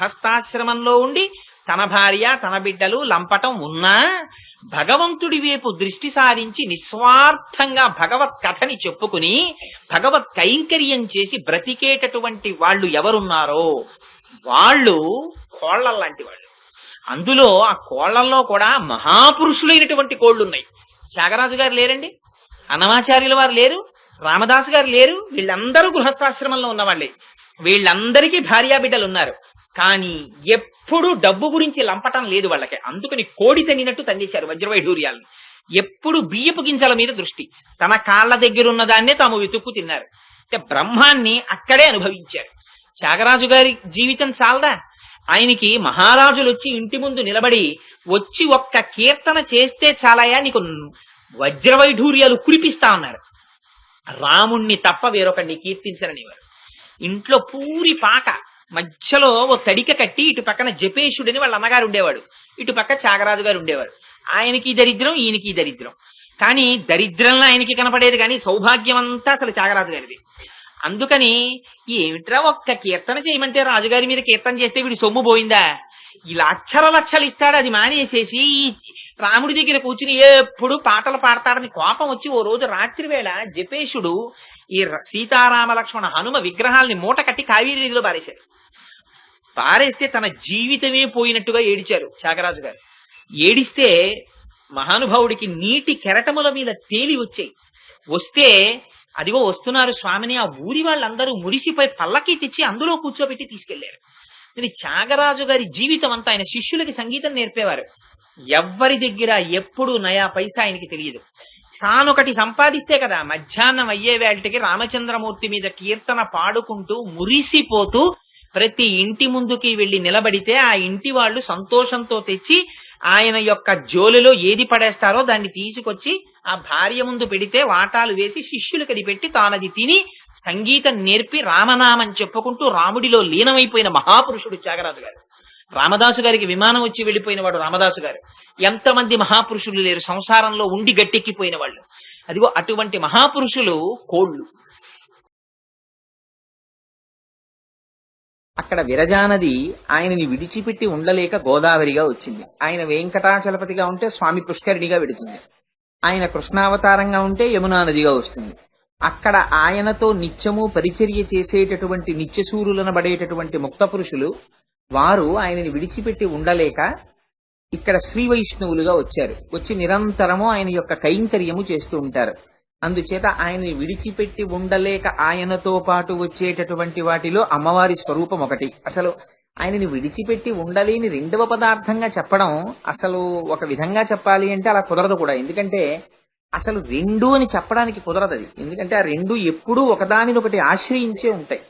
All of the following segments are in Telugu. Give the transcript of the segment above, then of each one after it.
హస్తాశ్రమంలో ఉండి తన భార్య తన బిడ్డలు లంపటం ఉన్నా భగవంతుడి వైపు దృష్టి సారించి నిస్వార్థంగా భగవత్ కథని చెప్పుకుని భగవత్ కైంకర్యం చేసి బ్రతికేటటువంటి వాళ్ళు ఎవరున్నారో వాళ్ళు కోళ్లలాంటి వాళ్ళు. అందులో ఆ కోళ్లలో కూడా మహాపురుషులైనటువంటి కోళ్లున్నాయి. త్యాగరాజు గారు లేరండి, అన్నమాచార్యుల వారు లేరు, రామదాసు గారు లేరు. వీళ్ళందరూ గృహస్థాశ్రమంలో ఉన్నవాళ్లే. వీళ్ళందరికీ భార్యాబిడ్డలు ఉన్నారు. కానీ ఎప్పుడు డబ్బు గురించి లంపటం లేదు వాళ్ళకి. అందుకని కోడి తన్నినట్టు తన్నేశారు వజ్రవైఢూర్యాలను. ఎప్పుడు బియ్యపు గింజల మీద దృష్టి, తన కాళ్ల దగ్గర ఉన్నదాన్నే తాము వెతుక్కు తిన్నారు. అంటే బ్రహ్మాన్ని అక్కడే అనుభవించారు. త్యాగరాజు గారి జీవితం చాలదా? ఆయనకి మహారాజులు వచ్చి ఇంటి ముందు నిలబడి వచ్చి ఒక్క కీర్తన చేస్తే చాలయా నీకు వజ్రవైఢూర్యాలు కురిపిస్తా ఉన్నారు. రాముణ్ణి తప్ప వేరొకడిని కీర్తించరనివారు. ఇంట్లో పూరి పాక మధ్యలో ఓ తడిక కట్టి ఇటు పక్కన జపేశుడని వాళ్ళ అన్నగారు ఉండేవాడు, ఇటు పక్క త్యాగరాజు గారు ఉండేవారు. ఆయనకి దరిద్రం, ఈయనకి దరిద్రం. కానీ దరిద్రంలో ఆయనకి కనపడేది, కానీ సౌభాగ్యం అంతా అసలు త్యాగరాజు గారిది. అందుకని ఏమిట్రా ఒక్క కీర్తన చేయమంటే రాజుగారి మీద కీర్తన చేస్తే వీడి సొమ్ము పోయిందా, ఈ లక్షలు ఇస్తాడు, అది మానేసేసి రాముడి దగ్గర కూర్చుని ఎప్పుడు పాటలు పాడతాడని కోపం వచ్చి ఓ రోజు రాత్రి వేళ జపేశుడు ఈ సీతారామ లక్ష్మణ హనుమ విగ్రహాల్ని మూట కట్టి కావేరీ నదిలో పారేశారు. పారేస్తే తన జీవితమే పోయినట్టుగా ఏడిచారు త్యాగరాజు గారు. ఏడిస్తే మహానుభావుడికి నీటి కెరటముల మీద తేలి వచ్చాయి. వస్తే అదిగో వస్తున్నారు స్వామిని ఆ ఊరి వాళ్ళందరూ మురిసిపోయి పల్లకి తెచ్చి అందులో కూర్చోబెట్టి తీసుకెళ్లారు. ఇది త్యాగరాజు గారి జీవితం అంతా. ఆయన శిష్యులకి సంగీతం నేర్పేవారు. ఎవ్వరి దగ్గర ఎప్పుడు నయా పైసా ఆయనకి తెలియదు. తానొకటి సంపాదిస్తే కదా మధ్యాహ్నం అయ్యే వేళటికి రామచంద్రమూర్తి మీద కీర్తన పాడుకుంటూ మురిసిపోతూ ప్రతి ఇంటి ముందుకి వెళ్లి నిలబడితే ఆ ఇంటి వాళ్ళు సంతోషంతో తెచ్చి ఆయన యొక్క జోలిలో ఏది పడేస్తారో దాన్ని తీసుకొచ్చి ఆ భార్య ముందు పెడితే వాటాలు వేసి శిష్యులకది పెట్టి తానది తిని సంగీతం నేర్పి రామనామం చెప్పుకుంటూ రాముడిలో లీనమైపోయిన మహాపురుషుడు త్యాగరాజు గారు. రామదాసు గారికి విమానం వచ్చి వెళ్లిపోయిన వాడు రామదాసు గారు. ఎంతమంది మహాపురుషులు లేరు సంసారంలో ఉండి గట్టెక్కిపోయిన వాళ్ళు. అదిగో అటువంటి మహాపురుషులు కోళ్లు. అక్కడ విరజానది ఆయనని విడిచిపెట్టి ఉండలేక గోదావరిగా వచ్చింది. ఆయన వెంకటాచలపతిగా ఉంటే స్వామి పుష్కరిణిగా వెడుతుంది. ఆయన కృష్ణావతారంగా ఉంటే యమునా నదిగా వస్తుంది. అక్కడ ఆయనతో నిత్యము పరిచర్య చేసేటటువంటి నిత్యసూరులను పడేటటువంటి ముక్త పురుషులు వారు ఆయనని విడిచిపెట్టి ఉండలేక ఇక్కడ శ్రీ వైష్ణవులుగా వచ్చారు. వచ్చి నిరంతరము ఆయన యొక్క కైంకర్యము చేస్తూ ఉంటారు. అందుచేత ఆయన్ని విడిచిపెట్టి ఉండలేక ఆయనతో పాటు వచ్చేటటువంటి వాటిలో అమ్మవారి స్వరూపం ఒకటి. అసలు ఆయనని విడిచిపెట్టి ఉండలేని రెండవ పదార్థంగా చెప్పడం అసలు ఒక విధంగా చెప్పాలి అంటే అలా కుదరదు కూడా. ఎందుకంటే అసలు రెండు అని చెప్పడానికి కుదరదు అది. ఎందుకంటే ఆ రెండు ఎప్పుడూ ఒకదానినొకటి ఆశ్రయించే ఉంటాయి.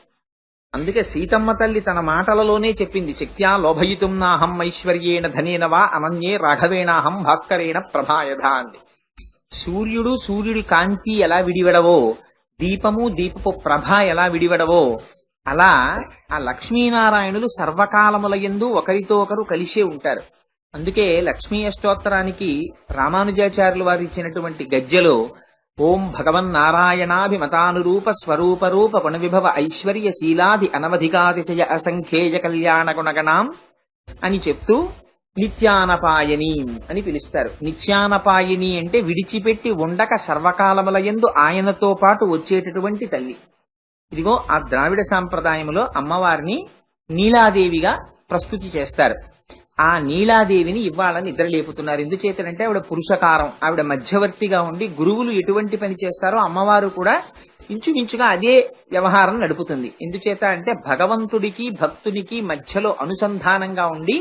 అందుకే సీతమ్మ తల్లి తన మాటలలోనే చెప్పింది, శక్త్యా లోభయితుం నాహం ఐశ్వర్యేణ ధనేన వా అనన్యే రాఘవేణాహం భాస్కరేణ ప్రభాయధ అంది. సూర్యుడి కాంతి ఎలా విడివడవో, దీపము దీపపు ప్రభ ఎలా విడివడవో, అలా ఆ లక్ష్మీనారాయణులు సర్వకాలములయందు ఒకరితో ఒకరు కలిసే ఉంటారు. అందుకే లక్ష్మీ అష్టోత్తరానికి రామానుజాచార్యులు వారు ఇచ్చినటువంటి గద్యలో ఓం భగవన్నారాయణాభిమతానురూప స్వరూప రూప గుణవిభవ ఐశ్వర్య శీలాది అనవధికాతిశయ అసంఖ్యేయ కళ్యాణ గుణగణాం అని చెప్తూ నిత్యానపాయని అని పిలుస్తారు. నిత్యానపాయని అంటే విడిచిపెట్టి ఉండక సర్వకాలములయందు ఆయనతో పాటు వచ్చేటటువంటి తల్లి. ఇదిగో ఆ ద్రావిడ సాంప్రదాయంలో అమ్మవారిని నీలాదేవిగా ప్రస్తుతి చేస్తారు. ఆ నీలాదేవిని ఇవాళ నిద్రలేపుతున్నారు. ఎందుచేతనంటే ఆవిడ పురుషకారం, ఆవిడ మధ్యవర్తిగా ఉండి గురువులు ఎటువంటి పని చేస్తారో అమ్మవారు కూడా ఇంచుమించుగా అదే వ్యవహారం నడుపుతుంది. ఎందుచేత అంటే భగవంతుడికి భక్తునికి మధ్యలో అనుసంధానంగా ఉండి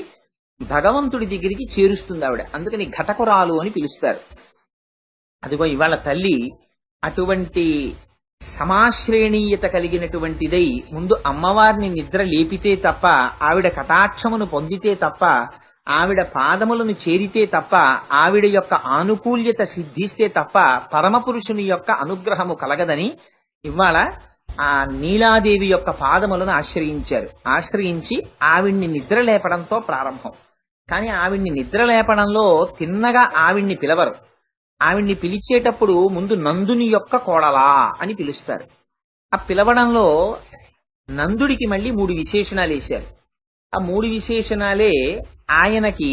భగవంతుడి దగ్గరికి చేరుస్తుంది ఆవిడ. అందుకని ఘటకురాలు అని పిలుస్తారు. అదిగో ఇవాళ తల్లి అటువంటి సమాశ్రేణీయత కలిగినటువంటిదై ముందు అమ్మవారిని నిద్ర లేపితే తప్ప, ఆవిడ కటాక్షమును పొందితే తప్ప, ఆవిడ పాదములను చేరితే తప్ప, ఆవిడ యొక్క ఆనుకూల్యత సిద్ధిస్తే తప్ప పరమపురుషుని యొక్క అనుగ్రహము కలగదని ఇవాళ ఆ నీలాదేవి యొక్క పాదములను ఆశ్రయించారు. ఆశ్రయించి ఆవిడ్ని నిద్ర లేపడంతో ప్రారంభం. కానీ ఆవిడ్ని నిద్ర లేపడంలో తిన్నగా ఆవిడ్ని పిలవరు. ఆవిడ్ని పిలిచేటప్పుడు ముందు నందుని యొక్క కోడలా అని పిలుస్తారు. ఆ పిలవడంలో నందుడికి మళ్ళీ 3 విశేషణాలు వేశారు. ఆ మూడు విశేషణాలే ఆయనకి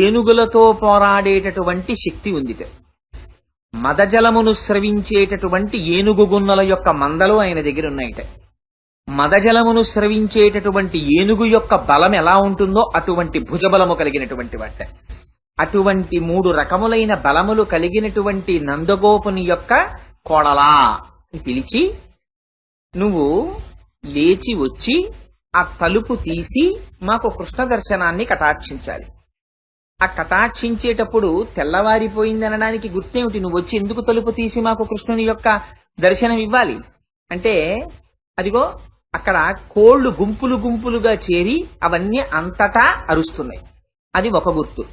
ఏనుగులతో పోరాడేటటువంటి శక్తి ఉందిట. మదజలమును స్రవించేటటువంటి ఏనుగు గున్నల యొక్క మందలు ఆయన దగ్గర ఉన్నాయిట. మదజలమును స్రవించేటటువంటి ఏనుగు యొక్క బలం ఎలా ఉంటుందో అటువంటి భుజబలము కలిగినటువంటి వాట. అటువంటి మూడు రకములైన బలములు కలిగినటువంటి నందగోపుని యొక్క కోడలా అని పిలిచి, నువ్వు లేచి వచ్చి ఆ తలుపు తీసి మాకు కృష్ణ దర్శనాన్ని కటాక్షించాలి. ఆ కటాక్షించేటప్పుడు తెల్లవారిపోయిందనడానికి గుర్తేమిటి? నువ్వు వచ్చి ఎందుకు తలుపు తీసి మాకు కృష్ణుని యొక్క దర్శనం ఇవ్వాలి అంటే, అదిగో అక్కడ కోళ్లు గుంపులు గుంపులుగా చేరి అవన్నీ అంతటా అరుస్తున్నాయి. అది ఒక గుర్తు.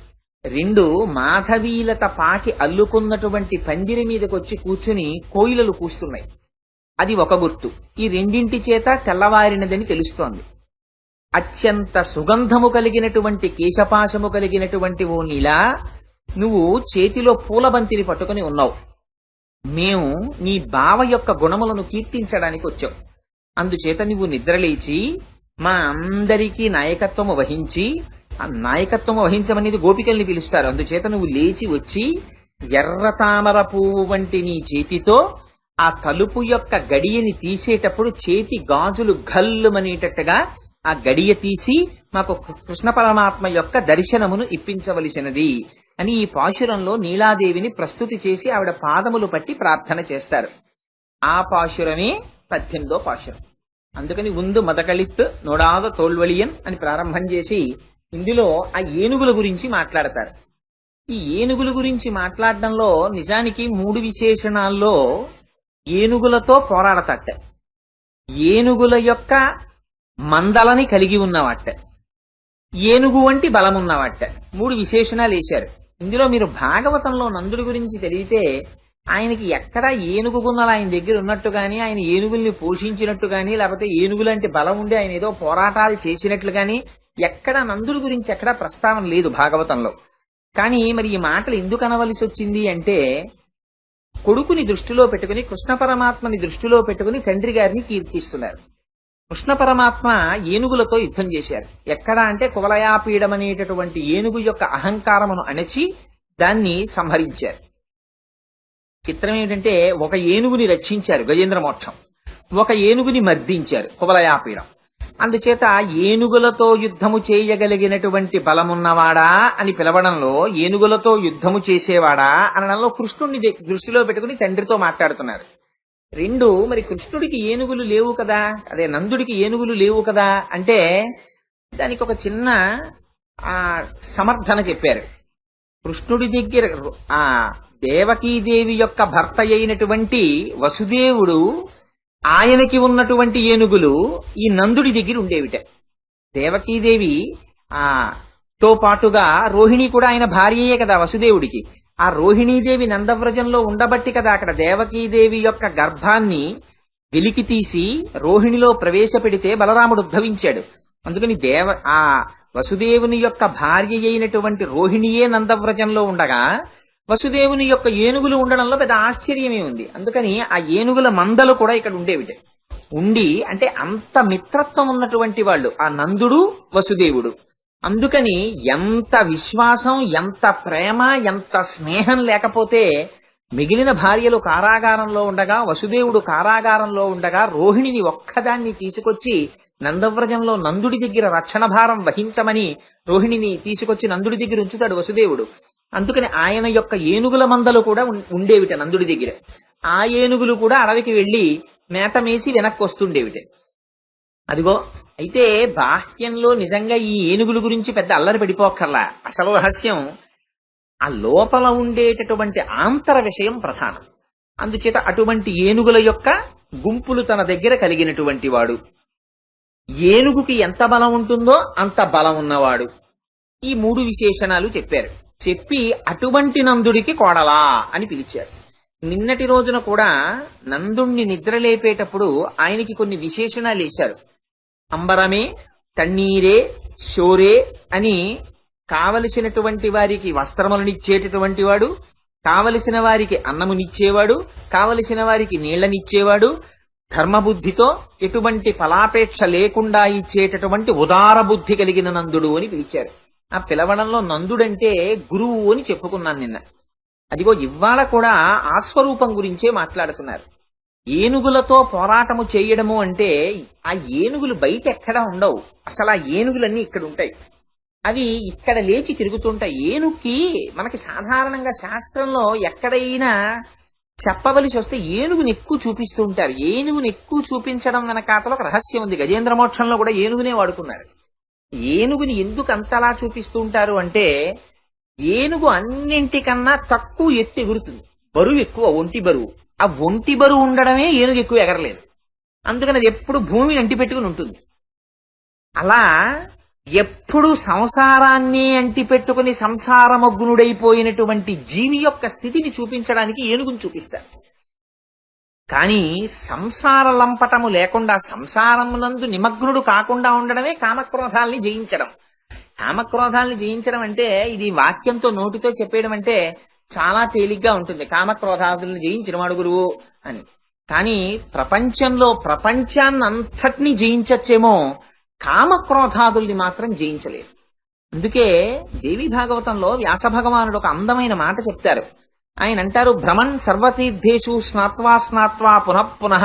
రెండు, మాధవీలత పాకి అల్లుకున్నటువంటి పందిరి మీదకొచ్చి కూర్చుని కోయిలలు కూస్తున్నాయి. అది ఒక గుర్తు. ఈ రెండింటి చేత తెల్లవారినదని తెలుస్తోంది. అత్యంత సుగంధము కలిగినటువంటి కేశపాశము కలిగినటువంటి ఓ నీలా, నువ్వు చేతిలో పూలబంతిని పట్టుకుని ఉన్నావు. మేము నీ బావ యొక్క గుణములను కీర్తించడానికి వచ్చాం. అందుచేత నువ్వు నిద్రలేచి మా అందరికీ నాయకత్వము వహించి, ఆ నాయకత్వము వహించమనేది గోపికల్ని పిలుస్తారు. అందుచేత నువ్వు లేచి వచ్చి ఎర్ర తామర పువ్వు వంటి నీ చేతితో ఆ తలుపు యొక్క గడియని తీసేటప్పుడు చేతి గాజులు గల్లుమనేటట్టుగా ఆ గడియ తీసి మాకు కృష్ణ పరమాత్మ యొక్క దర్శనమును ఇప్పించవలసినది అని ఈ పాశురంలో నీలాదేవిని ప్రస్తుతి చేసి ఆవిడ పాదములు పట్టి ప్రార్థన చేస్తారు. ఆ పాశురమే 18వ పాశురం. అందుకని ముందు మదకళిత్ నోడాద తోల్వలియన్ అని ప్రారంభం చేసి ఇందులో ఆ ఏనుగుల గురించి మాట్లాడతారు. ఈ ఏనుగుల గురించి మాట్లాడడంలో నిజానికి మూడు విశేషణాల్లో ఏనుగులతో పోరాడతాట. ఏనుగుల యొక్క మందలని కలిగి ఉన్నవాట, ఏనుగు వంటి బలమున్నవాట. మూడు విశేషణాలు వేశారు. ఇందులో మీరు భాగవతంలో నందుడి గురించి తెలివితే ఆయనకి ఎక్కడ ఏనుగు గున్నలు ఆయన దగ్గర ఉన్నట్టు గాని, ఆయన ఏనుగుల్ని పోషించినట్టు గాని, లేకపోతే ఏనుగులంటే బలం ఉండి ఆయన ఏదో పోరాటాలు చేసినట్లు గాని ఎక్కడ నందుడి గురించి ఎక్కడా ప్రస్తావన లేదు భాగవతంలో. కానీ మరి ఈ మాటలు ఎందుకు అనవలసి వచ్చింది అంటే, కొడుకుని దృష్టిలో పెట్టుకుని, కృష్ణ పరమాత్మని దృష్టిలో పెట్టుకుని తండ్రి గారిని కీర్తిస్తున్నారు. కృష్ణ పరమాత్మ ఏనుగులతో యుద్ధం చేశారు. ఎక్కడ అంటే కువలయాపీడం అనేటటువంటి ఏనుగు యొక్క అహంకారమును అణచి దాన్ని సంహరించారు. చిత్రం ఏమిటంటే, ఒక ఏనుగుని రక్షించారు గజేంద్ర మోక్షం, ఒక ఏనుగుని మర్దించారు కువలయాపీడం. అందుచేత ఏనుగులతో యుద్ధము చేయగలిగినటువంటి బలమున్నవాడా అని పిలవడంలో, ఏనుగులతో యుద్ధము చేసేవాడా అనడంలో కృష్ణుడిని దృష్టిలో పెట్టుకుని తండ్రితో మాట్లాడుతున్నారు. రెండు, మరి కృష్ణుడికి ఏనుగులు లేవు కదా, అదే నందుడికి ఏనుగులు లేవు కదా అంటే దానికి ఒక చిన్న సమర్థన చెప్పారు. కృష్ణుడి దగ్గర ఆ దేవకీదేవి యొక్క భర్త అయినటువంటి వసుదేవుడు, ఆయనకి ఉన్నటువంటి ఏనుగులు ఈ నందుడి దగ్గర ఉండేవిట. దేవకీదేవి తో పాటుగా రోహిణి కూడా ఆయన భార్యయే కదా వసుదేవుడికి. ఆ రోహిణీదేవి నందవ్రజంలో ఉండబట్టి కదా అక్కడ దేవకీదేవి యొక్క గర్భాన్ని వెలికి తీసి రోహిణిలో ప్రవేశపెడితే బలరాముడు ఉద్భవించాడు. అందుకని ఆ వసుదేవుని యొక్క భార్య అయినటువంటి రోహిణియే నందవ్రజంలో ఉండగా వసుదేవుని యొక్క ఏనుగులు ఉండడంలో పెద్ద ఆశ్చర్యమే ఉంది. అందుకని ఆ ఏనుగుల మందలు కూడా ఇక్కడ ఉండేవిటే. ఉండి అంటే అంత మిత్రత్వం ఉన్నటువంటి వాళ్ళు ఆ నందుడు వసుదేవుడు. అందుకని ఎంత విశ్వాసం, ఎంత ప్రేమ, ఎంత స్నేహం లేకపోతే మిగిలిన భార్యలు కారాగారంలో ఉండగా, వసుదేవుడు కారాగారంలో ఉండగా రోహిణిని ఒక్కదాన్ని తీసుకొచ్చి నందవ్రజంలో నందుడి దగ్గర రక్షణ భారం వహించమని రోహిణిని తీసుకొచ్చి నందుడి దగ్గర ఉంచుతాడు వసుదేవుడు. అందుకని ఆయన యొక్క ఏనుగుల మందలు కూడా ఉండేవిట నందుడి దగ్గర. ఆ ఏనుగులు కూడా అడవికి వెళ్లి మేత మేసి వెనక్కి వస్తుండేవిట. అదిగో, అయితే బాహ్యంలో నిజంగా ఈ ఏనుగుల గురించి పెద్ద అల్లరి పడిపోక్కర్లా. అసలు రహస్యం ఆ లోపల ఉండేటటువంటి ఆంతర విషయం ప్రధానం. అందుచేత అటువంటి ఏనుగుల యొక్క గుంపులు తన దగ్గర కలిగినటువంటి వాడు, ఏనుగుకి ఎంత బలం ఉంటుందో అంత బలం ఉన్నవాడు. ఈ మూడు విశేషణాలు చెప్పారు. చెప్పి అటువంటి నందుడికి కోడలా అని పిలిచారు. నిన్నటి రోజున కూడా నందుణ్ణి నిద్రలేపేటప్పుడు ఆయనకి కొన్ని విశేషణాలు వేశారు. అంబరమే, తన్నీరే, శోరే అని కావలసినటువంటి వారికి వస్త్రములనిచ్చేటటువంటి వాడు, కావలసిన వారికి అన్నమునిచ్చేవాడు, కావలసిన వారికి నీళ్లనిచ్చేవాడు, ధర్మబుద్ధితో ఎటువంటి ఫలాపేక్ష లేకుండా ఇచ్చేటటువంటి ఉదార బుద్ధి కలిగిన నందుడు అని పిలిచారు. ఆ పిలవడంలో నందుడంటే గురువు అని చెప్పుకున్నాను నిన్న. అదిగో ఇవాళ కూడా ఆ స్వరూపం గురించే మాట్లాడుతున్నారు. ఏనుగులతో పోరాటము చేయడము అంటే ఆ ఏనుగులు బయట ఎక్కడా ఉండవు, అసలు ఆ ఏనుగులన్నీ ఇక్కడ ఉంటాయి. అవి ఇక్కడ లేచి తిరుగుతుంటాయి. ఏనుగుకి మనకి సాధారణంగా శాస్త్రంలో ఎక్కడైనా చెప్పవలసి వస్తే ఏనుగుని ఎక్కువ చూపిస్తూ ఉంటారు. ఏనుగుని ఎక్కువ చూపించడం వెనకాతలో ఒక రహస్యం ఉంది. గజేంద్ర మోక్షంలో కూడా ఏనుగునే వాడుకున్నారు. ఏనుగుని ఎందుకు అంతలా చూపిస్తూ ఉంటారు అంటే, ఏనుగు అన్నింటికన్నా తక్కువ ఎత్తు ఎగురుతుంది, బరువు ఎక్కువ, ఒంటి బరువు. ఆ ఒంటి బరువు ఉండడమే ఏనుగు ఎక్కువ ఎగరలేదు. అందుకని అది ఎప్పుడు భూమిని అంటి పెట్టుకుని ఉంటుంది. అలా ఎప్పుడు సంసారాన్ని అంటి పెట్టుకుని సంసారమగ్నుడైపోయినటువంటి జీవి యొక్క స్థితిని చూపించడానికి ఏనుగుని చూపిస్తారు. కానీ సంసార లంపటము లేకుండా సంసారమునందు నిమగ్నుడు కాకుండా ఉండడమే కామక్రోధాల్ని జయించడం. కామక్రోధాల్ని జయించడం అంటే ఇది వాక్యంతో నోటితో చెప్పేయడం అంటే చాలా తేలిగ్గా ఉంటుంది. కామక్రోధాదుల్ని జయించిన వాడు గురువు అని. కానీ ప్రపంచంలో ప్రపంచాన్నంతటినీ జయించచ్చేమో, కామక్రోధాదుల్ని మాత్రం జయించలేదు. అందుకే దేవి భాగవతంలో వ్యాస భగవానుడు ఒక అందమైన మాట చెప్తారు. ఆయన అంటారు, భ్రమన్ సర్వతీర్థేషు స్నాత్వా స్నాత్వా పునః పునః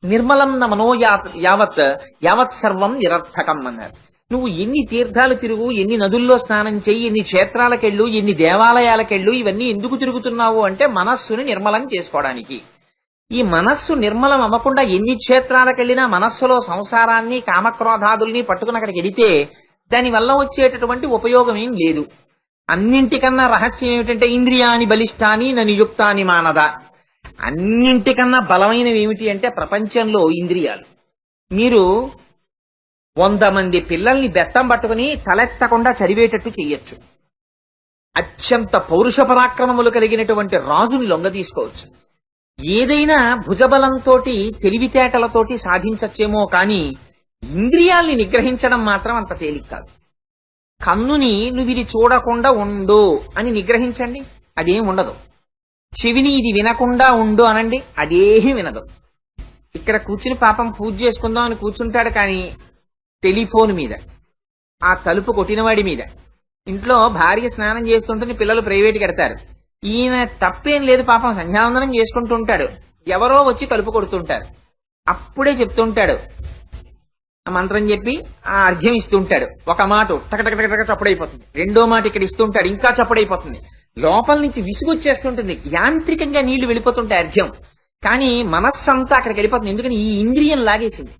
నిర్మలం న మనో యావత్ యావత్ సర్వం నిరర్థకం అన్నారు. నువ్వు ఎన్ని తీర్థాలు తిరుగు, ఎన్ని నదుల్లో స్నానం చెయ్యి, ఎన్ని క్షేత్రాలకెళ్ళు, ఎన్ని దేవాలయాలకెళ్ళు, ఇవన్నీ ఎందుకు తిరుగుతున్నావు అంటే మనస్సుని నిర్మలం చేసుకోవడానికి. ఈ మనస్సు నిర్మలం అవ్వకుండా ఎన్ని క్షేత్రాలకెళ్ళినా మనస్సులో సంసారాన్ని కామక్రోధాదుల్ని పట్టుకుని అక్కడికి వెడితే దానివల్ల వచ్చేటటువంటి ఉపయోగం ఏం లేదు. అన్నింటికన్నా రహస్యం ఏమిటంటే ఇంద్రియాని బలిష్టాని నియుక్తాని మానద. అన్నింటికన్నా బలమైనవి ఏమిటి అంటే ప్రపంచంలో ఇంద్రియాలు. మీరు 100 మంది పిల్లల్ని బెత్తం పట్టుకుని తలెత్తకుండా చదివేటట్టు చెయ్యొచ్చు. అత్యంత పౌరుష పరాక్రమములు కలిగినటువంటి రాజుని లొంగ తీసుకోవచ్చు. ఏదైనా భుజబలంతో తెలివితేటలతోటి సాధించచ్చేమో కానీ ఇంద్రియాల్ని నిగ్రహించడం మాత్రం అంత తేలిక కాదు. కన్నుని నువ్వు ఇది చూడకుండా ఉండు అని నిగ్రహించండి, అదేం ఉండదు. చెవిని ఇది వినకుండా ఉండు అనండి, అదేమీ వినదు. ఇక్కడ కూర్చుని పాపం పూజ చేసుకుందాం అని కూర్చుంటాడు కానీ టెలిఫోన్ మీద, ఆ తలుపు కొట్టినవాడి మీద, ఇంట్లో భార్య స్నానం చేస్తుంటుంది, పిల్లలు ప్రైవేట్కి ఎడతారు. ఈయన తప్పేం లేదు పాపం, సంధ్యావందనం చేసుకుంటూ ఉంటాడు. ఎవరో వచ్చి తలుపు కొడుతుంటారు. అప్పుడే చెప్తుంటాడు, ఆ మంత్రం చెప్పి ఆ అర్ఘ్యం ఇస్తుంటాడు. ఒక మాట టకటకటక చప్పుడైపోతుంది, రెండో మాట ఇక్కడ ఇస్తుంటాడు, ఇంకా చప్పుడైపోతుంది. లోపల నుంచి విసుగొచ్చేస్తుంటుంది, యాంత్రికంగా నీళ్లు వెళ్ళిపోతుంటాయి అర్ఘ్యం. కానీ మనస్సంతా అక్కడికి వెళ్ళిపోతుంది. ఎందుకని ఈ ఇంద్రియం లాగేసింది.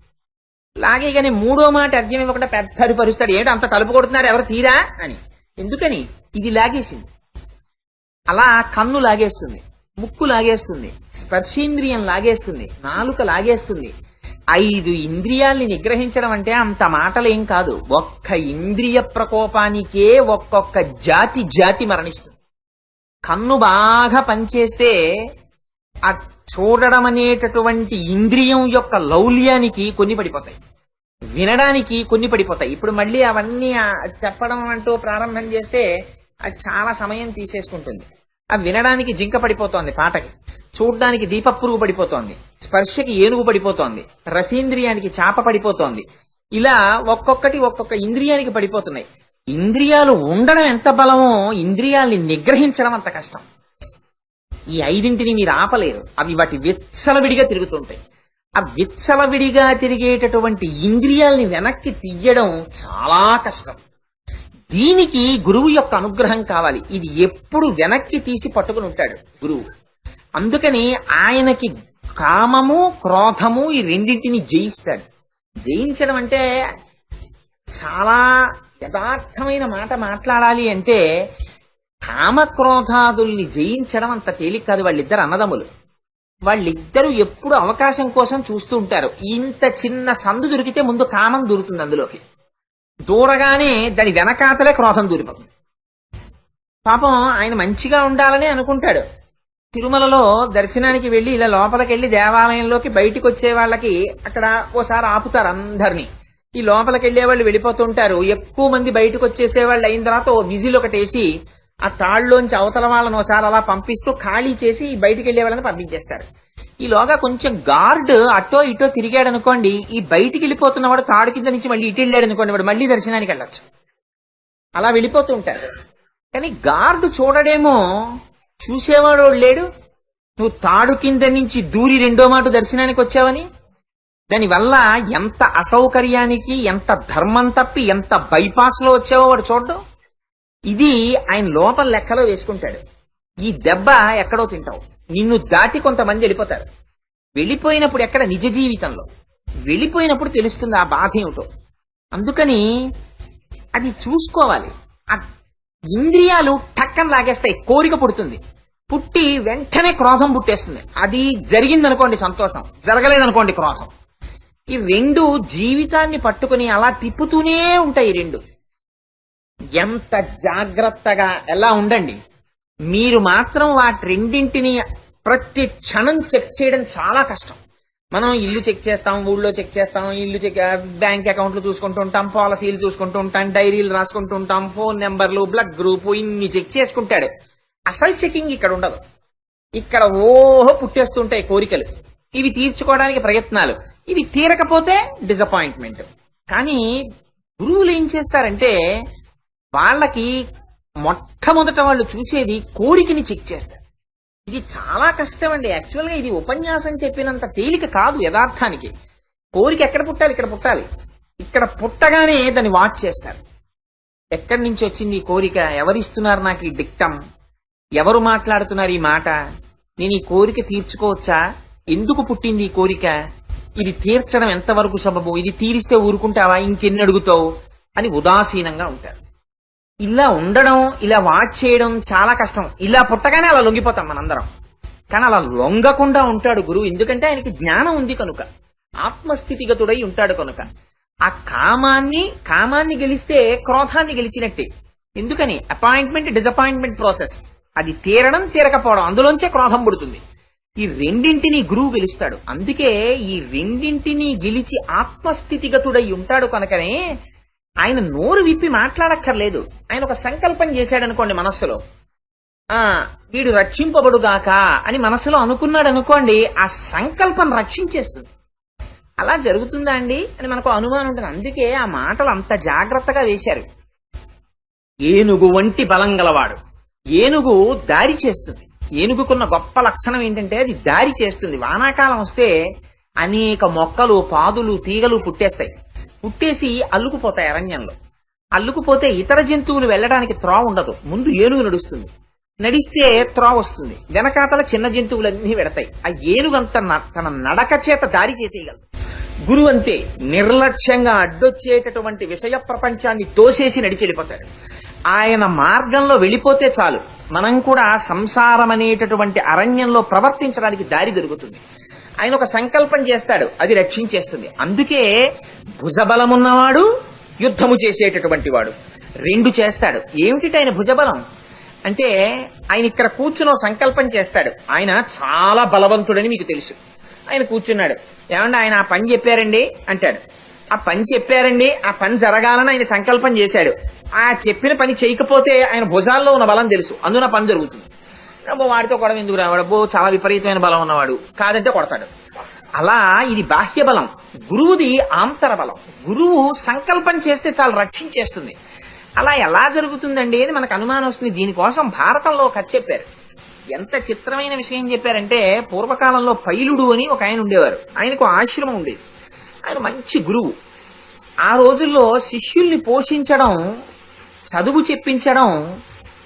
లాగేగానే మూడో మాట అర్ఘ్యం ఇవ్వకుండా పెద్ద పరుస్తాడు, ఏంటి అంత తలుపు కొడుతున్నారు ఎవరు తీరా అని. ఎందుకని ఇది లాగేసింది. అలా కన్ను లాగేస్తుంది, ముక్కు లాగేస్తుంది, స్పర్శేంద్రియం లాగేస్తుంది, నాలుక లాగేస్తుంది. 5 ఇంద్రియాల్ని నిగ్రహించడం అంటే అంత మాటలేం కాదు. ఒక్క ఇంద్రియ ప్రకోపానికే ఒక్కొక్క జాతి మరణిస్తుంది. కన్ను బాగా పనిచేస్తే ఆ చూడడం అనేటటువంటి ఇంద్రియం యొక్క లౌల్యానికి కొన్ని పడిపోతాయి, వినడానికి కొన్ని పడిపోతాయి. ఇప్పుడు మళ్ళీ అవన్నీ చెప్పడం అంటూ ప్రారంభం చేస్తే అది చాలా సమయం తీసేసుకుంటుంది. ఆ వినడానికి జింక పడిపోతోంది పాటకి, చూడ్డానికి దీపపురుగు పడిపోతోంది, స్పర్శకి ఏనుగు పడిపోతోంది, రసేంద్రియానికి చాప పడిపోతోంది. ఇలా ఒక్కొక్కటి ఒక్కొక్క ఇంద్రియానికి పడిపోతున్నాయి. ఇంద్రియాలు ఉండడం ఎంత బలమో ఇంద్రియాల్ని నిగ్రహించడం అంత కష్టం. ఈ 5ంటిని మీరు ఆపలేరు, అవి వాటి విచ్చలవిడిగా తిరుగుతుంటాయి. ఆ విచ్చలవిడిగా తిరిగేటటువంటి ఇంద్రియాల్ని వెనక్కి తీయడం చాలా కష్టం. దీనికి గురువు యొక్క అనుగ్రహం కావాలి. ఇది ఎప్పుడు వెనక్కి తీసి పట్టుకుని ఉంటాడు గురువు. అందుకని ఆయనకి కామము క్రోధము ఈ రెండింటిని జయిస్తాడు. జయించడం అంటే చాలా యథార్థమైన మాట మాట్లాడాలి అంటే కామక్రోధాదుల్ని జయించడం అంత తేలిక కాదు. వాళ్ళిద్దరు అన్నదమ్ములు, వాళ్ళిద్దరూ ఎప్పుడు అవకాశం కోసం చూస్తూ ఉంటారు. ఇంత చిన్న సందు దొరికితే ముందు కామం దూరుతుంది, అందులోకి దూరగానే దాని వెనకాతలే క్రోధం దూరిపోతుంది. పాపం ఆయన మంచిగా ఉండాలని అనుకుంటాడు. తిరుమలలో దర్శనానికి వెళ్లి ఇలా లోపలికి వెళ్లి దేవాలయంలోకి బయటికి వచ్చే వాళ్ళకి అక్కడ ఓసారి ఆపుతారు అందరినీ. ఈ లోపలికి వెళ్లే వాళ్ళు వెళ్ళిపోతుంటారు. ఎక్కువ మంది బయటకు వచ్చేసే వాళ్ళు అయిన తర్వాత ఓ విజిల్ ఒకటేసి ఆ తాళ్ళలోంచి అవతల వాళ్ళని ఒకసారి అలా పంపిస్తూ ఖాళీ చేసి బయటికి వెళ్లే వాళ్ళని పంపించేస్తారు. ఈలోగా కొంచెం గార్డ్ అటో ఇటో తిరిగాడు అనుకోండి, ఈ బయటికి వెళ్ళిపోతున్నవాడు తాడు కింద నుంచి మళ్ళీ ఇటు వెళ్ళాడు అనుకోండి, వాడు మళ్ళీ దర్శనానికి వెళ్ళొచ్చు. అలా వెళ్ళిపోతూ ఉంటారు. కానీ గార్డు చూడడేమో, చూసేవాడు లేడు, నువ్వు తాడు కింద నుంచి దూరి రెండో మాట దర్శనానికి వచ్చావని. దానివల్ల ఎంత అసౌకర్యానికి, ఎంత ధర్మం తప్పి, ఎంత బైపాస్ లో వచ్చావో వాడు చూడడం. ఇది ఆయన లోపల లెక్కలో వేసుకుంటాడు. ఈ దెబ్బ ఎక్కడో తింటావు, నిన్ను దాటి కొంతమంది వెళ్ళిపోతారు. వెళ్ళిపోయినప్పుడు ఎక్కడ నిజ జీవితంలో వెళ్ళిపోయినప్పుడు తెలుస్తుంది ఆ బాధ ఏమిటో. అందుకని అది చూసుకోవాలి. ఆ ఇంద్రియాలు టక్కన లాగేస్తాయి, కోరిక పుడుతుంది, పుట్టి వెంటనే క్రోధం పుట్టేస్తుంది. అది జరిగిందనుకోండి సంతోషం, జరగలేదనుకోండి క్రోధం. ఈ రెండు జీవితాన్ని పట్టుకుని అలా తిప్పుతూనే ఉంటాయి. ఈ రెండు ఎంత జాగ్రత్తగా ఎలా ఉండండి. మీరు మాత్రం వాటి రెండింటిని ప్రతి క్షణం చెక్ చేయడం చాలా కష్టం. మనం ఇల్లు చెక్ చేస్తాం, ఊళ్ళో చెక్ చేస్తాం, ఇల్లు చెక్, బ్యాంక్ అకౌంట్లు చూసుకుంటూ ఉంటాం, పాలసీలు చూసుకుంటూ ఉంటాం, డైరీలు రాసుకుంటూ ఉంటాం, ఫోన్ నెంబర్లు, బ్లడ్ గ్రూప్, ఇన్ని చెక్ చేసుకుంటాడు. అసలు చెకింగ్ ఇక్కడ ఉండదు. ఇక్కడ ఓహో పుట్టేస్తుంటాయి కోరికలు, ఇవి తీర్చుకోవడానికి ప్రయత్నాలు, ఇవి తీరకపోతే డిసప్పాయింట్మెంట్. కానీ గురువులు ఏం చేస్తారంటే వాళ్ళకి మొట్టమొదట వాళ్ళు చూసేది కోరికని చెక్ చేస్తారు. ఇది చాలా కష్టం అండి. యాక్చువల్ గా ఇది ఉపన్యాసం చెప్పినంత తేలిక కాదు యథార్థానికి. కోరిక ఎక్కడ పుట్టాలి? ఇక్కడ పుట్టాలి. ఇక్కడ పుట్టగానే దాన్ని వాచ్ చేస్తారు. ఎక్కడి నుంచి వచ్చింది ఈ కోరిక, ఎవరిస్తున్నారు నాకు ఈ డిక్టం, ఎవరు మాట్లాడుతున్నారు ఈ మాట, నేను ఈ కోరిక తీర్చుకోవచ్చా, ఎందుకు పుట్టింది ఈ కోరిక, ఇది తీర్చడం ఎంతవరకు సబబు, ఇది తీరిస్తే ఊరుకుంటావా, ఇంకెన్ని అడుగుతావు అని ఉదాసీనంగా ఉంటారు. ఇలా ఉండడం, ఇలా వాచ్ చేయడం చాలా కష్టం. ఇలా పుట్టగానే అలా లొంగిపోతాం మనందరం. కానీ అలా లొంగకుండా ఉంటాడు గురువు. ఎందుకంటే ఆయనకి జ్ఞానం ఉంది కనుక, ఆత్మస్థితిగతుడై ఉంటాడు కనుక. ఆ కామాన్ని గెలిస్తే క్రోధాన్ని గెలిచినట్టే. ఎందుకని అపాయింట్మెంట్ డిసప్పాయింట్మెంట్ ప్రాసెస్, అది తీరడం తీరకపోవడం, అందులోంచే క్రోధం పుడుతుంది. ఈ రెండింటినీ గురువు గెలుస్తాడు. అందుకే ఈ రెండింటినీ గెలిచి ఆత్మస్థితిగతుడై ఉంటాడు కనుకనే ఆయన నోరు విప్పి మాట్లాడక్కర్లేదు. ఆయన ఒక సంకల్పం చేశాడు అనుకోండి మనస్సులో, వీడు రక్షింపబడుగాక అని మనస్సులో అనుకున్నాడు అనుకోండి, ఆ సంకల్పం రక్షించేస్తుంది. అలా జరుగుతుందా అండి అని మనకు అనుమానం ఉంటుంది. అందుకే ఆ మాటలు అంత జాగ్రత్తగా వేశారు. ఏనుగు వంటి బలం గలవాడు. ఏనుగు దారి చేస్తుంది. ఏనుగుకున్న గొప్ప లక్షణం ఏంటంటే అది దారి చేస్తుంది. వానాకాలం వస్తే అనేక మొక్కలు, పాదులు, తీగలు పుట్టేస్తాయి. పుట్టేసి అల్లుకుపోతాయి అరణ్యంలో. అల్లుకుపోతే ఇతర జంతువులు వెళ్ళడానికి త్రోవ ఉండదు. ముందు ఏనుగు నడుస్తుంది, నడిస్తే త్రోవ వస్తుంది, వెనకాతల చిన్న జంతువులన్నీ వెడతాయి. ఆ ఏనుగంత తన నడక చేత దారి చేసేయగలదు. గురువు అంతే, నిర్లక్ష్యంగా అడ్డొచ్చేటటువంటి విషయ ప్రపంచాన్ని తోసేసి నడిచెళ్ళిపోతాడు. ఆయన మార్గంలో వెళ్ళిపోతే చాలు, మనం కూడా సంసారం అనేటటువంటి అరణ్యంలో ప్రవర్తించడానికి దారి దొరుకుతుంది. ఆయన ఒక సంకల్పం చేస్తాడు, అది రక్షించేస్తుంది. అందుకే భుజబలమున్నవాడు యుద్ధము చేసేటటువంటి వాడు. రెండు చేస్తాడు. ఏమిటి ఆయన భుజబలం అంటే, ఆయన ఇక్కడ కూర్చుని సంకల్పం చేస్తాడు. ఆయన చాలా బలవంతుడని మీకు తెలుసు. ఆయన కూర్చున్నాడు, ఏమంటే ఆయన ఆ పని చెప్పారండి అంటాడు. ఆ పని చెప్పారండి, ఆ పని జరగాలని ఆయన సంకల్పం చేశాడు. ఆ చెప్పిన పని చేయకపోతే ఆయన భుజాల్లో ఉన్న బలం తెలుసు, అందున పని జరుగుతుంది. అబ్బో వాడితో గొడవ ఎందుకు రావాడు, అబ్బో చాలా విపరీతమైన బలం ఉన్నవాడు కాదంటే కొడతాడు. అలా ఇది బాహ్య బలం. గురువుది ఆంతర బలం. గురువు సంకల్పం చేస్తే చాలా రక్షించేస్తుంది. అలా ఎలా జరుగుతుందండి అని మనకు అనుమానం వస్తుంది. దీనికోసం భారతంలో కథ చెప్పారు. ఎంత చిత్రమైన విషయం చెప్పారంటే, పూర్వకాలంలో పైలుడు అని ఒక ఆయన ఉండేవారు. ఆయనకు ఆశ్రమం ఉండేది. ఆయన మంచి గురువు. ఆ రోజుల్లో శిష్యుల్ని పోషించడం, చదువు చెప్పించడం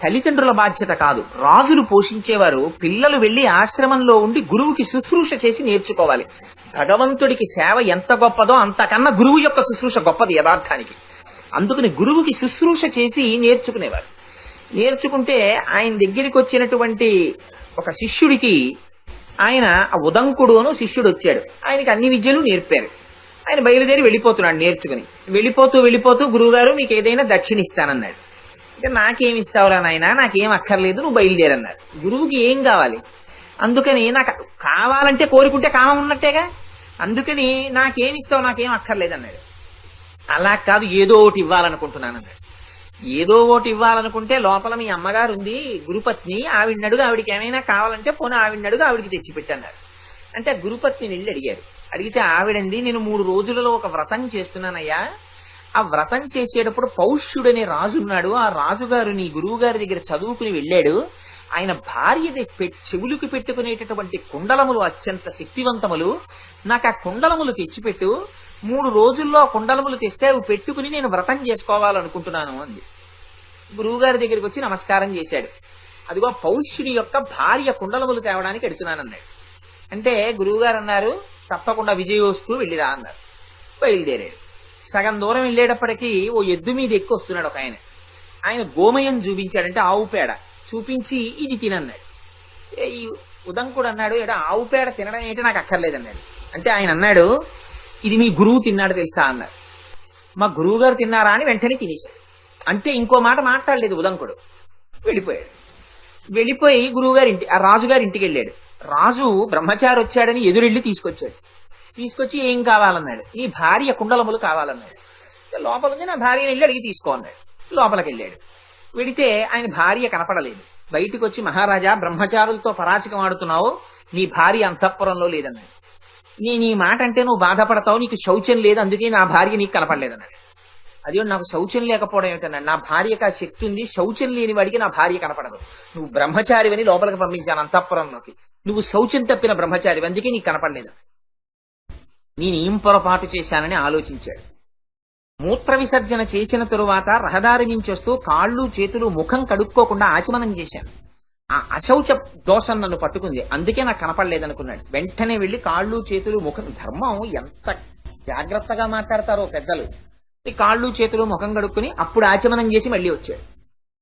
తల్లిదండ్రుల బాధ్యత కాదు, రాజులు పోషించేవారు. పిల్లలు వెళ్లి ఆశ్రమంలో ఉండి గురువుకి శుశ్రూష చేసి నేర్చుకోవాలి. భగవంతుడికి సేవ ఎంత గొప్పదో అంతకన్నా గురువు యొక్క శుశ్రూష గొప్పది యథార్థానికి. అందుకని గురువుకి శుశ్రూష చేసి నేర్చుకునేవారు. నేర్చుకుంటే ఆయన దగ్గరికి వచ్చినటువంటి ఒక శిష్యుడికి ఆయన ఉదంకుడు అను శిష్యుడు వచ్చాడు. ఆయనకి అన్ని విద్యలు నేర్పారు. ఆయన బయలుదేరి వెళ్ళిపోతున్నాడు నేర్చుకుని. వెళ్ళిపోతూ గురువుగారు మీకు ఏదైనా దక్షిణ ఇస్తానన్నాడు. అంటే నాకేమి ఇస్తావురా నాయనా, నాకేం అక్కర్లేదు, నువ్వు బయలుదేరన్నాడు. గురువుకి ఏం కావాలి? అందుకని నాకు కావాలంటే కోరుకుంటే కామం ఉన్నట్టేగా. అందుకని నాకేమిస్తావు, నాకేం అక్కర్లేదు అన్నాడు. అలా కాదు, ఏదో ఒకటి ఇవ్వాలనుకుంటున్నాను అన్నాడు. ఏదో ఓటు ఇవ్వాలనుకుంటే లోపల మీ అమ్మగారు ఉంది గురుపత్ని, ఆవిడనడుగు, ఆవిడికి ఏమైనా కావాలంటే పోనీ ఆవిడనడుగు, ఆవిడికి తెచ్చిపెట్టన్నారు. అంటే ఆ గురుపత్ని వెళ్ళి అడిగారు. అడిగితే ఆవిడంది, నేను 3 రోజులలో ఒక వ్రతం చేస్తున్నానయ్యా, ఆ వ్రతం చేసేటప్పుడు పౌష్యుడనే రాజు ఉన్నాడు, ఆ రాజుగారు నీ గురువు గారి దగ్గర చదువుకుని వెళ్ళాడు, ఆయన భార్య చెవులకు పెట్టుకునేటటువంటి కుండలములు అత్యంత శక్తివంతములు, నాకు ఆ కుండలములు తెచ్చిపెట్టు, 3 రోజుల్లో ఆ కుండలములు తెస్తే అవి పెట్టుకుని నేను వ్రతం చేసుకోవాలనుకుంటున్నాను అంది. గురువుగారి దగ్గరికి వచ్చి నమస్కారం చేశాడు. అదిగో పౌష్యుని యొక్క భార్య కుండలములు తేవడానికి ఎడుతున్నానన్నాడు. అంటే గురువుగారు అన్నారు, తప్పకుండా విజయోస్తూ వెళ్ళిరా అన్నారు. బయలుదేరాడు. సగం దూరం వెళ్ళేటప్పటికీ ఓ ఎద్దు మీద ఎక్కి వస్తున్నాడు ఒక ఆయన. ఆయన గోమయం చూపించాడంటే ఆవు పేడ చూపించి ఇది తినన్నాడు. ఈ ఉదంకుడు అన్నాడు, ఏడా ఆవు పేడ తినడం ఏంటి, నాకు అక్కర్లేదన్నాడు. అంటే ఆయన అన్నాడు, ఇది మీ గురువు తిన్నాడు తెలుసా అన్నారు. మా గురువు గారు తిన్నారా అని వెంటనే తినేశాడు. అంటే ఇంకో మాట మాట్లాడలేదు ఉదంకుడు. వెళ్ళిపోయాడు. వెళ్ళిపోయి గురువుగారి ఇంటి, ఆ రాజుగారి ఇంటికి వెళ్ళాడు. రాజు బ్రహ్మచారి వచ్చాడని ఎదురెళ్ళి తీసుకొచ్చాడు. తీసుకొచ్చి ఏం కావాలన్నాడు. నీ భార్య కుండలములు కావాలన్నాడు. లోపల ఉంది, నా భార్యని వెళ్ళి అడిగి తీసుకో అన్నాడు. లోపలికి వెళ్ళాడు. వెడితే ఆయన భార్య కనపడలేదు. బయటికి వచ్చి, మహారాజా బ్రహ్మచారులతో పరాచకం ఆడుతున్నావు, నీ భార్య అంతఃపురంలో లేదన్నాడు. నేను ఈ మాట అంటే నువ్వు బాధపడతావు, నీకు శౌచం లేదు, అందుకే నా భార్య నీకు కనపడలేదన్నాడు. అదే నాకు శౌచం లేకపోవడం ఏమిటన్నాడు. నా భార్యకు ఆ శక్తి ఉంది, శౌచం లేని వాడికి నా భార్య కనపడదు. నువ్వు బ్రహ్మచారివని లోపలికి పంపించాను అంతఃపురంలోకి, నువ్వు శౌచం తప్పిన బ్రహ్మచారి, అందుకే నీకు కనపడలేదు. నేను ఏం పొరపాటు చేశానని ఆలోచించాడు. మూత్ర విసర్జన చేసిన తరువాత రహదారి నుంచి వస్తూ కాళ్ళు చేతులు ముఖం కడుక్కోకుండా ఆచమనం చేశాను. ఆ అశౌచ దోషం నన్ను పట్టుకుంది, అందుకే నాకు కనపడలేదనుకున్నాడు. వెంటనే వెళ్లి కాళ్ళు చేతులు ముఖం, ధర్మం ఎంత జాగ్రత్తగా మాట్లాడతారో పెద్దలు. కాళ్ళు చేతులు ముఖం కడుక్కుని అప్పుడు ఆచమనం చేసి మళ్ళీ వచ్చాడు.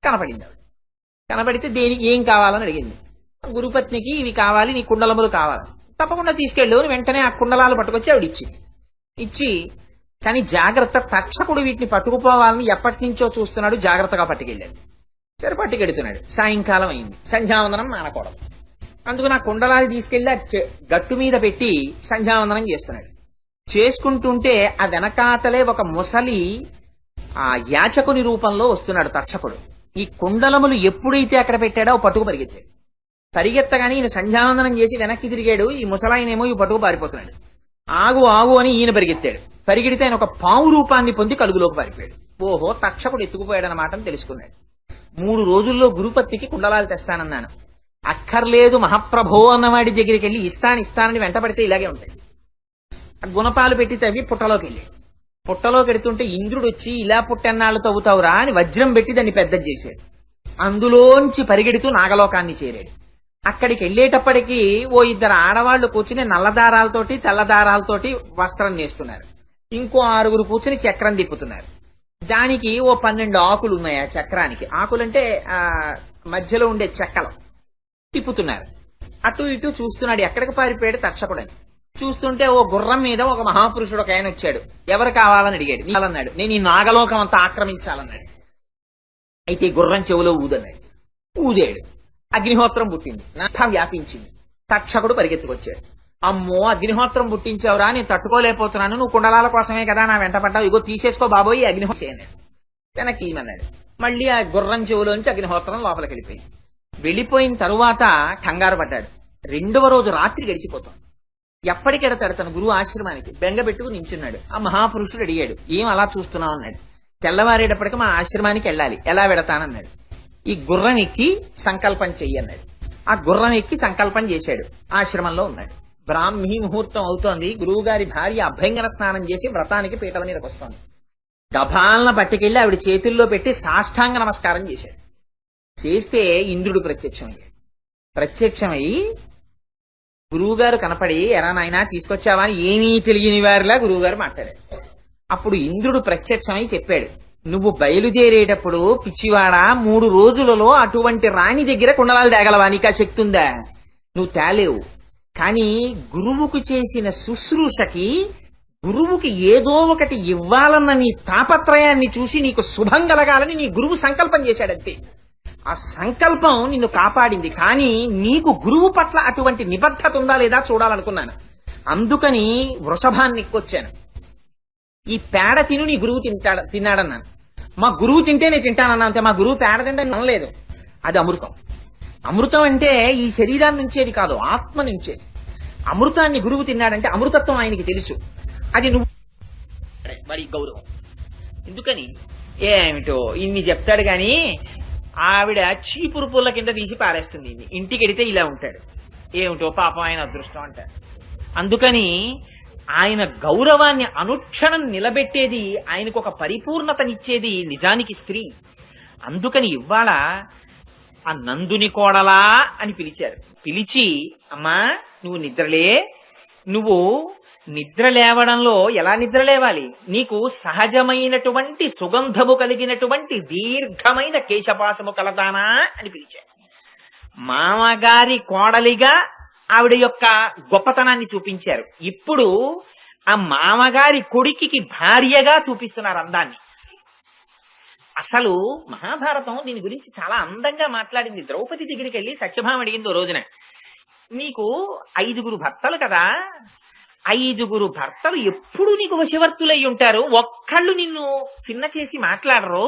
కనపడింది ఆవిడ. కనపడితే దేనికి ఏం కావాలని అడిగింది. గురుపత్నికి ఇవి కావాలి, నీ కుండలములు కావాలి, తప్పకుండా తీసుకెళ్ళు. వెంటనే ఆ కుండలాలు పట్టుకొచ్చి ఆవిడ ఇచ్చి కానీ జాగ్రత్త, తక్షకుడు వీటిని పట్టుకుపోవాలని ఎప్పటి నుంచో చూస్తున్నాడు, జాగ్రత్తగా పట్టుకెళ్ళాడు. సరే పట్టుకెడుతున్నాడు. సాయంకాలం అయింది, సంధ్యావందనం మానకూడదు. అందుకు నా కుండలాలు తీసుకెళ్లి గట్టు మీద పెట్టి సంధ్యావందనం చేస్తున్నాడు. చేసుకుంటుంటే ఆ వెనకాతలే ఒక ముసలి ఆ యాచకుని రూపంలో వస్తున్నాడు తక్షకుడు. ఈ కుండలములు ఎప్పుడైతే అక్కడ పెట్టాడో పట్టుకు పరిగెత్తాడు. పరిగెత్తగానే ఈయన సంధ్యావందనం చేసి వెనక్కి తిరిగాడు. ఈ ముసలాయనేమో ఈ పట్టుకు పారిపోతున్నాడు. ఆగు ఆగు అని ఈయన పరిగెత్తాడు. పరిగెడితే ఆయన ఒక పాము రూపాన్ని పొంది కలుగులోకి పారిపోయాడు. ఓహో, తక్షకుడు ఎత్తుకుపోయాడన్నమాట అని తెలుసుకున్నాడు. 3 రోజుల్లో గురుపత్నికి కుండలాలు తెస్తానన్నాను. అక్కర్లేదు మహాప్రభో అన్నవాడి దగ్గరికి వెళ్ళి ఇస్తానని వెంటపడితే ఇలాగే ఉంటాయి. గుణపాలు పెట్టి తవ్వి పుట్టలోకి వెళ్ళాడు. పుట్టలోకి వెడుతుంటే ఇంద్రుడు వచ్చి, ఇలా పుట్టెన్నాళ్ళు తవ్వుతావురా అని వజ్రం పెట్టి దాన్ని పెద్దది చేశాడు. అందులోంచి పరిగెడుతూ నాగలోకాన్ని చేరాడు. అక్కడికి వెళ్ళేటప్పటికీ ఓ 2 ఆడవాళ్లు కూర్చుని నల్లదారాలతోటి తెల్లదారాలతోటి వస్త్రం నేస్తున్నారు. ఇంకో 6 కూర్చుని చక్రం తిప్పుతున్నారు. దానికి ఓ 12 ఆకులు ఉన్నాయి. ఆ చక్రానికి ఆకులంటే ఆ మధ్యలో ఉండే చెక్కలు తిప్పుతున్నారు. అటు ఇటు చూస్తున్నాడు. ఎక్కడికి పారిపోయాడు తక్షకుడని చూస్తుంటే ఓ గుర్రం మీద ఒక మహాపురుషుడు ఒక ఆయన వచ్చాడు. ఎవరు కావాలని అడిగాడు. అన్నాడు, నేను ఈ నాగలోకం అంతా ఆక్రమించాలన్నాడు. అయితే గుర్రం చెవులో ఊదన్నాడు. ఊదాడు. అగ్నిహోత్రం పుట్టింది, అంతా వ్యాపించింది. తక్షకుడు పరిగెత్తుకొచ్చాడు. అమ్మో, అగ్నిహోత్రం పుట్టించావురా, నేను తట్టుకోలేకపోతున్నాను, నువ్వు కుండలాల కోసమే కదా నా వెంట పడ్డావు, ఇగో తీసేసుకో బాబోయ్ అగ్నిహోత్రం అన్నాడు. వెనక్కి ఇమన్నాడు. మళ్ళీ ఆ గుర్రం చెవులోంచి అగ్నిహోత్రం లోపలికి వెళ్ళిపోయింది. వెళ్ళిపోయిన తరువాత కంగారు పడ్డాడు. 2వ రోజు రాత్రి గడిచిపోతాం. ఎప్పటికెడతాడు తన గురువు ఆశ్రమానికి. బెంగ పెట్టుకుని నించున్నాడు. ఆ మహాపురుషుడు అడిగాడు, ఏం అలా చూస్తున్నావు అన్నాడు. తెల్లవారేటప్పటికి మా ఆశ్రమానికి వెళ్ళాలి, ఎలా వెడతానన్నాడు. ఈ గుర్రం ఎక్కి సంకల్పం చెయ్యి అన్నాడు. ఆ గుర్రం ఎక్కి సంకల్పం చేశాడు. ఆశ్రమంలో ఉన్నాడు. బ్రాహ్మీ ముహూర్తం అవుతోంది. గురువు గారి భార్య అభ్యంగన స్నానం చేసి వ్రతానికి పీటల మీదకి వస్తోంది. గభాలన పట్టుకెళ్లి ఆవిడ చేతుల్లో పెట్టి సాష్టాంగ నమస్కారం చేశాడు. చేస్తే ఇంద్రుడు ప్రత్యక్షమై గురువుగారు కనపడి, ఎరా నాయనా తీసుకొచ్చావా అని ఏమీ తెలియని వారిలా గురువుగారు మాట్లాడారు. అప్పుడు ఇంద్రుడు ప్రత్యక్షమై చెప్పాడు, నువ్వు బయలుదేరేటప్పుడు పిచ్చివాడా 3 రోజులలో అటువంటి రాణి దగ్గర కుండలాలు తేగలవా, నీకు ఆ శక్తి ఉందా? నువ్వు తేలేవు. కానీ గురువుకు చేసిన శుశ్రూషకి, గురువుకి ఏదో ఒకటి ఇవ్వాలన్న నీ తాపత్రయాన్ని చూసి నీకు శుభం కలగాలని నీ గురువు సంకల్పం చేశాడంతే. ఆ సంకల్పం నిన్ను కాపాడింది. కానీ నీకు గురువు పట్ల అటువంటి నిబద్ధత ఉందా లేదా చూడాలనుకున్నాను. అందుకని వృషభాన్ని ఎక్కొచ్చాను. ఈ పేడ తిను నీ గురువు తిన్నాడన్నాను. మా గురువు తింటే నేను తింటానన్నా అంతే, మా గురువు పేడ తింటే అనలేదు. అది అమృతం. అమృతం అంటే ఈ శరీరాన్ని నుంచేది కాదు, ఆత్మ నుంచేది. అమృతాన్ని గురువు తిన్నాడంటే అమృతత్వం ఆయనకి తెలుసు. అది నువ్వు వాడి గౌరవం. ఎందుకని ఏమిటో ఇన్ని చెప్తాడు గాని ఆవిడ చీపురు పుల్ల కింద తీసి పారేస్తుంది. ఇంటికి వెడితే ఇలా ఉంటాడు. ఏమిటో పాపం ఆయన అదృష్టం అంటారు. అందుకని ఆయన గౌరవాన్ని అనుక్షణం నిలబెట్టేది, ఆయనకు ఒక పరిపూర్ణతనిచ్చేది నిజానికి స్త్రీ. అందుకని ఇవాళ ఆ నందుని కోడలా అని పిలిచారు. పిలిచి, అమ్మా నువ్వు నిద్రలే, నువ్వు నిద్ర లేవడంలో ఎలా నిద్ర లేవాలి, నీకు సహజమైనటువంటి సుగంధము కలిగినటువంటి దీర్ఘమైన కేశపాసము కలదానా అని పిలిచారు. మామగారి కోడలిగా ఆవిడ యొక్క గొప్పతనాన్ని చూపించారు. ఇప్పుడు ఆ మామగారి కొడుకుకి భార్యగా చూపిస్తున్నారు అందాన్ని. అసలు మహాభారతం దీని గురించి చాలా అందంగా మాట్లాడింది. ద్రౌపది దగ్గరికి వెళ్ళి సత్యభామ అడిగింది ఓ రోజున, నీకు 5 భర్తలు కదా, 5 భర్తలు ఎప్పుడు నీకు వశవర్తులై ఉంటారు, ఒక్కళ్ళు నిన్ను చిన్న చేసి మాట్లాడరు,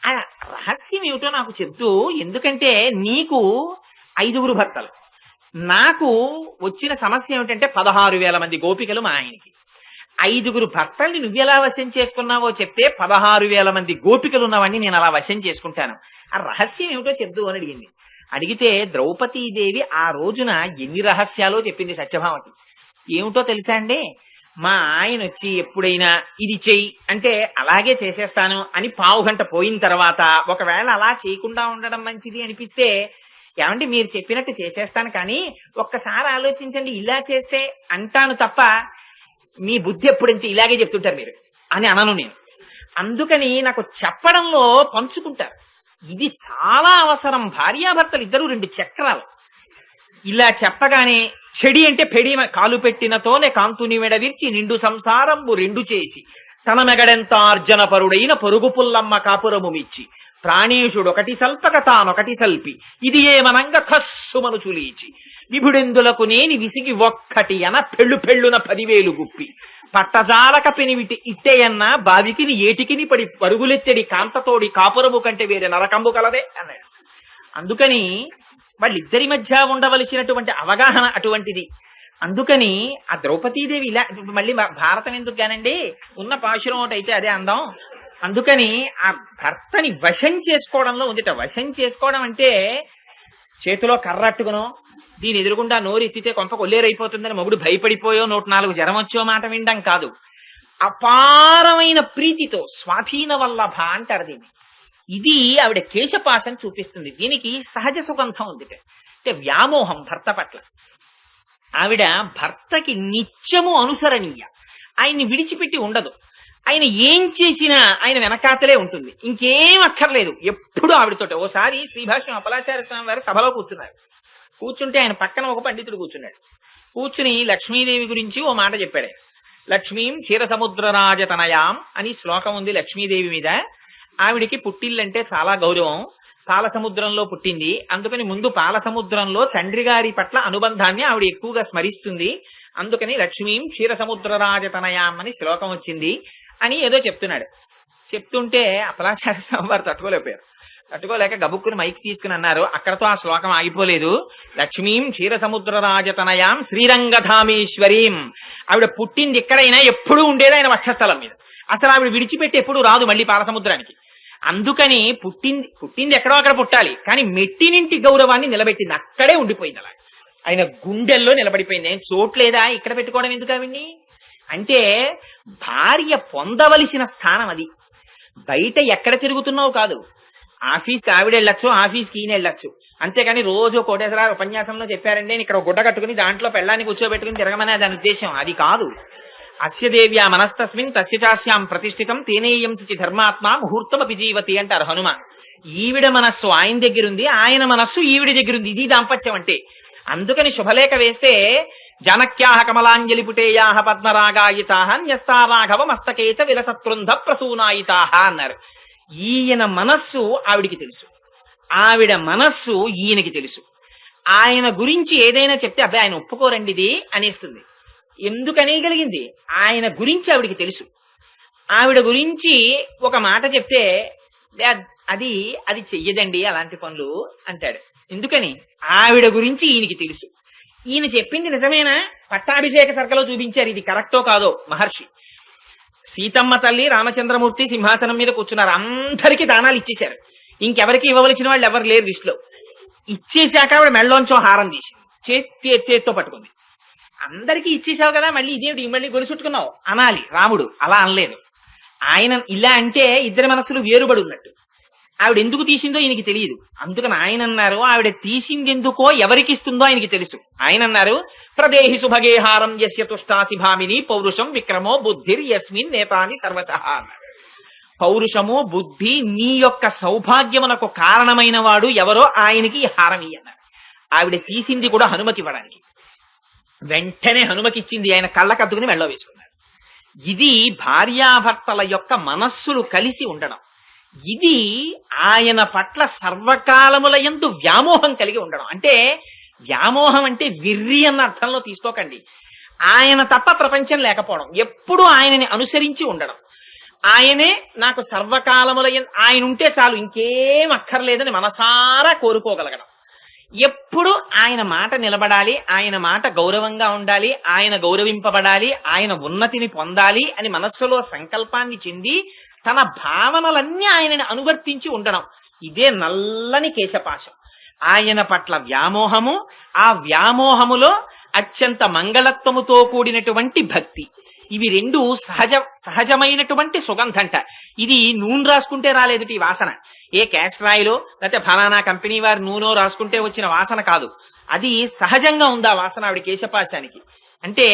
ఆ రహస్యం ఏమిటో నాకు చెప్తూ, ఎందుకంటే నీకు 5 భర్తలు, నాకు వచ్చిన సమస్య ఏమిటంటే 16,000 మంది గోపికలు మా ఆయనకి. 5 భర్తల్ని నువ్వెలా వశం చేసుకున్నావో చెప్తే 16,000 మంది గోపికలు ఉన్నవాడిని నేను అలా వశం చేసుకుంటాను. ఆ రహస్యం ఏమిటో చెప్తూ అని అడిగింది. అడిగితే ద్రౌపదీదేవి ఆ రోజున ఎన్ని రహస్యాలో చెప్పింది సత్యభామకి. ఏమిటో తెలుసా అండి, మా ఆయన వచ్చి ఎప్పుడైనా ఇది చెయ్యి అంటే అలాగే చేసేస్తాను అని 1/2 గంట పోయిన తర్వాత ఒకవేళ అలా చేయకుండా ఉండడం మంచిది అనిపిస్తే, ఏమంటే మీరు చెప్పినట్టు చేసేస్తాను కానీ ఒక్కసారి ఆలోచించండి ఇలా చేస్తే అంటాను తప్ప మీ బుద్ధి ఎప్పుడంటే ఇలాగే చెప్తుంటారు మీరు అని అనను నేను. అందుకని నాకు చెప్పడంలో పంచుకుంటారు. ఇది చాలా అవసరం. భార్యాభర్తలు ఇద్దరు 2 చక్రాలు. ఇలా చెప్పగానే చెడి అంటే పెడి కాలు పెట్టినతోనే కాంతుని వెడవిర్చి నిండు సంసారంబు 2 చేసి తన మెగడెంత అర్జన పరుడైన పొరుగు పుల్లమ్మ కాపురము మిచ్చి ప్రాణేశుడొకటి సల్పక తానొకటి సల్పి ఇది ఏమనంగ ఖస్సుమను చులీచి విభుడెందులకు నేని విసిగి ఒక్కటి అన పెళ్ళున 10,000 గుప్పి పట్టజాలక పెనివిటి ఇట్టేయన్న బావికిని ఏటికిని పడి పరుగులెత్తడి కాంతతోడి కాపురము కంటే వేరే నరకంబు కలదే అన్నాడు. అందుకని వాళ్ళిద్దరి మధ్య ఉండవలసినటువంటి అవగాహన అటువంటిది. అందుకని ఆ ద్రౌపదీదేవి ఇలా, మళ్ళీ భారతం ఎందుకు కానండి, ఉన్న పాశురం ఒకటి అయితే అదే అందం. అందుకని ఆ భర్తని వశం చేసుకోవడంలో ఉందిట. వశం చేసుకోవడం అంటే చేతిలో కర్రట్టుకునో దీని ఎదురుగుండా నోరు ఎత్తితే కొంప కొల్లేరైపోతుందని మొగుడు భయపడిపోయో 104 జ్వరం వచ్చో మాట వినడం కాదు. అపారమైన ప్రీతితో స్వాధీన వల్లభ అంటారు దీన్ని. ఇది ఆవిడ కేశపాసం చూపిస్తుంది. దీనికి సహజ సుగంధం ఉంది. అంటే వ్యామోహం భర్త పట్ల. ఆవిడ భర్తకి నిత్యము అనుసరణీయ, ఆయన్ని విడిచిపెట్టి ఉండదు. ఆయన ఏం చేసినా ఆయన వెనకాతలే ఉంటుంది, ఇంకేం అక్కర్లేదు. ఎప్పుడు ఆవిడతోటే. ఓసారి శ్రీభాష్యం అప్పలాచార్య స్వామి వారు సభలో కూర్చున్నారు. కూర్చుంటే ఆయన పక్కన ఒక పండితుడు కూర్చున్నాడు. కూర్చుని లక్ష్మీదేవి గురించి ఓ మాట చెప్పాడు. లక్ష్మీం క్షీరసముద్రరాజతనయాం అని శ్లోకం ఉంది లక్ష్మీదేవి మీద. ఆవిడికి పుట్టిల్లంటే చాలా గౌరవం. పాలసముద్రంలో పుట్టింది, అందుకని ముందు పాలసముద్రంలో తండ్రి గారి పట్ల అనుబంధాన్ని ఆవిడ ఎక్కువగా స్మరిస్తుంది. అందుకని లక్ష్మీం క్షీరసముద్రరాజతనయాం అని శ్లోకం వచ్చింది అని ఏదో చెప్తున్నాడు. చెప్తుంటే అప్పలాచార్య స్వామి వారు తట్టుకోలేక గబుక్కుని మైక్ తీసుకుని అన్నారు. అక్కడతో ఆ శ్లోకం ఆగిపోలేదు. లక్ష్మీం క్షీరసముద్రరాజతనయాం శ్రీరంగధామేశ్వరీం. ఆవిడ పుట్టింది ఎక్కడైనా ఎప్పుడూ ఉండేది ఆయన వక్షస్థలం మీద. అసలు ఆవిడ విడిచిపెట్టి ఎప్పుడు రాదు మళ్ళీ పాలసముద్రానికి. అందుకని పుట్టింది ఎక్కడో అక్కడ పుట్టాలి, కానీ మెట్టినింటి గౌరవాన్ని నిలబెట్టింది. అక్కడే ఉండిపోయింది. అలా ఆయన గుండెల్లో నిలబడిపోయింది. ఏం చోట్లేదా ఇక్కడ పెట్టుకోవడం ఎందుకు ఆవిడ్ని అంటే, భార్య పొందవలసిన స్థానం అది. బయట ఎక్కడ తిరుగుతున్నావు కాదు. ఆఫీస్కి ఆవిడ వెళ్ళొచ్చు, ఆఫీస్కి ఈయన వెళ్ళొచ్చు. అంతేగాని రోజు కోటేశ్వర ఉపన్యాసంలో చెప్పారండి నేను ఇక్కడ గుడ్డ కట్టుకుని దాంట్లో పెళ్ళాన్ని కూర్చోబెట్టుకుని తిరగమనే దాని ఉద్దేశం అది కాదు. అస్య దేవ్యా మనస్తస్మిన్ తస్య చాస్యాం ప్రతిష్ఠితం తేనేయం శుచి ధర్మాత్మ ముహూర్తమపి జీవతి అంటారు హనుమ. ఈవిడ మనస్సు ఆయన దగ్గరుంది, ఆయన మనస్సు ఈవిడ దగ్గరుంది. ఇది దాంపత్యం అంటే. అందుకని శుభలేఖ వేస్తే జనక్యాహ కమలాంజలి పుటేయాహ పద్మరాగాయితాహ న్యస్తా రాఘవ మస్తకేచ విలసత్రుంధ ప్రసూనాయితాహ అన్నారు. ఈయన మనస్సు ఆవిడికి తెలుసు, ఆవిడ మనస్సు ఈయనకి తెలుసు. ఆయన గురించి ఏదైనా చెప్తే అబ్బాయి ఆయన ఒప్పుకోరండి ఇది అనేస్తుంది. ఎందుకు అనేయగలిగింది? ఆయన గురించి ఆవిడికి తెలుసు. ఆవిడ గురించి ఒక మాట చెప్తే అది అది చెయ్యదండి అలాంటి పనులు అంటాడు. ఎందుకని? ఆవిడ గురించి ఈయనకి తెలుసు. ఈయన చెప్పింది నిజమేనా? పట్టాభిషేక సర్కలో చూపించారు ఇది కరెక్టో కాదో మహర్షి. సీతమ్మ తల్లి రామచంద్రమూర్తి సింహాసనం మీద కూర్చున్నారు, అందరికీ దానాలు ఇచ్చేశారు, ఇంకెవరికి ఇవ్వవలసిన వాళ్ళు ఎవరు లేరు లిస్టులో. ఇచ్చేశాక ఆవిడ మెళ్ళలోంచో హారం తీసింది, చేత్తో పట్టుకుంది. అందరికీ ఇచ్చేసావు కదా, మళ్ళీ ఇదేమిటి మళ్ళీ గొలుసుట్టుకున్నావు అనాలి. రాముడు అలా అనలేదు. ఆయన ఇలా అంటే ఇద్దరి మనస్సులు వేరుబడి ఉన్నట్టు. ఆవిడ ఎందుకు తీసిందో ఈయనకి తెలియదు, అందుకని ఆయన అన్నారు ఆవిడ తీసింది ఎందుకో ఎవరికి ఇస్తుందో ఆయనకి తెలుసు. ఆయన అన్నారు ప్రదేహి సుభగేహారం యస్య తుష్టాసి భామిని పౌరుషం విక్రమో బుద్ధిర్ యస్మిన్ నేతాని సర్వశః అన్నారు. పౌరుషము బుద్ధి నీ యొక్క సౌభాగ్యమునకు కారణమైన వాడు ఎవరో ఆయనకి ఈ హారం ఇయ్యన్నారు. ఆవిడ తీసింది కూడా హనుమకి ఇవ్వడానికి. వెంటనే హనుమకి ఇచ్చింది, ఆయన కళ్ళకద్దుకుని మెళ్ళో వేసుకున్నాడు. ఇది భార్యాభర్తల యొక్క మనస్సులు కలిసి ఉండడం. ఇది ఆయన పట్ల సర్వకాలముల యందు వ్యామోహం కలిగి ఉండడం. అంటే వ్యామోహం అంటే విర్రి అన్న అర్థంలో తీసుకోకండి. ఆయన తప్ప ప్రపంచం లేకపోవడం, ఎప్పుడూ ఆయనని అనుసరించి ఉండడం. ఆయనే నాకు సర్వకాలముల ఆయన ఉంటే చాలు, ఇంకేం అక్కర్లేదని మనసారా కోరుకోగలగడం. ఎప్పుడు ఆయన మాట నిలబడాలి, ఆయన మాట గౌరవంగా ఉండాలి, ఆయన గౌరవింపబడాలి, ఆయన ఉన్నతిని పొందాలి అని మనస్సులో సంకల్పాన్ని చెంది తన భావనలన్నీ ఆయనని అనువర్తించి ఉండడం. ఇదే నల్లని కేశపాశం. ఆయన పట్ల వ్యామోహము, ఆ వ్యామోహములో అత్యంత మంగళత్వముతో కూడినటువంటి భక్తి. ఇవి రెండు సహజమైనటువంటి సుగంధంట. ఇది నూనె రాసుకుంటే రాలేదు ఈ వాసన, ఏ క్యాస్టర్ ఆయిలో లేకపోతే ఫలానా కంపెనీ వారి నూనె రాసుకుంటే వచ్చిన వాసన కాదు. అది సహజంగా ఉంది ఆ వాసన ఆవిడ కేశపాశానికి. అంటే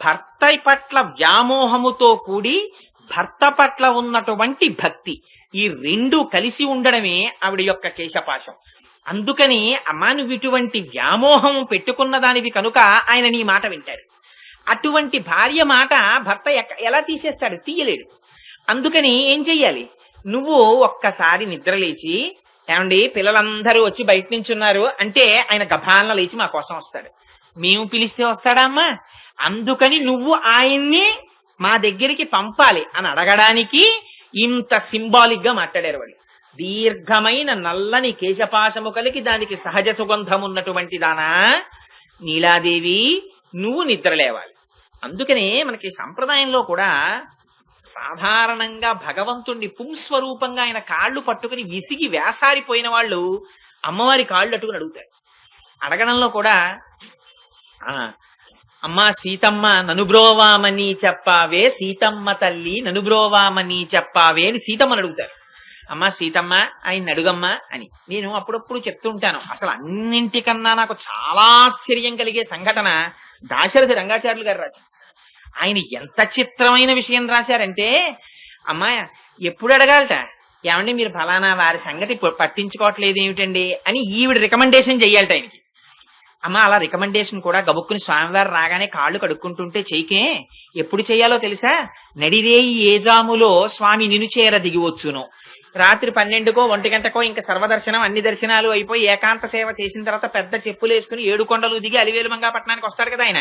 భర్త పట్ల వ్యామోహముతో కూడి భర్త పట్ల ఉన్నటువంటి భక్తి, ఈ రెండు కలిసి ఉండడమే ఆవిడ యొక్క కేశపాశం. అందుకని అమ్మా నువ్వు ఇటువంటి వ్యామోహం పెట్టుకున్న దానివి కనుక ఆయన నీ మాట వింటాడు. అటువంటి భార్య మాట భర్త ఎలా తీసేస్తాడు? తీయలేడు. అందుకని ఏం చెయ్యాలి? నువ్వు ఒక్కసారి నిద్రలేచి, ఏమండి పిల్లలందరూ వచ్చి బయట నుంచి ఉన్నారు అంటే ఆయన గభాలన లేచి మా కోసం వస్తాడు. మేము పిలిస్తే వస్తాడా అమ్మా? అందుకని నువ్వు ఆయన్ని మా దగ్గరికి పంపాలి అని అడగడానికి ఇంత సింబాలిక్ గా మాట్లాడారు వాళ్ళు. దీర్ఘమైన నల్లని కేశపాశము కలిగి దానికి సహజ సుగంధం ఉన్నటువంటి దానా నీలాదేవి, నువ్వు నిద్రలేవాలి. అందుకనే మనకి సంప్రదాయంలో కూడా సాధారణంగా భగవంతుణ్ణి పుంస్వరూపంగా ఆయన కాళ్ళు పట్టుకుని విసిగి వేసారిపోయిన వాళ్ళు అమ్మవారి కాళ్ళు అట్టుకుని అడుగుతారు. అడగడంలో కూడా అమ్మా సీతమ్మ ననుబ్రోవామని చెప్పావే, సీతమ్మ తల్లి ననుబ్రోవామని చెప్పావే అని సీతమ్మని అడుగుతారు. అమ్మా సీతమ్మ ఆయన అడుగమ్మా అని. నేను అప్పుడప్పుడు చెప్తుంటాను, అసలు అన్నింటికన్నా నాకు చాలా ఆశ్చర్యం కలిగే సంఘటన దాశరథి రంగాచార్యులు గారు రాశారు. ఆయన ఎంత చిత్రమైన విషయం రాశారంటే, అమ్మా ఎప్పుడు అడగాలట, ఏమండి మీరు ఫలానా వారి సంగతి పట్టించుకోవట్లేదు ఏమిటండి అని ఈవిడ రికమెండేషన్ చెయ్యాలట ఆయనకి. అమ్మ అలా రికమెండేషన్ కూడా గబుక్కుని స్వామివారు రాగానే కాళ్ళు కడుక్కుంటుంటే చెయ్యకే, ఎప్పుడు చెయ్యాలో తెలుసా? నడిరేయి ఏజాములో స్వామి నిను చేర దిగివచ్చును. రాత్రి 12కో 1 గంటకో ఇంకా సర్వదర్శనం అన్ని దర్శనాలు అయిపోయి ఏకాంత సేవ చేసిన తర్వాత పెద్ద చెప్పులు వేసుకుని 7 కొండలు దిగి అలివేలు మంగాపట్నానికి వస్తాడు కదా ఆయన.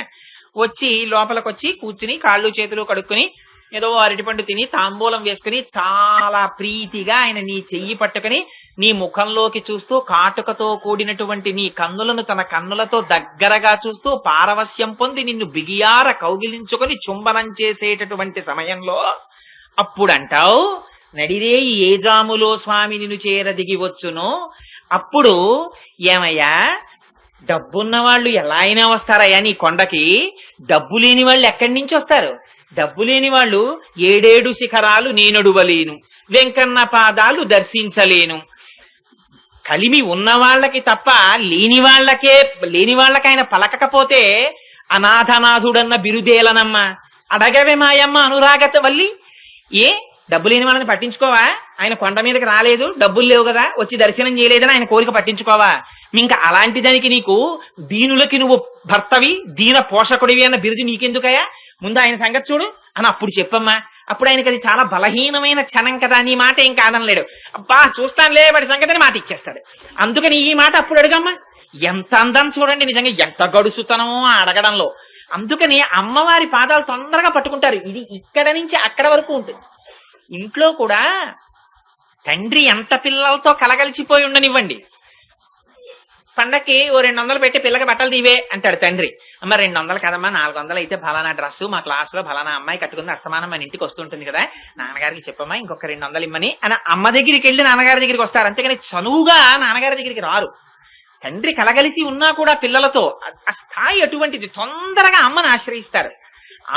వచ్చి లోపలికొచ్చి కూర్చుని కాళ్ళు చేతులు కడుక్కుని ఏదో అరటిపండు తిని తాంబూలం వేసుకుని చాలా ప్రీతిగా ఆయన నీ చెయ్యి పట్టుకుని నీ ముఖంలోకి చూస్తూ కాటుకతో కూడినటువంటి నీ కన్నులను తన కన్నులతో దగ్గరగా చూస్తూ పారవస్యం పొంది నిన్ను బిగియార కౌగిలించుకొని చుంబనం చేసేటటువంటి సమయంలో అప్పుడంటావు నడిరేయి ఏజాములో స్వామి నిన్ను చేర దిగివచ్చును. అప్పుడు ఏమయ్యా డబ్బున్న వాళ్ళు ఎలా అయినా వస్తారయ్యా నీ కొండకి, డబ్బు లేని వాళ్ళు ఎక్కడి నుంచి వస్తారు? డబ్బు లేని వాళ్ళు 7 శిఖరాలు నేనడువలేను, వెంకన్న పాదాలు దర్శించలేను. కలిమి ఉన్న వాళ్ళకి తప్ప లేని వాళ్ళకి ఆయన పలకకపోతే అనాథనాథుడన్న బిరుదేలనమ్మ. అడగవే మాయమ్మ అనురాగత వల్లి, ఏ డబ్బు లేని వాళ్ళని పట్టించుకోవా? ఆయన కొండ మీదకి రాలేదు, డబ్బులు లేవు కదా, వచ్చి దర్శనం చేయలేదని ఆయన కోరిక పట్టించుకోవా? ఇంకా అలాంటి దానికి నీకు దీనులకి నువ్వు భర్తవి, దీన పోషకుడివి అన్న బిరుదు నీకెందుకయా? ముందు ఆయన సంగతి చూడు అని అప్పుడు చెప్పమ్మా. అప్పుడు ఆయనకి అది చాలా బలహీనమైన క్షణం కదా, నీ మాట ఏం కాదనలేడు. అబ్బా చూస్తానులే వాడి సంగతిని మాట ఇచ్చేస్తాడు. అందుకని ఈ మాట అప్పుడు అడుగమ్మా. ఎంత అందం చూడండి, నిజంగా ఎంత గడుసుతనమో అడగడంలో. అందుకని అమ్మవారి పాదాలు తొందరగా పట్టుకుంటారు. ఇది ఇక్కడ నుంచి అక్కడ వరకు ఉంటుంది. ఇంట్లో కూడా తండ్రి ఎంత పిల్లలతో కలగలిచిపోయి ఉండనివ్వండి, పండక్కి ఓ 200 పెట్టి పిల్లకి బట్టలు తీవే అంటాడు తండ్రి. అమ్మ 200 కదమ్మా, 400 అయితే ఫలానా డ్రెస్ మా క్లాస్ లో ఫలానా అమ్మాయి కట్టుకుంది, అస్తమానం మన ఇంటికి వస్తుంటుంది కదా, నాన్నగారికి చెప్పమ్మా ఇంకొక 200 ఇమ్మని అని అమ్మ దగ్గరికి వెళ్ళి నాన్నగారి దగ్గరికి వస్తారు. అంతేగాని చనువుగా నాన్నగారి దగ్గరికి రారు. తండ్రి కలగలిసి ఉన్నా కూడా పిల్లలతో ఆ స్థాయి అటువంటిది. తొందరగా అమ్మని ఆశ్రయిస్తారు.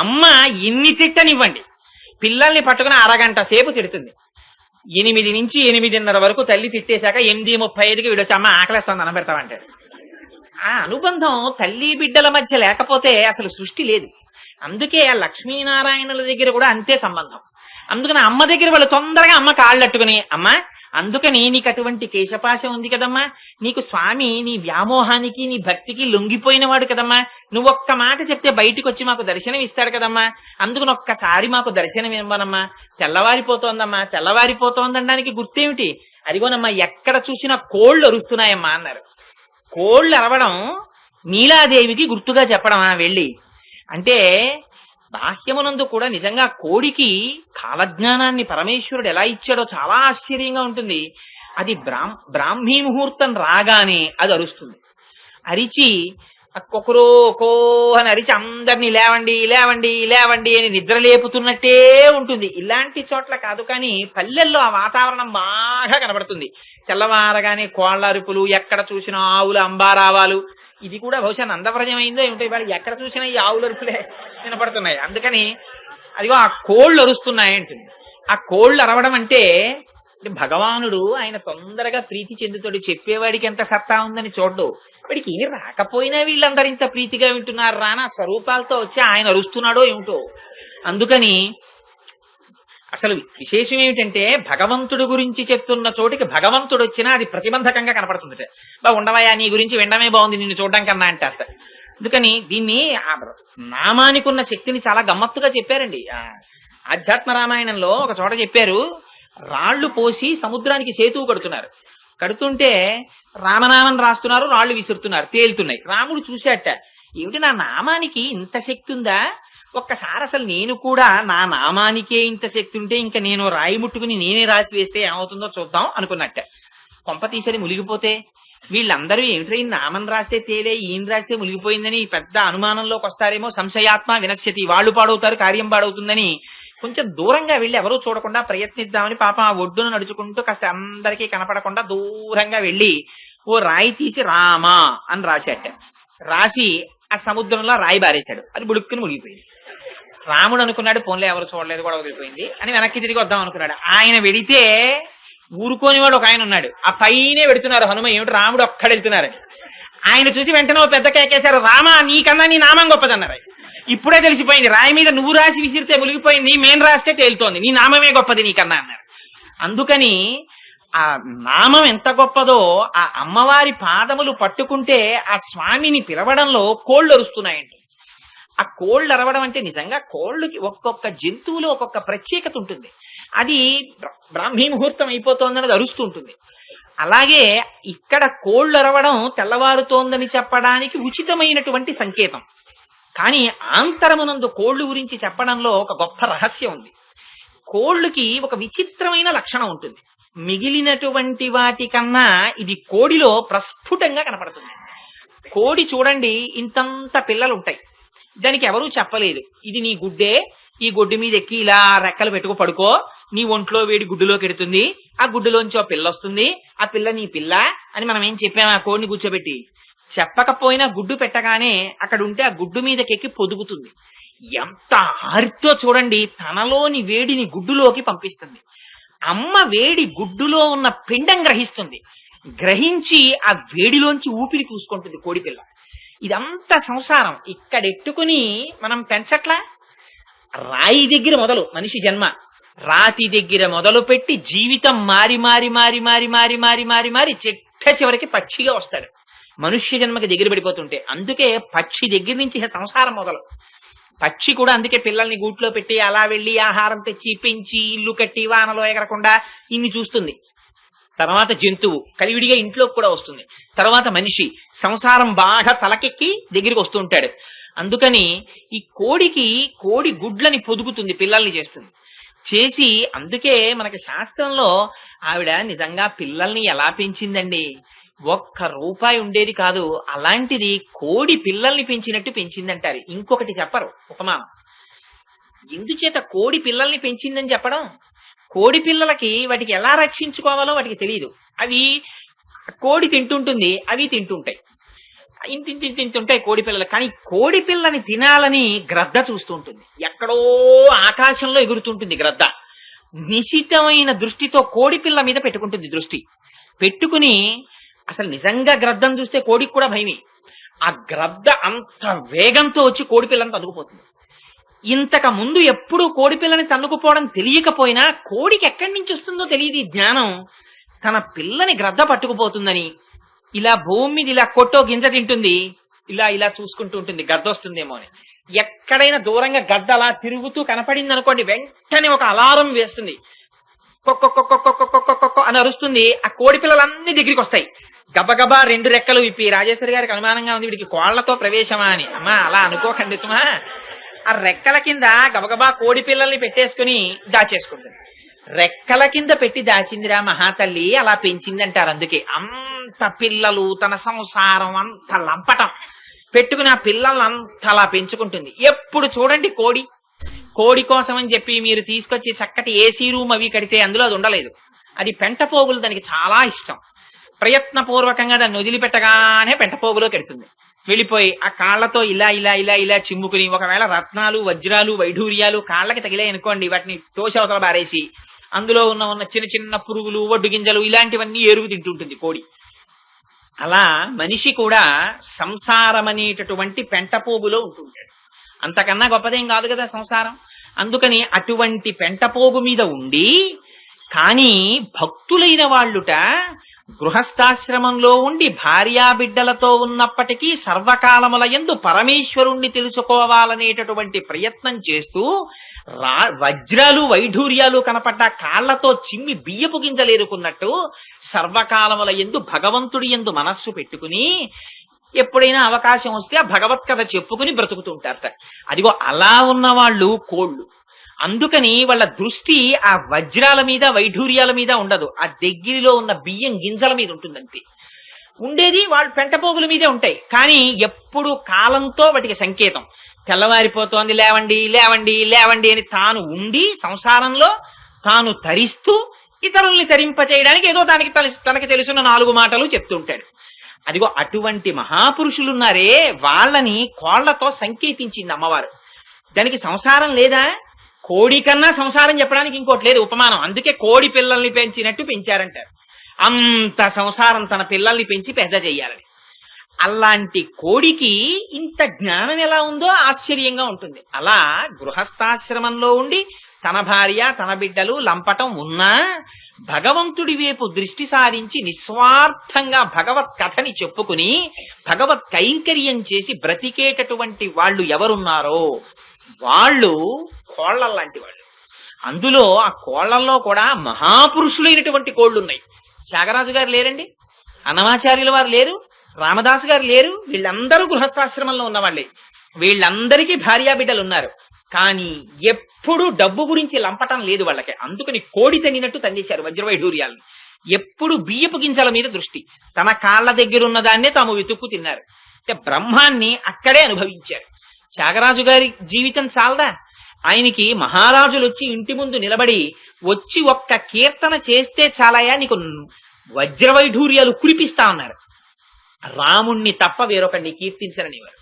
అమ్మ ఎన్ని తిట్టనివ్వండి, పిల్లల్ని పట్టుకుని అరగంట సేపు తిడుతుంది. 8 నుంచి 8:30 వరకు తల్లి తిట్టేశాక 8:35కి వీడొచ్చి అమ్మ ఆకలేస్తుంది అన్నం పెడతామంటాడు. ఆ అనుబంధం తల్లి బిడ్డల మధ్య లేకపోతే అసలు సృష్టి లేదు. అందుకే ఆ లక్ష్మీనారాయణుల దగ్గర కూడా అంతే సంబంధం. అందుకని అమ్మ దగ్గర వాళ్ళు తొందరగా అమ్మ కాళ్ళట్టుకుని, అమ్మ అందుకని నీకు అటువంటి కేశపాశం ఉంది కదమ్మా, నీకు స్వామి నీ వ్యామోహానికి నీ భక్తికి లొంగిపోయినవాడు కదమ్మా, నువ్వొక్క మాట చెప్తే బయటికి వచ్చి మాకు దర్శనం ఇస్తాడు కదమ్మా, అందుకని ఒక్కసారి మాకు దర్శనం ఇవ్వనమ్మా, తెల్లవారిపోతోందమ్మా, తెల్లవారిపోతోందనడానికి గుర్తేమిటి, అదిగోనమ్మా ఎక్కడ చూసినా కోళ్లు అరుస్తున్నాయమ్మా అన్నారు. కోళ్లు అరవడం నీలాదేవికి గుర్తుగా చెప్పడమా వెళ్ళి అంటే? బాహ్యమునందు కూడా నిజంగా కోడికి కాలజ్ఞానాన్ని పరమేశ్వరుడు ఎలా ఇచ్చాడో చాలా ఆశ్చర్యంగా ఉంటుంది. అది బ్రాహ్మీ ముహూర్తం రాగానే అది అరుస్తుంది. అరిచి కొకరో కో అని అరిచి అందరినీ లేవండి లేవండి లేవండి అని నిద్ర లేపుతున్నట్టే ఉంటుంది. ఇలాంటి చోట్ల కాదు, కానీ పల్లెల్లో ఆ వాతావరణం బాగా కనబడుతుంది. తెల్లవారగానే కోళ్ల అరుపులు, ఎక్కడ చూసినా ఆవుల అంబారావాలు. ఇది కూడా బహుశా నందవ్రజమైందో ఏమిటో, ఇవాళ ఎక్కడ చూసినా ఈ ఆవుల అరుపులే వినపడుతున్నాయి. అందుకని అదిగో ఆ కోళ్లు అరుస్తున్నాయి అంటుంది. ఆ కోళ్లు అరవడం అంటే భగవానుడు ఆయన తొందరగా ప్రీతి చెందుతాడు. చెప్పేవాడికి ఎంత సత్తా ఉందని చూడ్డు. వాడికి ఏమి రాకపోయినా వీళ్ళందరూ ఇంత ప్రీతిగా వింటున్నారు రానా స్వరూపాలతో వచ్చి ఆయన అరుస్తున్నాడో ఏమిటో. అందుకని అసలు విశేషం ఏమిటంటే భగవంతుడి గురించి చెప్తున్న చోటికి భగవంతుడు వచ్చినా అది ప్రతిబంధకంగా కనపడుతుంది. ఉండవయ్యా నీ గురించి వినడమే బాగుంది నిన్ను చూడడం కన్నా అంటారు. అందుకని దీన్ని నామానికి ఉన్న శక్తిని చాలా గమ్మత్తుగా చెప్పారండి. ఆధ్యాత్మ రామాయణంలో ఒక చోట చెప్పారు, రాళ్లు పోసి సముద్రానికి సేతువు కడుతున్నారు. కడుతుంటే రామనామం రాస్తున్నారు, రాళ్లు విసురుతున్నారు, తేలుతున్నాయి. రాముడు చూశాట, ఏమిటి నా నామానికి ఇంత శక్తి ఉందా, ఒక్కసారి అసలు నేను కూడా నా నామానికే ఇంత శక్తి ఉంటే ఇంకా నేను రాయి ముట్టుకుని నేనే రాసి వేస్తే ఏమవుతుందో చూద్దాం అనుకున్నట్ట. కొంప తీసరి మునిగిపోతే వీళ్ళందరూ ఏమిటో నామం రాస్తే తేలే, ఈయన రాస్తే మునిగిపోయిందని పెద్ద అనుమానంలోకి వస్తారేమో. సంశయాత్మ వినశ్యతి, వాళ్ళు పాడవుతారు కార్యం పాడవుతుందని కొంచెం దూరంగా వెళ్ళి ఎవరూ చూడకుండా ప్రయత్నిద్దామని పాపం ఆ ఒడ్డున నడుచుకుంటూ కాస్త అందరికీ కనపడకుండా దూరంగా వెళ్ళి ఓ రాయి తీసి రామ అని రాశాట. రాసి ఆ సముద్రంలో రాయి బారేశాడు. అది బుడుక్కుని మునిగిపోయింది. రాముడు అనుకున్నాడు పోన్లే ఎవరు చూడలేదు కూడా వదిలిపోయింది అని వెనక్కి తిరిగి వద్దాం అనుకున్నాడు. ఆయన వెడితే ఊరుకోని వాడు ఒక ఆయన ఉన్నాడు, ఆ పైనే వెడుతున్నారు హనుమ, ఏమిటి రాముడు ఒక్కడ వెళ్తున్నారు. ఆయన చూసి వెంటనే ఓ పెద్ద కేకేశారు, రామా నీకన్నా నీ నామం గొప్పదన్నారు. ఇప్పుడే తెలిసిపోయింది, రాయి మీద నువ్వు రాసి విసిరితే మునిగిపోయింది, మేం రాస్తే తేలుతోంది, నీ నామమే గొప్పది నీకన్నా అన్నారు. అందుకని ఆ నామం ఎంత గొప్పదో ఆ అమ్మవారి పాదములు పట్టుకుంటే ఆ స్వామిని పిలవడంలో కోళ్లు అరుస్తున్నాయండి. ఆ కోళ్లు అరవడం అంటే నిజంగా కోళ్ళకి ఒక్కొక్క జంతువులు ఒక్కొక్క ప్రత్యేకత ఉంటుంది. అది బ్రాహ్మీ ముహూర్తం అయిపోతోందన్నది అరుస్తూ ఉంటుంది. అలాగే ఇక్కడ కోళ్లు అరవడం తెల్లవారుతోందని చెప్పడానికి ఉచితమైనటువంటి సంకేతం. కానీ ఆంతరమునందు కోళ్లు గురించి చెప్పడంలో ఒక గొప్ప రహస్యం ఉంది. కోళ్ళకి ఒక విచిత్రమైన లక్షణం ఉంటుంది. మిగిలినటువంటి వాటి కన్నా ఇది కోడిలో ప్రస్ఫుటంగా కనపడుతుంది. కోడి చూడండి ఇంతంత పిల్లలు ఉంటాయి, దానికి ఎవరూ చెప్పలేదు ఇది నీ గుడ్డే, ఈ గుడ్డు మీద ఎక్కి ఇలా రెక్కలు పెట్టుకో పడుకో, నీ ఒంట్లో వేడి గుడ్డులోకి ఎడుతుంది, ఆ గుడ్డులోంచి ఓ పిల్ల వస్తుంది, ఆ పిల్ల నీ పిల్ల అని మనం ఏం చెప్పాము ఆ కోడిని కూర్చోబెట్టి. చెప్పకపోయినా గుడ్డు పెట్టగానే అక్కడ ఉంటే ఆ గుడ్డు మీదకెక్కి పొదుగుతుంది. ఎంత ఆర్తో చూడండి, తనలోని వేడిని గుడ్డులోకి పంపిస్తుంది. అమ్మ వేడి గుడ్డులో ఉన్న పిండం గ్రహిస్తుంది, గ్రహించి ఆ వేడిలోంచి ఊపిరి చూసుకుంటుంది కోడి పిల్ల. ఇదంతా సంసారం ఇక్కడెట్టుకుని మనం పెంచట్లా. రాయి దగ్గర మొదలు మనిషి జన్మ, రాతి దగ్గర మొదలు పెట్టి జీవితం మారి మారి మారి మారి మారి మారి మారి మారి చిట్ట చివరికి పక్షిగా వస్తాడు మనుష్య జన్మకి దగ్గర పడిపోతుంటే. అందుకే పక్షి దగ్గర నుంచి సంసారం మొదలు. పక్షి కూడా అందుకే పిల్లల్ని గూట్లో పెట్టి అలా వెళ్ళి ఆహారం తెచ్చి పెంచి ఇల్లు కట్టి వానలో ఎగరకుండా ఇన్ని చూస్తుంది. తర్వాత జంతువు కలివిడిగా ఇంట్లోకి కూడా వస్తుంది. తర్వాత మనిషి సంసారం బాగా తలకెక్కి దగ్గరికి వస్తూ ఉంటాడు. అందుకని ఈ కోడి గుడ్లని పొదుగుతుంది, పిల్లల్ని చేస్తుంది. చేసి అందుకే మనకి శాస్త్రంలో ఆవిడ నిజంగా పిల్లల్ని ఎలా పెంచిందండి, ₹1 ఉండేది కాదు, అలాంటిది కోడి పిల్లల్ని పెంచినట్టు పెంచిందంటారు. ఇంకొకటి చెప్పరు ఉపమానం. ఎందుచేత కోడి పిల్లల్ని పెంచిందని చెప్పడం, కోడి పిల్లలకి వాటికి ఎలా రక్షించుకోవాలో వాటికి తెలియదు. అవి కోడి తింటుంటుంది, అవి తింటుంటాయి, తింటుంటాయి కోడి పిల్లలు. కానీ కోడి పిల్లని తినాలని గ్రద్ద చూస్తుంటుంది, ఎక్కడో ఆకాశంలో ఎగురుతుంటుంది గ్రద్ద. నిశితమైన దృష్టితో కోడి పిల్ల మీద పెట్టుకుంటుంది దృష్టి. పెట్టుకుని అసలు నిజంగా గ్రద్దను చూస్తే కోడికి కూడా భయమే. ఆ గ్రద్ద అంత వేగంతో వచ్చి కోడి పిల్లని తన్నుకుపోతుంది. ఇంతకు ముందు ఎప్పుడు కోడి పిల్లని తన్నుకుపోవడం తెలియకపోయినా కోడికి ఎక్కడి నుంచి వస్తుందో తెలియదు ఈ జ్ఞానం. తన పిల్లని గ్రద్ద పట్టుకుపోతుందని ఇలా భూమి మీద ఇలా కొట్టో గింజ తింటుంది, ఇలా చూసుకుంటూ ఉంటుంది గద్ద వస్తుందేమో అని. ఎక్కడైనా దూరంగా గద్ద అలా తిరుగుతూ కనపడింది అనుకోండి, వెంటనే ఒక అలారం వేస్తుంది, కొక్కొక్కొక్కొక్కొక్కొక్కొక్కొక్కొ అని అరుస్తుంది. ఆ కోడి పిల్లలన్నీ దగ్గరికి వస్తాయి. గబగబా 2 రెక్కలు విప్పి, రాజేశ్వరి గారికి అనుమానంగా ఉంది వీడికి కోళ్లతో ప్రవేశమా అని. అమ్మా అలా అనుకోకండి సుమా. ఆ రెక్కల కింద గబగబా కోడి పిల్లల్ని పెట్టేసుకుని దాచేసుకుంటుంది. రెక్కల కింద పెట్టి దాచిందిరా మహాతల్లి, అలా పెంచిందంటారు. అందుకే అంత పిల్లలు, తన సంసారం అంత లంపటం పెట్టుకుని ఆ పిల్లల్ని అంత అలా పెంచుకుంటుంది. ఎప్పుడు చూడండి కోడి కోసం అని చెప్పి మీరు తీసుకొచ్చి చక్కటి ఏసీ రూమ్ అవి కడితే అందులో అది ఉండలేదు. అది పెంటపోగులు దానికి చాలా ఇష్టం. ప్రయత్నపూర్వకంగా దాన్ని వదిలిపెట్టగానే పెంటపోగులో కడుతుంది. వెళ్ళిపోయి ఆ కాళ్లతో ఇలా చిమ్ముకుని, ఒకవేళ రత్నాలు, వజ్రాలు, వైఢూర్యాలు కాళ్ళకి తగిలాయి అనుకోండి, వాటిని తోషవతల బారేసి అందులో ఉన్న చిన్న చిన్న పురుగులు, ఒడ్డు గింజలు ఇలాంటివన్నీ ఏరుగు తింటుంటుంది కోడి. అలా మనిషి కూడా సంసారం అనేటటువంటి పెంటపోగులో ఉంటుంటాడు. అంతకన్నా గొప్పదేం కాదు కదా సంసారం. అందుకని అటువంటి పెంటపోగు మీద ఉండి, కానీ భక్తులైన వాళ్ళుట గృహస్థాశ్రమంలో ఉండి భార్యాబిడ్డలతో ఉన్నప్పటికీ సర్వకాలముల యందు పరమేశ్వరుణ్ణి తెలుసుకోవాలనేటటువంటి ప్రయత్నం చేస్తూ వజ్రాలు, వైఢూర్యాలు కనపడ్డ కాళ్లతో చిమ్మి బియ్యపు గింజలేరుకున్నట్టు సర్వకాలముల యందు భగవంతుడి యందు మనస్సు పెట్టుకుని ఎప్పుడైనా అవకాశం వస్తే ఆ భగవత్ కథ చెప్పుకుని బ్రతుకుతుంటారట. అదిగో అలా ఉన్న వాళ్ళు కోళ్ళు. అందుకని వాళ్ళ దృష్టి ఆ వజ్రాల మీద, వైఢూర్యాల మీద ఉండదు, ఆ దగ్గరలో ఉన్న బియ్యం గింజల మీద ఉంటుందంతే. ఉండేది వాళ్ళు పెంటపోగుల మీదే ఉంటాయి. కానీ ఎప్పుడు కాలంతో వాటికి సంకేతం, తెల్లవారిపోతోంది, లేవండి లేవండి లేవండి అని తాను ఉండి సంసారంలో తాను తరిస్తూ ఇతరుల్ని తరింపచేయడానికి ఏదో తనకి తెలిసిన 4 మాటలు చెప్తుంటాడు. అదిగో అటువంటి మహాపురుషులున్నారే, వాళ్ళని కోళ్లతో సంకేతించింది అమ్మవారు. దానికి సంసారం లేదా? కోడి కన్నా సంసారం చెప్పడానికి ఇంకోటి లేదు ఉపమానం. అందుకే కోడి పిల్లల్ని పెంచినట్టు పెంచారంటారు. అంత సంసారం తన పిల్లల్ని పెంచి పెద్ద చెయ్యాలని. అలాంటి కోడికి ఇంత జ్ఞానం ఎలా ఉందో ఆశ్చర్యంగా ఉంటుంది. అలా గృహస్థాశ్రమంలో ఉండి తన భార్య, తన బిడ్డలు లంపటం ఉన్నా భగవంతుడి వైపు దృష్టి సారించి నిస్వార్థంగా భగవత్ కథని చెప్పుకుని భగవత్ కైంకర్యం చేసి బ్రతికేటటువంటి వాళ్ళు ఎవరున్నారో వాళ్ళు కోళ్లలాంటి వాళ్ళు. అందులో ఆ కోళ్లలో కూడా మహాపురుషులైనటువంటి కోళ్లున్నాయి. త్యాగరాజు గారు లేరండి, అన్నమాచార్యుల వారు లేరు, రామదాసు గారు లేరు. వీళ్ళందరూ గృహస్థాశ్రమంలో ఉన్నవాళ్లే. వీళ్ళందరికీ భార్యాబిడ్డలు ఉన్నారు. కానీ ఎప్పుడు డబ్బు గురించి లంపటం లేదు వాళ్ళకి. అందుకని కోడి తన్నినట్టు తన్నేశారు వజ్రవైఢూర్యాలను. ఎప్పుడు బియ్యపు గింజల మీద దృష్టి, తన కాళ్ల దగ్గర ఉన్న దాన్నే తాము వెతుక్కు తిన్నారు. బ్రహ్మాన్ని అక్కడే అనుభవించారు. త్యాగరాజు గారి జీవితం చాలదా? ఆయనకి మహారాజులు వచ్చి ఇంటి ముందు నిలబడి వచ్చి ఒక్క కీర్తన చేస్తే చాలయా నీకు వజ్రవైఢూర్యాలు కురిపిస్తా ఉన్నారు. రాముణ్ణి తప్ప వేరొకడిని కీర్తించరనివారు.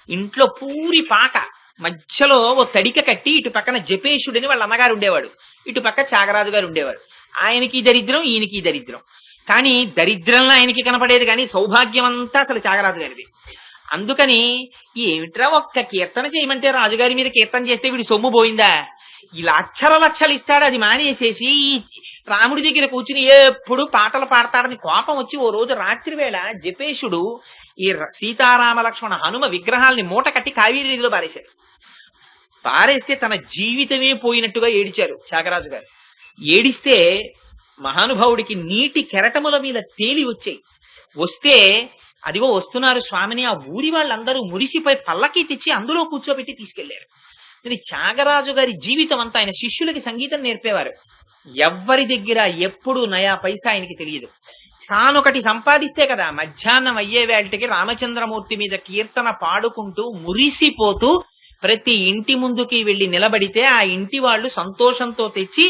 ఇంట్లో పూరి పాక మధ్యలో ఓ తడిక కట్టి ఇటు పక్కన జపేశుడని వాళ్ళ అన్నగారు ఉండేవాడు, ఇటు పక్క త్యాగరాజు గారు ఉండేవారు. ఆయనకి దరిద్రం, ఈయనకి దరిద్రం. కానీ దరిద్రంలో ఆయనకి కనపడేది, కానీ సౌభాగ్యం అంతా అసలు త్యాగరాజు గారిది. అందుకని ఏమిట్రా ఒక్క కీర్తన చేయమంటే రాజుగారి మీద కీర్తన చేస్తే వీడి సొమ్ము పోయిందా, ఈ లక్షలు ఇస్తాడు, అది మానేసేసి రాముడి దగ్గర కూర్చుని ఎప్పుడు పాటలు పాడతాడని కోపం వచ్చి ఓ రోజు రాత్రి వేళ జపేశుడు ఈ సీతారామ లక్ష్మణ హనుమ విగ్రహాల్ని మూట కట్టి కావేరీ నదిలో పారేశాడు. పారేస్తే తన జీవితమే పోయినట్టుగా ఏడిచారు త్యాగరాజు గారు. ఏడిస్తే మహానుభావుడికి నీటి కెరటముల మీద తేలి వచ్చాయి. వస్తే అదిగో వస్తున్నారు స్వామిని ఆ ఊరి వాళ్ళందరూ మురిసిపోయి పల్లకి తెచ్చి అందులో కూర్చోబెట్టి తీసుకెళ్లారు. ఇది త్యాగరాజు గారి జీవితం అంతా ఆయన శిష్యులకి సంగీతం నేర్పేవారు. ఎవ్వరి దగ్గర ఎప్పుడు నయా పైసా ఆయనకి తెలియదు. తానొకటి సంపాదిస్తే కదా మధ్యాహ్నం అయ్యే వేళటికి రామచంద్రమూర్తి మీద కీర్తన పాడుకుంటూ మురిసిపోతూ ప్రతి ఇంటి ముందుకి వెళ్లి నిలబడితే ఆ ఇంటి వాళ్ళు సంతోషంతో తెచ్చి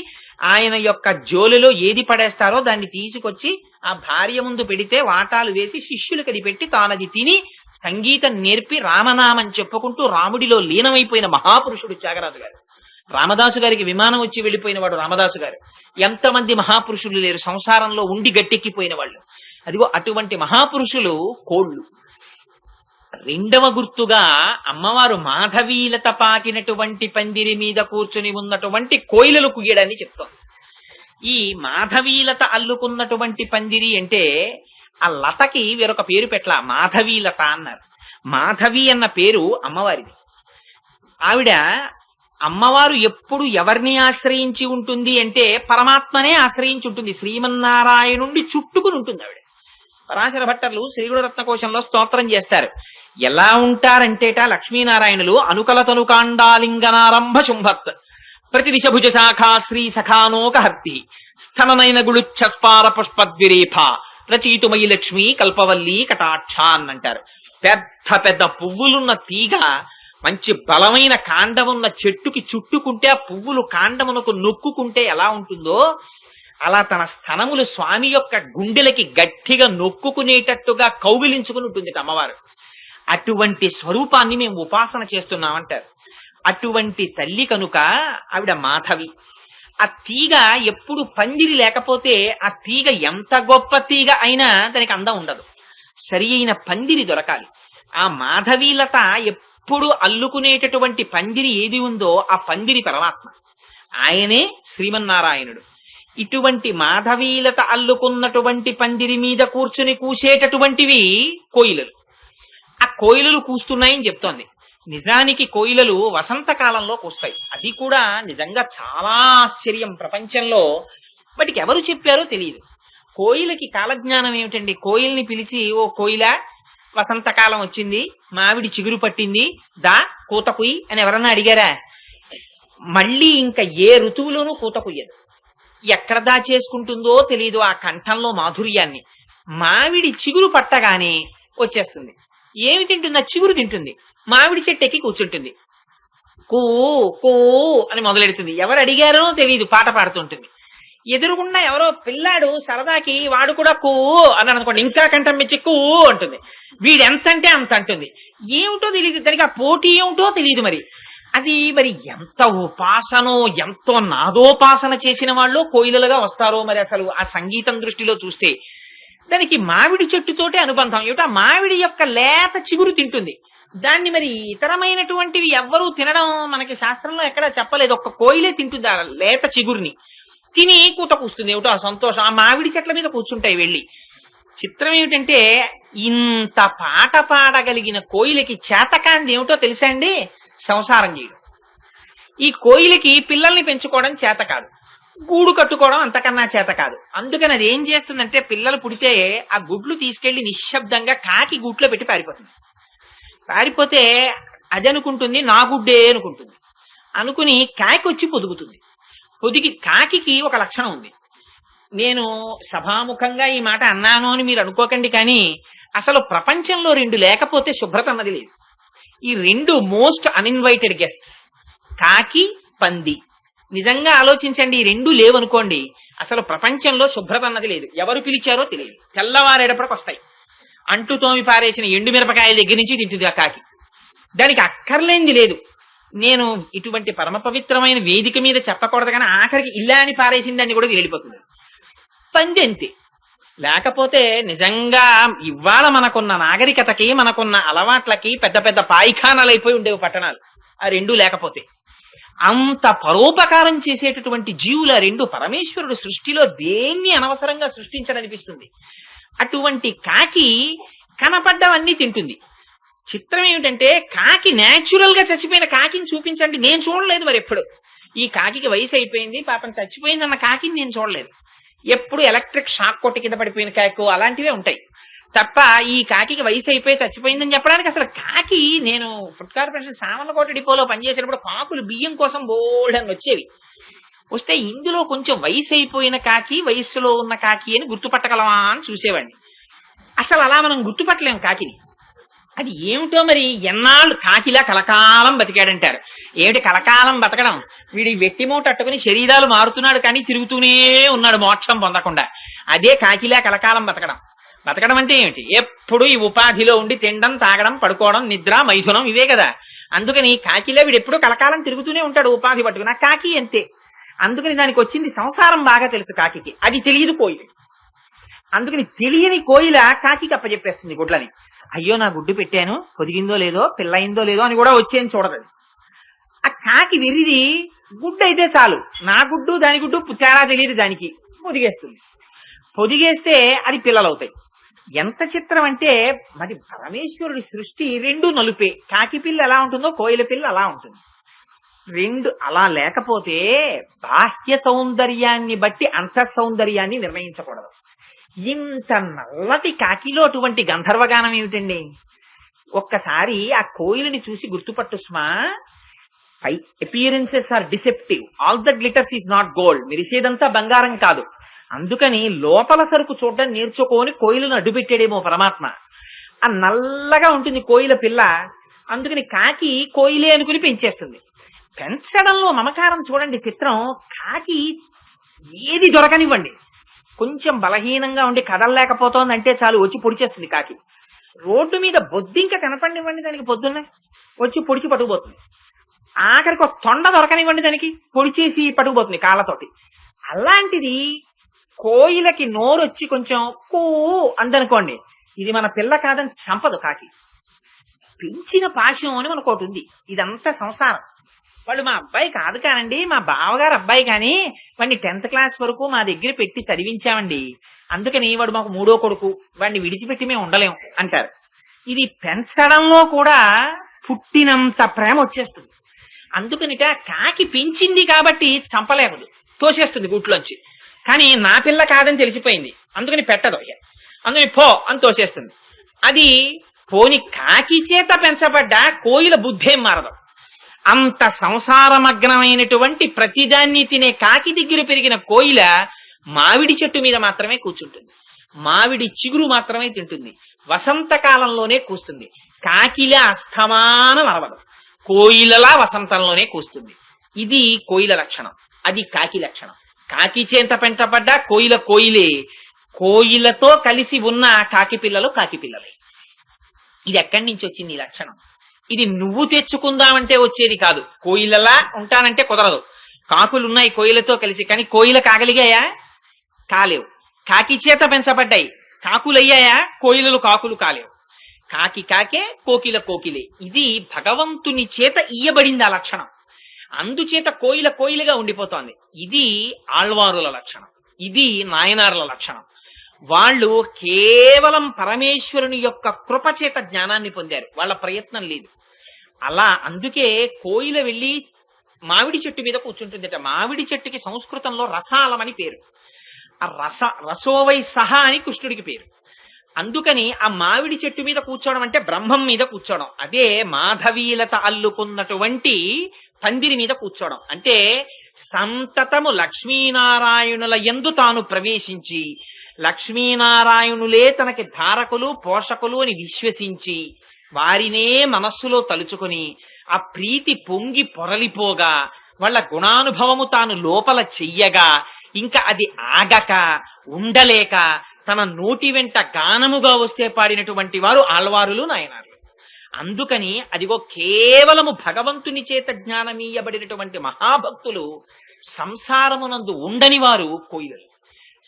ఆయన యొక్క జోలిలో ఏది పడేస్తారో దాన్ని తీసుకొచ్చి ఆ భార్య ముందు పెడితే వాటాలు వేసి శిష్యులకి అది పెట్టి తానది తిని సంగీతం నేర్పి రామనామం చెప్పుకుంటూ రాముడిలో లీనమైపోయిన మహాపురుషుడు త్యాగరాజు గారు. రామదాసు గారికి విమానం వచ్చి వెళ్లిపోయిన వాడు రామదాసు గారు. ఎంతమంది మహాపురుషులు లేరు సంసారంలో ఉండి గట్టెక్కిపోయిన వాళ్ళు. అదిగో అటువంటి మహాపురుషులు కోళ్లు. రెండవ గుర్తుగా అమ్మవారు మాధవీలత పాకినటువంటి పందిరి మీద కూర్చుని ఉన్నటువంటి కోయిలలు కుయ్యడాన్ని చెప్తోంది. ఈ మాధవీలత అల్లుకున్నటువంటి పందిరి అంటే ఆ లతకి వేరొక పేరు పెట్టలా, మాధవీలత అన్నారు. మాధవి అన్న పేరు అమ్మవారిది. ఆవిడ అమ్మవారు ఎప్పుడు ఎవరిని ఆశ్రయించి ఉంటుంది అంటే పరమాత్మనే ఆశ్రయించి ఉంటుంది. శ్రీమన్నారాయణుండి చుట్టుకుని ఉంటుంది ఆవిడ. పరాశర భట్టర్లు శ్రీగుణ రత్నకోశంలో స్తోత్రం చేస్తారు. ఎలా ఉంటారంటేట లక్ష్మీనారాయణులు అనుకలతనుకాండాలింగనారంభ శుంభత్ ప్రతిదిశభుజ శాఖా శ్రీ సఖానోకహర్తి స్థననైన గుళుచ్ఛస్పార పుష్పద్విరేఫ రచయితుమయి లక్ష్మి కల్పవల్లి కటాక్ష అంటారు. పెద్ద పెద్ద పువ్వులున్న తీగ మంచి బలమైన కాండమున్న చెట్టుకి చుట్టుకుంటే ఆ పువ్వులు కాండమునకు నొక్కుకుంటే ఎలా ఉంటుందో అలా తన స్థనములు స్వామి యొక్క గుండెలకి గట్టిగా నొక్కుకునేటట్టుగా కౌగిలించుకుని ఉంటుంది అమ్మవారు. అటువంటి స్వరూపాన్ని మేము ఉపాసన చేస్తున్నామంటారు. అటువంటి తల్లి కనుక ఆవిడ మాధవి. ఆ తీగ ఎప్పుడు పందిరి లేకపోతే ఆ తీగ ఎంత గొప్ప తీగ అయినా దానికి అందం ఉండదు. సరి అయిన పందిరి దొరకాలి. ఆ మాధవీలత ఎప్పుడు అల్లుకునేటటువంటి పందిరి ఏది ఉందో ఆ పందిరి పరమాత్మ, ఆయనే శ్రీమన్నారాయణుడు. ఇటువంటి మాధవీలత అల్లుకున్నటువంటి పందిరి మీద కూర్చుని కూసేటటువంటివి కోయిలలు. ఆ కోయిలలు కూస్తున్నాయని చెప్తోంది. నిజానికి కోయిలలు వసంతకాలంలో కూస్తాయి. అది కూడా నిజంగా చాలా ఆశ్చర్యం ప్రపంచంలో. వాటికి ఎవరు చెప్పారో తెలియదు. కోయిలకి కాలజ్ఞానం ఏమిటండి? కోయిల్ని పిలిచి, ఓ కోయిల వసంతకాలం వచ్చింది, మావిడి చిగురు పట్టింది, దా కూత కుయ్యి అని ఎవరన్నా అడిగారా? మళ్ళీ ఇంకా ఏ ఋతువులోనూ కూత కుయ్యదు. ఎక్కడ దాచేసుకుంటుందో తెలియదు ఆ కంఠంలో మాధుర్యాన్ని. మావిడి చిగురు పట్టగానే వచ్చేస్తుంది. ఏమి తింటుంది? ఆ చిగురు తింటుంది. మామిడి చెట్టు ఎక్కి కూర్చుంటుంది. కూ కూ అని మొదలెడుతుంది. ఎవరు అడిగారో తెలియదు, పాట పాడుతుంటుంది. ఎదురుగుండా ఎవరో పిల్లాడు సరదాకి వాడు కూడా కూ అని అనుకోండి, ఇంకా కంఠం మెచ్చి కూ అంటుంది. వీడెంత అంటే అంత అంటుంది. ఏమిటో తెలియదు దానికి, ఆ పోటీ ఏమిటో తెలియదు. మరి ఎంత ఉపాసనో, ఎంతో నాదోపాసన చేసిన వాళ్ళు కోయిలలుగా వస్తారో మరి. అసలు ఆ సంగీతం దృష్టిలో చూస్తే దానికి మామిడి చెట్టుతోటే అనుబంధం. ఏమిటో ఆ మామిడి యొక్క లేత చిగురు తింటుంది. దాన్ని మరి ఇతరమైనటువంటివి ఎవ్వరూ తినడం మనకి శాస్త్రంలో ఎక్కడ చెప్పలేదు. ఒక్క కోయిలే తింటుంది ఆ లేత చిగురిని. తిని కూత కూస్తుంది. ఏమిటో ఆ సంతోషం. ఆ మామిడి చెట్ల మీద కూర్చుంటాయి వెళ్ళి. చిత్రం ఏమిటంటే ఇంత పాట పాడగలిగిన కోయిలకి చేతకాంది ఏమిటో తెలుసా అండి? సంసారం చేయడం. ఈ కోయిలకి పిల్లల్ని పెంచుకోవడం చేత కాదు, గూడు కట్టుకోవడం అంతకన్నా చేత కాదు. అందుకని అది ఏం చేస్తుందంటే పిల్లలు పుడితే ఆ గుడ్లు తీసుకెళ్లి నిశ్శబ్దంగా కాకి గూట్లో పెట్టి పారిపోతుంది. పారిపోతే అది అనుకుంటుంది నా గుడ్డే అనుకుంటుంది. అనుకుని కాకి వచ్చి పొదుగుతుంది. కాకి ఒక లక్షణం ఉంది. నేను సభాముఖంగా ఈ మాట అన్నాను అని మీరు అనుకోకండి, కానీ అసలు ప్రపంచంలో రెండు లేకపోతే శుభ్రత అన్నది లేదు. ఈ రెండు మోస్ట్ అన్ఇన్వైటెడ్ గెస్ట్స్, కాకి పంది. నిజంగా ఆలోచించండి, ఈ రెండు లేవనుకోండి అసలు ప్రపంచంలో శుభ్రత అన్నది లేదు. ఎవరు పిలిచారో తెలియదు. తెల్లవారేటప్పటికి వస్తాయి. అంటు తోమి పారేసిన ఎండు మిరపకాయల దగ్గర నుంచి తింటుంది ఆ కాకి. దానికి అక్కర్లేంది లేదు. నేను ఇటువంటి పరమ పవిత్రమైన వేదిక మీద చెప్పకూడదు, కానీ ఆఖరికి ఇల్లా అని పారేసిందని కూడా వెళ్ళిపోతుంది. పంది అంతే. లేకపోతే నిజంగా ఇవాళ మనకున్న నాగరికతకి, మనకున్న అలవాట్లకి పెద్ద పెద్ద పాయిఖానాలు అయిపోయి ఉండేవి పట్టణాలు, ఆ రెండు లేకపోతే. అంత పరోపకారం చేసేటటువంటి జీవుల రెండు పరమేశ్వరుడు సృష్టిలో దేన్ని అనవసరంగా సృష్టించడనిపిస్తుంది. అటువంటి కాకి కనపడ్డవన్నీ తింటుంది. చిత్రం ఏమిటంటే కాకి న్యాచురల్ గా చచ్చిపోయిన కాకిని చూపించండి, నేను చూడలేదు. మరి ఎప్పుడు ఈ కాకి వయసు అయిపోయింది, పాపం చచ్చిపోయింది అన్న కాకిని నేను చూడలేదు. ఎప్పుడు ఎలక్ట్రిక్ షాక్ కొట్టి కింద పడిపోయిన కాకు అలాంటివే ఉంటాయి. తప్ప ఈ కాకి వయసు అయిపోయి చచ్చిపోయిందని చెప్పడానికి అసలు కాకి, నేను ఫుడ్ కార్పొరేషన్ సామర్లకోట డిపోలో పనిచేసినప్పుడు కాకులు బియ్యం కోసం బోల్డని వచ్చేవి. వస్తే ఇందులో కొంచెం వయసు అయిపోయిన కాకి, వయస్సులో ఉన్న కాకి అని గుర్తుపట్టగలమా అని చూసేవాడిని. అసలు అలా మనం గుర్తుపట్టలేం కాకిని. అది ఏమిటో మరి, ఎన్నాళ్ళు కాకిలా కలకాలం బతికాడంటారు. ఏమిటి కలకాలం బతకడం? వీడి వెట్టిమూట అట్టుకుని శరీరాలు మారుతున్నాడు కానీ తిరుగుతూనే ఉన్నాడు మోక్షం పొందకుండా. అదే కాకిలా కలకాలం బతకడం. బతకడం అంటే ఏమిటి? ఎప్పుడు ఈ ఉపాధిలో ఉండి తినడం, తాగడం, పడుకోవడం, నిద్ర, మైథునం ఇవే కదా. అందుకని కాకిలా వీడు ఎప్పుడు కలకాలం తిరుగుతూనే ఉంటాడు ఉపాధి పట్టుకుని. ఆ కాకి అంతే. అందుకని దానికి వచ్చింది సంసారం బాగా తెలుసు కాకి. అది తెలియదు కోయిల. అందుకని తెలియని కోయిల కాకి అప్పచెప్పేస్తుంది గుడ్లని. అయ్యో నా గుడ్డు పెట్టాను, పొదిగిందో లేదో, పిల్లయిందో లేదో అని కూడా వచ్చేని చూడదు. ఆ కాకి వెర్రిది. గుడ్డు అయితే చాలు, నా గుడ్డు దాని గుడ్డు తేడా తెలియదు దానికి, పొదిగేస్తుంది. పొదిగేస్తే అది పిల్లలవుతాయి. ఎంత చిత్రం అంటే మరి పరమేశ్వరుడి సృష్టి రెండు నలుపే. కాకి పిల్ల ఎలా ఉంటుందో కోయిల పిల్ల అలా ఉంటుంది. రెండు అలా లేకపోతే బాహ్య సౌందర్యాన్ని బట్టి అంతః సౌందర్యాన్ని నిర్ణయించకూడదు. ఇంత నల్లటి కాకిలో అటువంటి గంధర్వగానం ఏమిటండి? ఒక్కసారి ఆ కోయిలని చూసి గుర్తుపట్టు స్మా. Appearances are deceptive, all the glitters is not gold. మెరిసేదంతా బంగారం కాదు. అందుకని లోపల సరుకు చూడడం నేర్చుకొని కోయిలను అడ్డుపెట్టాడేమో పరమాత్మ. ఆ నల్లగా ఉంటుంది కోయిల పిల్ల. అందుకని కాకి కోయిలే అనుకుని పెంచేస్తుంది. పెంచడంలో మమకారం చూడండి చిత్రం. కాకి ఏది దొరకనివ్వండి, కొంచెం బలహీనంగా ఉండి కదలలేకపోతోంది అంటే చాలు వచ్చి పొడిచేస్తుంది కాకి. రోడ్డు మీద బొద్దింక కనపడినివ్వండి దానికి, పొద్దున్నే వచ్చి పొడిచి పట్టుకుపోతుంది. ఆఖరికి ఒక తొండ దొరకనివ్వండి దానికి, పొడిచేసి పట్టుకుపోతుంది కాళ్ళతోటి. అలాంటిది కోయిలకి నోరొచ్చి కొంచెం కూ అందనుకోండి, ఇది మన పిల్ల కాదని సంపదు కాకి. పెంచిన పాశం అని మనకు ఒకటి ఉంది. ఇదంతా సంసారం. వాళ్ళు మా అబ్బాయి కాదు కానండి, మా బావగారు అబ్బాయి, కానీ వాడిని 10th క్లాస్ వరకు మా దగ్గర పెట్టి చదివించామండి, అందుకని వాడు మాకు 3వ కొడుకు, వాడిని విడిచిపెట్టి మేము ఉండలేం అంటారు. ఇది పెంచడంలో కూడా పుట్టినంత ప్రేమ వచ్చేస్తుంది. అందుకనిట కాకి పెంచింది కాబట్టి చంపలేకదు, తోసేస్తుంది గుట్లోంచి. కానీ నా పిల్ల కాదని తెలిసిపోయింది, అందుకని పెట్టదు. అందుకని పో అని తోసేస్తుంది. అది పోని కాకి చేత పెంచబడ్డ కోయిల బుద్ధేం మారదు. అంత సంసారమగ్నమైనటువంటి ప్రతిదాన్ని తినే కాకి దగ్గర పెరిగిన కోయిల మామిడి చెట్టు మీద మాత్రమే కూర్చుంటుంది, మామిడి చిగురు మాత్రమే తింటుంది, వసంతకాలంలోనే కూస్తుంది. కాకిలా అస్తమానం అరవదు, కోయిలలా వసంతంలోనే కూస్తుంది. ఇది కోయిల లక్షణం, అది కాకి లక్షణం. కాకి చేత పెంచబడ్డ కోయిల కోయిలే, కోయిలతో కలిసి ఉన్న కాకి పిల్లలు కాకి పిల్లలే. ఇది ఎక్కడి నుంచి వచ్చింది ఈ లక్షణం? ఇది నువ్వు తెచ్చుకుందామంటే వచ్చేది కాదు. కోయిలలా ఉంటానంటే కుదరదు. కాకులు ఉన్నాయి కోయిలతో కలిసి, కానీ కోయిల కాగలిగాయా? కాలేవు. కాకి చేత పెంచబడ్డాయి, కాకులయ్యాయా? కోయిలలు కాకులు కాలేవు. కాకి కాకే, కోకిల కోకిలే. ఇది భగవంతుని చేత ఇయ్యబడింది ఆ లక్షణం. అందుచేత కోయిల కోయిలగా ఉండిపోతోంది. ఇది ఆళ్వారుల లక్షణం, ఇది నాయనార్ల లక్షణం. వాళ్ళు కేవలం పరమేశ్వరుని యొక్క కృపచేత జ్ఞానాన్ని పొందారు, వాళ్ళ ప్రయత్నం లేదు. అలా అందుకే కోయిల వెళ్ళి మామిడి చెట్టు మీద కూర్చుంటుందట. మామిడి చెట్టుకి సంస్కృతంలో రసాలమని పేరు. ఆ రసోవై సహా అని కృష్ణుడికి పేరు. అందుకని ఆ మామిడి చెట్టు మీద కూర్చోవడం అంటే బ్రహ్మం మీద కూర్చోవడం. అదే మాధవీలత అల్లుకున్నటువంటి పందిరి మీద కూర్చోవడం అంటే సంతతము లక్ష్మీనారాయణుల యందు తాను ప్రవేశించి, లక్ష్మీనారాయణులే తనకి ధారకులు పోషకులు అని విశ్వసించి, వారినే మనస్సులో తలుచుకుని ఆ ప్రీతి పొంగి పొరలిపోగా, వాళ్ళ గుణానుభవము తాను లోపల చెయ్యగా, ఇంకా అది ఆగక ఉండలేక తన నోటి వెంట గానముగా వస్తే పాడినటువంటి వారు ఆళ్వారులు నాయనార్లు. అందుకని అదిగో కేవలము భగవంతుని చేత జ్ఞానమీయబడినటువంటి మహాభక్తులు, సంసారమునందు ఉండని వారు కోయిలలు,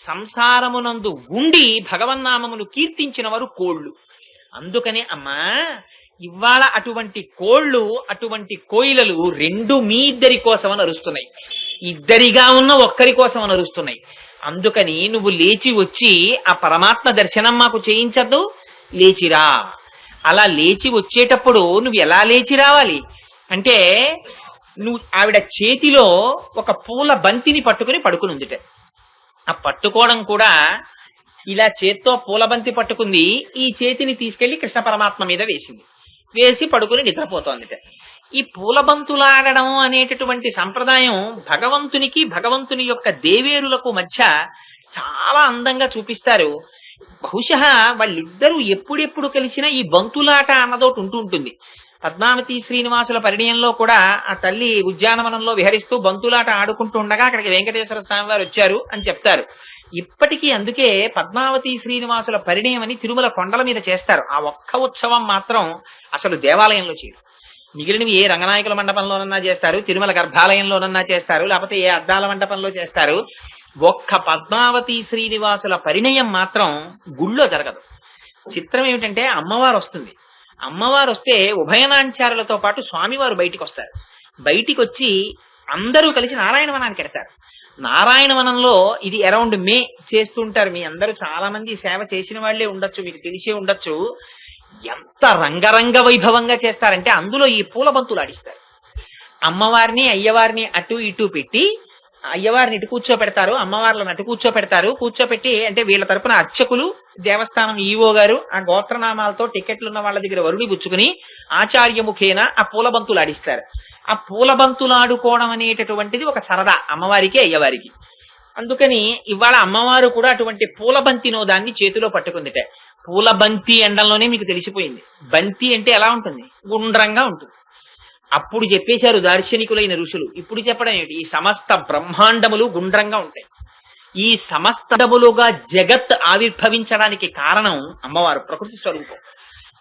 సంసారమునందు ఉండి భగవన్నామమును కీర్తించిన వారు కోళ్లు. అందుకనే అమ్మా ఇవాళ అటువంటి కోళ్లు, అటువంటి కోయిలలు రెండు మీ ఇద్దరి కోసం అరుస్తున్నాయి, ఇద్దరిగా ఉన్న ఒక్కరి కోసం అరుస్తున్నాయి. అందుకని నువ్వు లేచి వచ్చి ఆ పరమాత్మ దర్శనం మాకు చేయించద్దు, లేచిరా. అలా లేచి వచ్చేటప్పుడు నువ్వు ఎలా లేచి రావాలి అంటే, నువ్వు ఆవిడ చేతిలో ఒక పూల బంతిని పట్టుకుని పడుకుని ఉందిట. ఆ పట్టుకోవడం కూడా ఇలా చేత్తో పూలబంతి పట్టుకుంది, ఈ చేతిని తీసుకెళ్లి కృష్ణ పరమాత్మ మీద వేసింది. వేసి పడుకుని నిద్రపోతోందిట. ఈ పూలబంతులాడడం అనేటటువంటి సంప్రదాయం భగవంతునికి భగవంతుని యొక్క దేవేరులకు మధ్య చాలా అందంగా చూపిస్తారు. బహుశా వాళ్ళిద్దరూ ఎప్పుడెప్పుడు కలిసినా ఈ బంతులాట అన్నదోటి ఉంటూ ఉంటుంది. పద్మావతి శ్రీనివాసుల పరిణయంలో కూడా ఆ తల్లి ఉద్యానవనంలో విహరిస్తూ బంతులాట ఆడుకుంటూ ఉండగా అక్కడికి వెంకటేశ్వర స్వామి వారు వచ్చారు అని చెప్తారు. ఇప్పటికీ అందుకే పద్మావతి శ్రీనివాసుల పరిణయం అని తిరుమల కొండల మీద చేస్తారు. ఆ ఒక్క ఉత్సవం మాత్రం అసలు దేవాలయంలో చేయరు. మిగిలినవి ఏ రంగనాయకుల మండపంలోనన్నా చేస్తారు, తిరుమల గర్భాలయంలోనన్నా చేస్తారు, లేకపోతే ఏ అద్దాల మండపంలో చేస్తారు. ఒక్క పద్మావతి శ్రీనివాసుల పరిణయం మాత్రం గుళ్ళో జరగదు. చిత్రం ఏమిటంటే అమ్మవారు వస్తుంది. అమ్మవారు వస్తే ఉభయనాంచారులతో పాటు స్వామివారు బయటికి వస్తారు. బయటికి వచ్చి అందరూ కలిసి నారాయణవనానికి వెడతారు. నారాయణవనంలో ఇది అరౌండ్ మే చేస్తుంటారు. మీ అందరూ చాలా మంది సేవ చేసిన వాళ్లే ఉండొచ్చు, మీకు తెలిసే ఉండొచ్చు. ఎంత రంగరంగ వైభవంగా చేస్తారంటే అందులో ఈ పూలబంతులు ఆడిస్తారు. అమ్మవారిని అయ్యవారిని అటు ఇటు పెట్టి, అయ్యవారిని ఇటు కూర్చోపెడతారు, అమ్మవార్లను అటు కూర్చోపెడతారు. కూర్చోపెట్టి అంటే వీళ్ళ తరపున అర్చకులు, దేవస్థానం ఈవో గారు ఆ గోత్రనామాలతో టికెట్లు ఉన్న వాళ్ళ దగ్గర వరుడి గుచ్చుకుని ఆచార్యముఖేన ఆ పూలబంతులు ఆడిస్తారు. ఆ పూలబంతులు ఆడుకోవడం అనేటటువంటిది ఒక సరదా అమ్మవారికి అయ్యవారికి. అందుకని ఇవాళ అమ్మవారు కూడా అటువంటి పూలబంతినో దాన్ని చేతిలో పట్టుకుందిట. పూలబంతి ఎండంలోనే మీకు తెలిసిపోయింది. బంతి అంటే ఎలా ఉంటుంది? గుండ్రంగా ఉంటుంది. అప్పుడు చెప్పేశారు దార్శనికులైన ఋషులు. ఇప్పుడు చెప్పడం ఏమిటి? ఈ సమస్త బ్రహ్మాండములు గుండ్రంగా ఉంటాయి. ఈ సమస్తములుగా జగత్ ఆవిర్భవించడానికి కారణం అమ్మవారు ప్రకృతి స్వరూపం.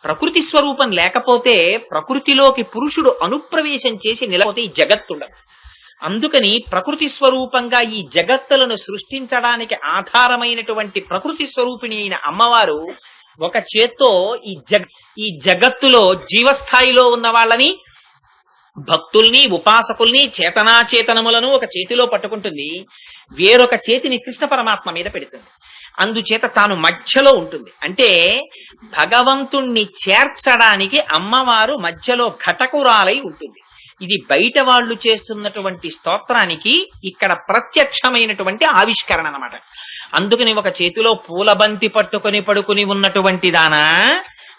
ప్రకృతి స్వరూపం లేకపోతే ప్రకృతిలోకి పురుషుడు అనుప్రవేశం చేసి నిలబోతే ఈ జగత్తుండదు. అందుకని ప్రకృతి స్వరూపంగా ఈ జగత్తులను సృష్టించడానికి ఆధారమైనటువంటి ప్రకృతి స్వరూపిణి అయిన అమ్మవారు ఒక చేత్తో ఈ జగత్తులో జీవస్థాయిలో ఉన్న వాళ్ళని, భక్తుల్ని, ఉపాసకుల్ని, చేతనాచేతనములను ఒక చేతిలో పట్టుకుంటుంది. వేరొక చేతిని కృష్ణ పరమాత్మ మీద పెడుతుంది. అందుచేత తాను మధ్యలో ఉంటుంది. అంటే భగవంతుణ్ణి చేర్చడానికి అమ్మవారు మధ్యలో ఘటకురాలై ఉంటుంది. ఇది బయట వాళ్ళు చేస్తున్నటువంటి స్తోత్రానికి ఇక్కడ ప్రత్యక్షమైనటువంటి ఆవిష్కరణ అన్నమాట. అందుకని ఒక చేతిలో పూలబంతి పట్టుకొని పడుకుని ఉన్నటువంటి దానా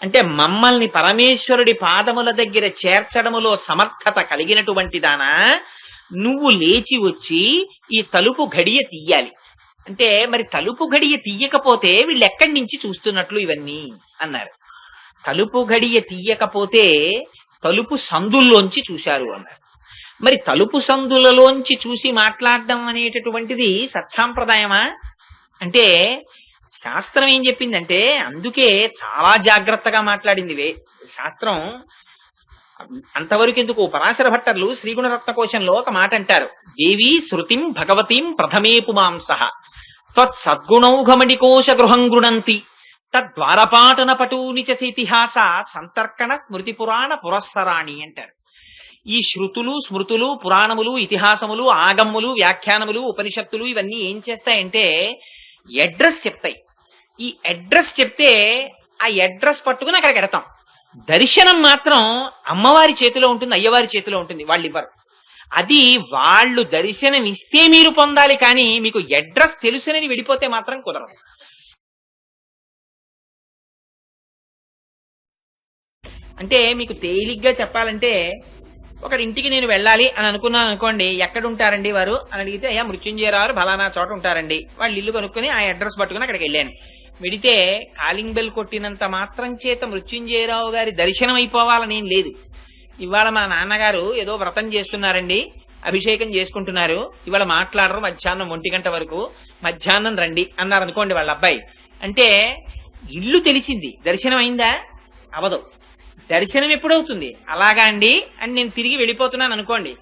అంటే మమ్మల్ని పరమేశ్వరుడి పాదముల దగ్గర చేర్చడములో సమర్థత కలిగినటువంటి దానా, నువ్వు లేచి వచ్చి ఈ తలుపు గడియ తీయాలి. అంటే మరి తలుపు గడియ తీయకపోతే వీళ్ళు ఎక్కడి నుంచి చూస్తున్నట్లు ఇవన్నీ అన్నారు. తలుపు గడియ తీయకపోతే తలుపు సందుల్లోంచి చూశారు అన్నారు. మరి తలుపు సందులలోంచి చూసి మాట్లాడడం అనేటటువంటిది సత్సాంప్రదాయమా అంటే శాస్త్రం ఏం చెప్పిందంటే అందుకే చాలా జాగ్రత్తగా మాట్లాడింది శాస్త్రం. అంతవరకు ఎందుకు, పరాశర భట్టర్లు శ్రీగుణరత్న కోశంలో ఒక మాట అంటారు. దేవీ శృతిం భగవతీం ప్రథమే పుమాంసః తత్ సద్గుణౌఘమణికోశ గృహం గృణంతి తద్వారపాటన పటూని చ ఇతిహాస సంతర్కణ స్మృతి పురాణ పురస్సరాణి అంటారు. ఈ శృతులు, స్మృతులు, పురాణములు, ఇతిహాసములు, ఆగమ్ములు, వ్యాఖ్యానములు, ఉపనిషత్తులు ఇవన్నీ ఏం చేస్తాయంటే అడ్రస్ చెప్తాయి. ఈ అడ్రస్ చెప్తే ఆ అడ్రస్ పట్టుకుని అక్కడికి ఎడతాం. దర్శనం మాత్రం అమ్మవారి చేతిలో ఉంటుంది, అయ్యవారి చేతిలో ఉంటుంది. వాళ్ళు ఇవ్వరు. అది వాళ్ళు దర్శనం ఇస్తే మీరు పొందాలి, కానీ మీకు అడ్రస్ తెలుసునని విడిపోతే మాత్రం కుదరదు. అంటే మీకు తేలిగ్గా చెప్పాలంటే ఒకటి ఇంటికి నేను వెళ్ళాలి అని అనుకున్నాను అనుకోండి, ఎక్కడ ఉంటారండి వారు అని అడిగితే అయ్యా మృత్యుంజయరావు ఫలానా చోట ఉంటారండి. వాళ్ళు ఇల్లు కనుక్కొని ఆ అడ్రస్ పట్టుకుని అక్కడికి వెళ్ళాను. వెడితే కాలింగ్ బెల్ కొట్టినంత మాత్రం చేత మృత్యుంజయరావు గారి దర్శనం అయిపోవాలని ఏం లేదు. ఇవాళ మా నాన్నగారు ఏదో వ్రతం చేస్తున్నారండి, అభిషేకం చేసుకుంటున్నారు, ఇవాళ మాట్లాడరు మధ్యాహ్నం 1 గంట వరకు, మధ్యాహ్నం రండి అన్నారు అనుకోండి వాళ్ళ అబ్బాయి. అంటే ఇల్లు తెలిసింది, దర్శనం అయిందా? అవదు. దర్శనం ఎప్పుడవుతుంది? అలాగా అండి అని నేను తిరిగి వెళ్ళిపోతున్నాను అనుకోండి,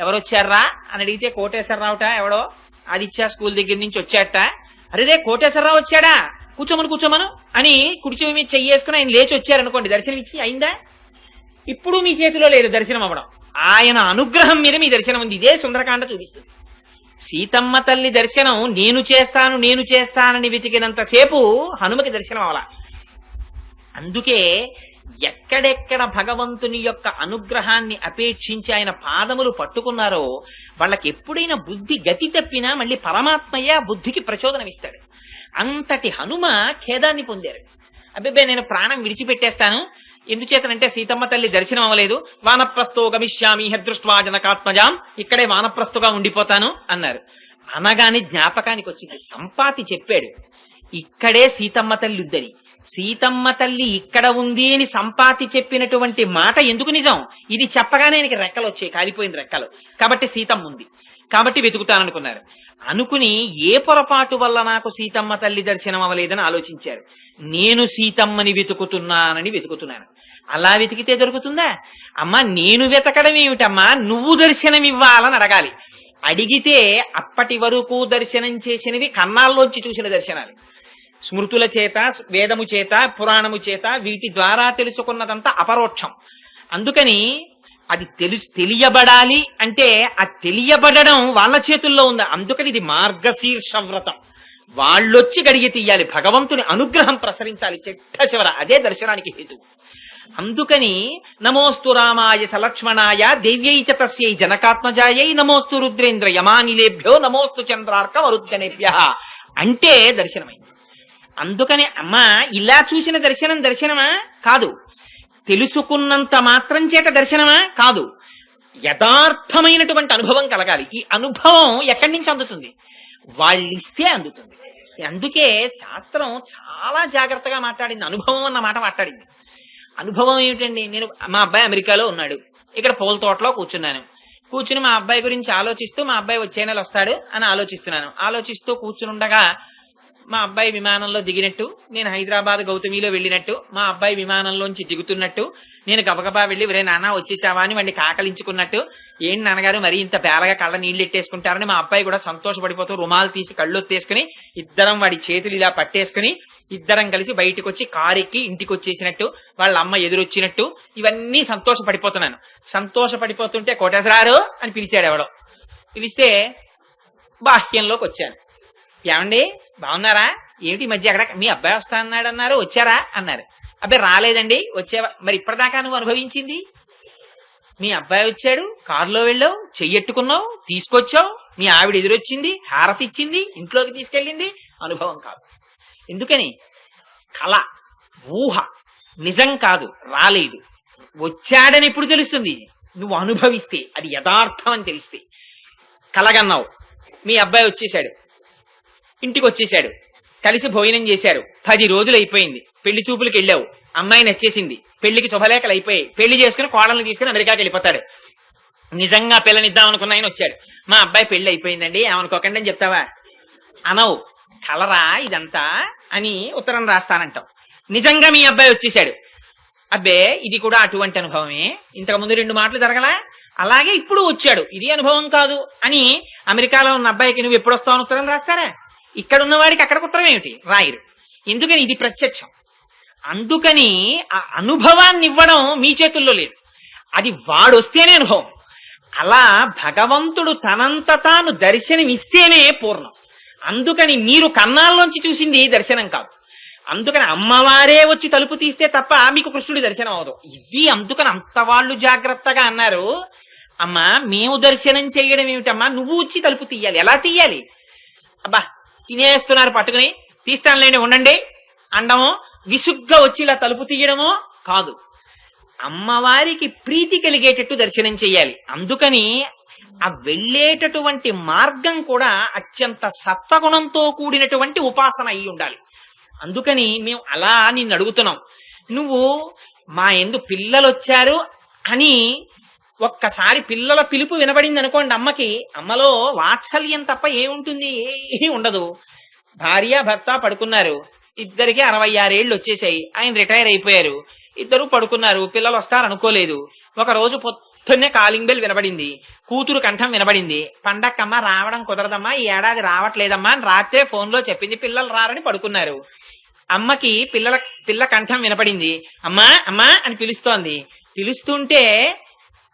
ఎవరొచ్చారా అని అడిగితే కోటేశ్వరరావుట ఎవడో ఆదిత్య స్కూల్ దగ్గర నుంచి వచ్చాట. అరేదే కోటేశ్వరరావు వచ్చాడా, కూర్చోమను అని కుర్చీ మీద చెయ్యేసుకుని ఆయన లేచి వచ్చారనుకోండి, దర్శనం ఇచ్చి అయిందా? ఇప్పుడు మీ చేతిలో లేదు దర్శనం అవ్వడం, ఆయన అనుగ్రహం మీద మీ దర్శనం ఉంది. ఇదే సుందరకాండ చూపిస్తుంది. సీతమ్మ తల్లి దర్శనం నేను చేస్తానని వెతికినంతసేపు హనుమకి దర్శనం అవలా. అందుకే ఎక్కడెక్కడ భగవంతుని యొక్క అనుగ్రహాన్ని అపేక్షించి ఆయన పాదములు పట్టుకున్నారో వాళ్ళకి ఎప్పుడైనా బుద్ధి గతి తప్పినా మళ్ళీ పరమాత్మయ్య బుద్ధికి ప్రచోదనం ఇస్తాడు. అంతటి హనుమ ఖేదాన్ని పొందారు. అబ్బే నేను ప్రాణం విడిచిపెట్టేస్తాను, ఎందుచేతనంటే సీతమ్మ తల్లి దర్శనం అవ్వలేదు, వానప్రస్థో గమిష్యామి హెదృష్ట్వా జనకాత్మజాం, ఇక్కడే వానప్రస్థగా ఉండిపోతాను అన్నారు. అనగానే జ్ఞాపకానికి వచ్చింది, సంపాతి చెప్పాడు ఇక్కడే సీతమ్మ తల్లి ఉందని. సీతమ్మ తల్లి ఇక్కడ ఉంది అని సంపాతి చెప్పినటువంటి మాట ఎందుకు నిజం? ఇది చెప్పగానే ఆయనకి రెక్కలు వచ్చాయి, కాలిపోయిన రెక్కలు. కాబట్టి సీతమ్మ ఉంది, కాబట్టి వెతుకుతాననుకున్నారు. అనుకుని ఏ పొరపాటు వల్ల నాకు సీతమ్మ తల్లి దర్శనం అవ్వలేదని ఆలోచించారు. నేను సీతమ్మని వెతుకుతున్నానని వెతుకుతున్నాను. అలా వెతికితే దొరుకుతుందా? అమ్మా నేను వెతకడం ఏమిటమ్మా, నువ్వు దర్శనం ఇవ్వాలని అడగాలి. అడిగితే అప్పటి వరకు దర్శనం చేసినవి కన్నాల్లోంచి చూసిన దర్శనాలు, స్మృతుల చేత, వేదము చేత, పురాణము చేత, వీటి ద్వారా తెలుసుకున్నదంతా అపరోక్షం. అందుకని అది తెలియబడాలి అంటే ఆ తెలియబడడం వాళ్ళ చేతుల్లో ఉంది. అందుకని ఇది మార్గశీర్ష వ్రతం. వాళ్ళొచ్చి గడిగి తీయాలి, భగవంతుని అనుగ్రహం ప్రసరించాలి చిట్ట చివర. అదే దర్శనానికి హేతు. అందుకని నమోస్తు రామాయ సలక్ష్మణాయ దేవ్యై చ తస్యై జనకాత్మజాయై నమోస్తు రుద్రేంద్ర యమానిలేభ్యో నమోస్తు చంద్రార్క వరుద్గనేభ్య అంటే దర్శనమైంది. అందుకని అమ్మా ఇలా చూసిన దర్శనం దర్శనమా కాదు, తెలుసుకున్నంత మాత్రం చేత దర్శనమా కాదు, యథార్థమైనటువంటి అనుభవం కలగాలి. ఈ అనుభవం ఎక్కడి నుంచి అందుతుంది? వాళ్ళిస్తే అందుతుంది. అందుకే శాస్త్రం చాలా జాగ్రత్తగా మాట్లాడింది, అనుభవం అన్న మాట మాట్లాడింది. అనుభవం ఏమిటండి? నేను మా అబ్బాయి అమెరికాలో ఉన్నాడు, ఇక్కడ పూల తోటలో కూర్చుని మా అబ్బాయి గురించి ఆలోచిస్తూ, మా అబ్బాయి వచ్చే నెల వస్తాడు అని ఆలోచిస్తూ కూర్చుని ఉండగా మా అబ్బాయి విమానంలో దిగినట్టు, నేను హైదరాబాద్ గౌతమిలో వెళ్ళినట్టు, మా అబ్బాయి విమానంలోంచి దిగుతున్నట్టు, నేను గబగబా వెళ్ళి ఒరే నాన్న వచ్చేసావా అని వాడిని కాకలించుకున్నట్టు, ఏంటి నాన్నగారు మరి ఇంత పేలగా కళ్ళ నీళ్లు ఎట్టేసుకుంటారని మా అబ్బాయి కూడా సంతోషపడిపోతూ రుమాలు తీసి కళ్ళు ఒత్తేసుకుని ఇద్దరం వాడి చేతులు ఇలా పట్టేసుకుని ఇద్దరం కలిసి బయటకు వచ్చి కారెక్కి ఇంటికి వచ్చేసినట్టు, వాళ్ళ అమ్మ ఎదురొచ్చినట్టు, ఇవన్నీ సంతోషపడిపోతున్నాను. సంతోషపడిపోతుంటే కోటేశ్వరారు అని పిలిచాడు ఎవడో. పిలిస్తే బాహ్యంలోకి వచ్చాను. ఏమండి బాగున్నారా? ఏమిటి మధ్య అక్కడ మీ అబ్బాయి వస్తా అన్నాడు అన్నారు, వచ్చారా అన్నారు. అబ్బాయి రాలేదండి. వచ్చావా? మరి ఇప్పటిదాకా నువ్వు అనుభవించింది మీ అబ్బాయి వచ్చాడు, కారులో వెళ్ళావు, చెయ్యెట్టుకున్నావు, తీసుకొచ్చావు, మీ ఆవిడ ఎదురొచ్చింది, హారతి ఇచ్చింది, ఇంట్లోకి తీసుకెళ్ళింది. అనుభవం కాదు. ఎందుకని? కళ, ఊహ, నిజం కాదు, రాలేదు. వచ్చాడని ఎప్పుడు తెలుస్తుంది? నువ్వు అనుభవిస్తే, అది యథార్థం అని తెలిస్తే. కలగన్నావు, మీ అబ్బాయి వచ్చేసాడు, ఇంటికి వచ్చేసాడు, కలిసి భోజనం చేశారు, 10 రోజులు అయిపోయింది, పెళ్లి చూపులకు వెళ్ళావు, అమ్మాయి నచ్చేసింది, పెళ్లికి శుభలేఖలు అయిపోయాయి, పెళ్లి చేసుకుని కోడల్ని తీసుకుని అమెరికాకి వెళ్ళిపోతాడు. నిజంగా పిల్లనిద్దాం అనుకున్న ఆయన వచ్చాడు, మా అబ్బాయి పెళ్లి అయిపోయిందండి ఏమనుకోకండి అని చెప్తావా? అనవు. కలరా ఇదంతా అని ఉత్తరం రాస్తానంటావు. నిజంగా మీ అబ్బాయి వచ్చేసాడు, అబ్బే ఇది కూడా అటువంటి అనుభవమే, ఇంతకు ముందు 2 మాటలు జరగలా, అలాగే ఇప్పుడు వచ్చాడు, ఇది అనుభవం కాదు అని అమెరికాలో ఉన్న అబ్బాయికి నువ్వు ఎప్పుడు వస్తావు ఉత్తరం రాస్తారా? ఇక్కడ ఉన్నవాడికి అక్కడ ఉత్తరం ఏమిటి? రాయరు. ఎందుకని? ఇది ప్రత్యక్షం. అందుకని ఆ అనుభవాన్ని ఇవ్వడం మీ చేతుల్లో లేదు, అది వాడొస్తేనే అనుభవం. అలా భగవంతుడు తనంత తాను దర్శనమిస్తేనే పూర్ణం. అందుకని మీరు కన్నాల్లోంచి చూసింది దర్శనం కాదు. అందుకని అమ్మవారే వచ్చి తలుపు తీస్తే తప్ప మీకు కృష్ణుడి దర్శనం అవదు. ఇది అందుకని అంత వాళ్ళు జాగ్రత్తగా అన్నారు, అమ్మా మేము దర్శనం చేయడం ఏమిటమ్మా, నువ్వు వచ్చి తలుపు తీయాలి. ఎలా తీయాలి? అబ్బా తినేస్తున్నారు పట్టుకుని తీస్తానులేండి ఉండండి అండమో, విసుగ్గా వచ్చి ఇలా తలుపు తీయడమో కాదు. అమ్మవారికి ప్రీతి కలిగేటట్టు దర్శనం చెయ్యాలి. అందుకని ఆ వెళ్ళేటటువంటి మార్గం కూడా అత్యంత సత్వగుణంతో కూడినటువంటి ఉపాసన అయి ఉండాలి. అందుకని మేము అలా నిన్ను అడుగుతున్నాం. నువ్వు మా ఎందు పిల్లలు వచ్చారు అని ఒక్కసారి పిల్లల పిలుపు వినబడింది అనుకోండి అమ్మకి, అమ్మలో వాత్సల్యం తప్ప ఏముంటుంది? ఏమీ ఉండదు. భార్య భర్త పడుకున్నారు, ఇద్దరికి 66 ఏళ్ళు వచ్చేసాయి, ఆయన రిటైర్ అయిపోయారు, ఇద్దరు పడుకున్నారు, పిల్లలు వస్తారనుకోలేదు. ఒక రోజు పొద్దున్నే కాలింగ్ బెల్ వినబడింది, కూతురు కంఠం వినబడింది, పండక్కమ్మ రావడం కుదరదమ్మా, ఈ ఏడాది రావట్లేదమ్మా అని రాత్రే ఫోన్లో చెప్పింది, పిల్లలు రారని పడుకున్నారు. అమ్మకి పిల్ల కంఠం వినపడింది, అమ్మా అమ్మా అని పిలుస్తోంది. పిలుస్తుంటే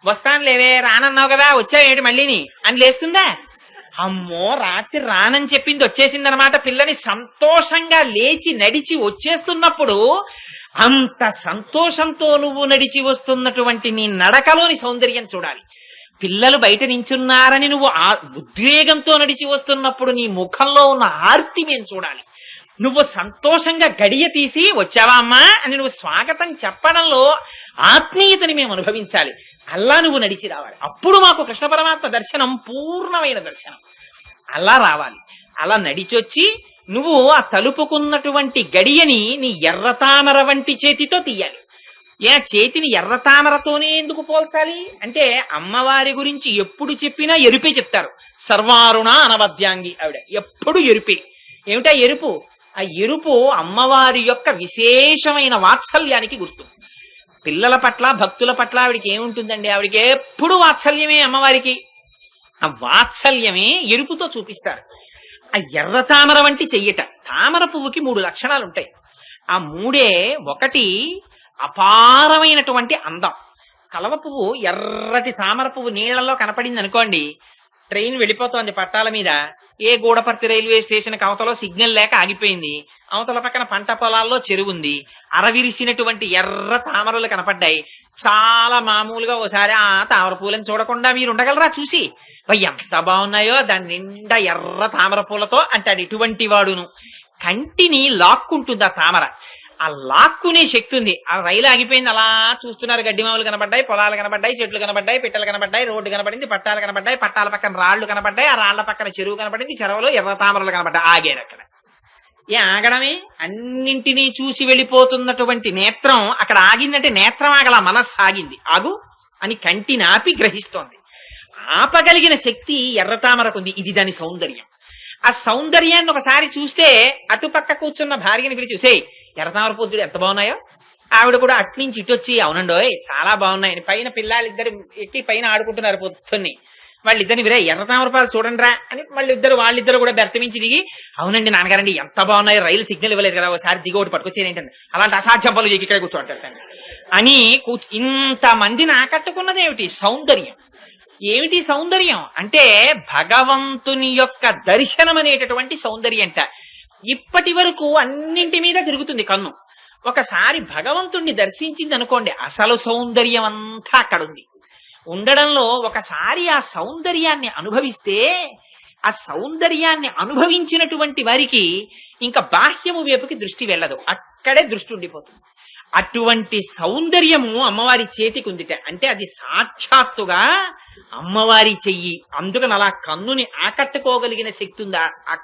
వస్తాను లేవే రానన్నావు కదా వచ్చావేంటి మళ్ళీని అని లేస్తుందా? అమ్మో రాత్రి రానని చెప్పింది వచ్చేసిందనమాట. పిల్లని సంతోషంగా లేచి నడిచి వచ్చేస్తున్నప్పుడు అంత సంతోషంతో నువ్వు నడిచి వస్తున్నటువంటి నీ నడకలోని సౌందర్యం చూడాలి. పిల్లలు బయట నించున్నారని నువ్వు ఆ ఉద్వేగంతో నడిచి వస్తున్నప్పుడు నీ ముఖంలో ఉన్న ఆర్తి మేము చూడాలి. నువ్వు సంతోషంగా గడియ తీసి వచ్చావా అమ్మా అని నువ్వు స్వాగతం చెప్పడంలో ఆత్మీయతని మేము అనుభవించాలి. అలా నువ్వు నడిచి రావాలి. అప్పుడు మాకు కృష్ణ పరమాత్మ దర్శనం పూర్ణమైన దర్శనం. అలా రావాలి. అలా నడిచొచ్చి నువ్వు ఆ తలుపుకున్నటువంటి గడియని నీ ఎర్రతామర వంటి చేతితో తీయాలి. చేతిని ఎర్రతామరతోనే ఎందుకు పోల్చాలి అంటే అమ్మవారి గురించి ఎప్పుడు చెప్పినా ఎరుపే చెప్తారు. సర్వారుణ అనవద్యాంగి ఆవిడ ఎప్పుడు ఎరుపే. ఏమిటా ఎరుపు? ఆ ఎరుపు అమ్మవారి యొక్క విశేషమైన వాత్సల్యానికి గుర్తు. పిల్లల పట్ల భక్తుల పట్ల ఆవిడికి ఏముంటుందండి? ఆవిడికి ఎప్పుడు వాత్సల్యమే. అమ్మవారికి ఆ వాత్సల్యమే ఎరుపుతో చూపిస్తారు. ఆ ఎర్ర తామర వంటి చెయ్యట. తామర పువ్వుకి 3 లక్షణాలు ఉంటాయి. ఆ 3 ఒకటి అపారమైనటువంటి అందం. కలవ పువ్వు, ఎర్రటి తామర పువ్వు నీళ్లలో కనపడింది అనుకోండి, ట్రైన్ వెళ్ళిపోతోంది పట్టాల మీద, ఏ గూడపర్తి రైల్వే స్టేషన్ కి అవతలో సిగ్నల్ లేక ఆగిపోయింది, అవతల పక్కన పంట పొలాల్లో చెరువుంది, అరవిరిసినటువంటి ఎర్ర తామరలు కనపడ్డాయి. చాలా మామూలుగా ఓసారి ఆ తామర పూలను చూడకుండా మీరు ఉండగలరా? చూసి ఎంత బాగున్నాయో, దాని నిండా ఎర్ర తామర పూలతో అంటాడు. ఇటువంటి వాడును కంటిని లాక్కుంటుంది ఆ తామర. ఆ లాక్కునే శక్తి ఉంది. ఆ రైలు ఆగిపోయింది, అలా చూస్తున్నారు. గడ్డి మామూలు కనబడ్డాయి, పొలాలు కనబడ్డాయి, చెట్లు కనబడ్డాయి, పిట్టలు కనబడ్డాయి, రోడ్డు కనబడింది, పట్టాలు కనబడ్డాయి, పట్టాల పక్కన రాళ్లు కనబడ్డాయి, ఆ రాళ్ల పక్కన చెరువు కనబడింది, చెరువులో ఎర్ర తామరలు కనబడ్డాయి. ఆగారు అక్కడ. ఆగడమే, అన్నింటినీ చూసి వెళ్ళిపోతున్నటువంటి నేత్రం అక్కడ ఆగిందంటే నేత్రం ఆగల, మనస్సు ఆగింది. ఆగు అని కంటి నాపి గ్రహిస్తోంది. ఆపగలిగిన శక్తి ఎర్రతామరకుంది. ఇది దాని సౌందర్యం. ఆ సౌందర్యాన్ని ఒకసారి చూస్తే అటుపక్క కూర్చున్న భార్యని పిలిచి చూసే ఎర్రతామర పొద్దుడు ఎంత బాగున్నాయో. ఆవిడ కూడా అట్నుంచి ఇటు వచ్చి అవునండోయ్ చాలా బాగున్నాయని పైన పిల్లలిద్దరు ఎక్కి పైన ఆడుకుంటున్నారు పొద్దున్ని. వాళ్ళిద్దరిని విరే ఎర్రతామర పాలు చూడండి రా అని వాళ్ళిద్దరు కూడా బెర్తమించి దిగి అవునండి నాన్నగారండి ఎంత బాగున్నాయి, రైలు సిగ్నల్ ఇవ్వలేదు కదా, ఒకసారి దిగి ఒకటి పట్టుకొచ్చేది ఏంటండి, అలాంటి అసాధ్యం పనులు ఇక్కడ కూర్చోంటారు అని ఇంతమందిని ఆకట్టుకున్నదేమిటి? సౌందర్యం. ఏమిటి సౌందర్యం అంటే భగవంతుని యొక్క దర్శనం అనేటటువంటి సౌందర్యంట. ఇప్పటి వరకు అన్నింటి మీద తిరుగుతుంది కన్ను. ఒకసారి భగవంతుణ్ణి దర్శించింది అనుకోండి, అసలు సౌందర్యం అంతా అక్కడ ఉంది. ఉండడంలో ఒకసారి ఆ సౌందర్యాన్ని అనుభవిస్తే, ఆ సౌందర్యాన్ని అనుభవించినటువంటి వారికి ఇంకా బాహ్యము వైపుకి దృష్టి వెళ్ళదు, అక్కడే దృష్టి ఉండిపోతుంది. అటువంటి సౌందర్యము అమ్మవారి చేతికి ఉందిట. అంటే అది సాక్షాత్తుగా అమ్మవారి చెయ్యి. అందుకని అలా కన్నుని ఆకట్టుకోగలిగిన శక్తి ఉంది ఆ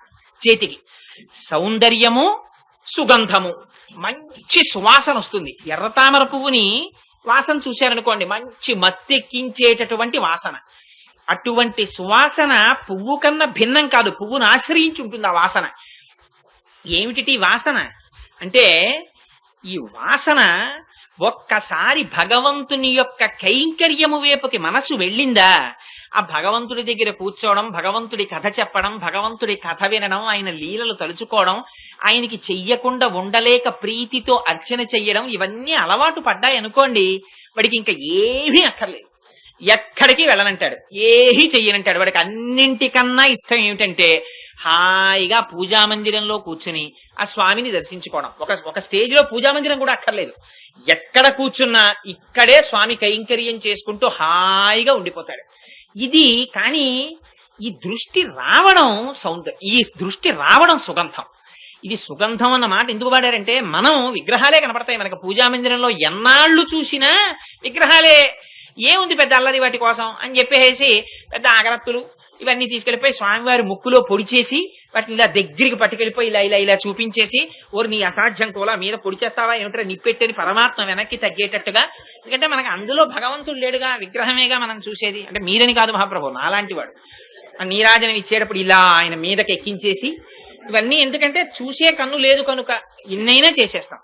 చేతికి. సౌందర్యము, సుగంధము, మంచి సువాసన వస్తుంది. ఎర్రతామర పువ్వుని వాసన చూశారనుకోండి, మంచి మత్తెక్కించేటటువంటి వాసన. అటువంటి సువాసన పువ్వు కన్నా భిన్నం కాదు, పువ్వును ఆశ్రయించి ఉంటుంది ఆ వాసన. ఏమిటి వాసన అంటే, ఈ వాసన ఒక్కసారి భగవంతుని యొక్క కైంకర్యము వైపుకి మనసు వెళ్ళిందా, ఆ భగవంతుడి దగ్గర కూర్చోవడం, భగవంతుడి కథ చెప్పడం, భగవంతుడి కథ వినడం, ఆయన లీలలు తలుచుకోవడం, ఆయనకి చెయ్యకుండా ఉండలేక ప్రీతితో అర్చన చెయ్యడం, ఇవన్నీ అలవాటు పడ్డాయనుకోండి, వాడికి ఇంకా ఏమీ అక్కర్లేదు, ఎక్కడికి వెళ్ళనంటాడు, ఏమీ చెయ్యనంటాడు. వాడికి అన్నింటికన్నా ఇష్టం ఏమిటంటే హాయిగా పూజామందిరంలో కూర్చుని ఆ స్వామిని దర్శించుకోవడం. ఒక స్టేజ్ లో పూజామందిరం కూడా అక్కర్లేదు, ఎక్కడ కూర్చున్నా ఇక్కడే స్వామి కైంకర్యం చేసుకుంటూ హాయిగా ఉండిపోతాడు. ఇది కానీ ఈ దృష్టి రావడం సౌందర్యం, ఈ దృష్టి రావడం సుగంధం. ఇది సుగంధం అన్న మాట ఎందుకు వాడారంటే, మనం విగ్రహాలే కనపడతాయి మనకు పూజామందిరంలో, ఎన్నాళ్ళు చూసినా విగ్రహాలే, ఏముంది పెద్ద అల్లరి వాటి కోసం అని చెప్పేసి పెద్ద అగరత్తులు ఇవన్నీ తీసుకెళ్లిపోయి స్వామివారి ముక్కులో పొడి చేసి వాటిని ఇలా దగ్గరికి పట్టుకెళ్ళిపోయి ఇలా ఇలా ఇలా చూపించేసి, ఓరి నీ అసాధ్యం కోలా మీద పొడి చేస్తావా ఏమిటో నిప్పెట్టని పరమాత్మ వెనక్కి తగ్గేటట్టుగా. ఎందుకంటే మనకు అందులో భగవంతుడు లేడుగా, విగ్రహమేగా మనం చూసేది. అంటే మీరని కాదు మహాప్రభు, నాలాంటి వాడు. నీరాజనం ఇచ్చేటప్పుడు ఇలా ఆయన మీదకి ఎక్కించేసి, ఇవన్నీ ఎందుకంటే చూసే కన్ను లేదు కనుక ఇన్నైనా చేసేస్తాం.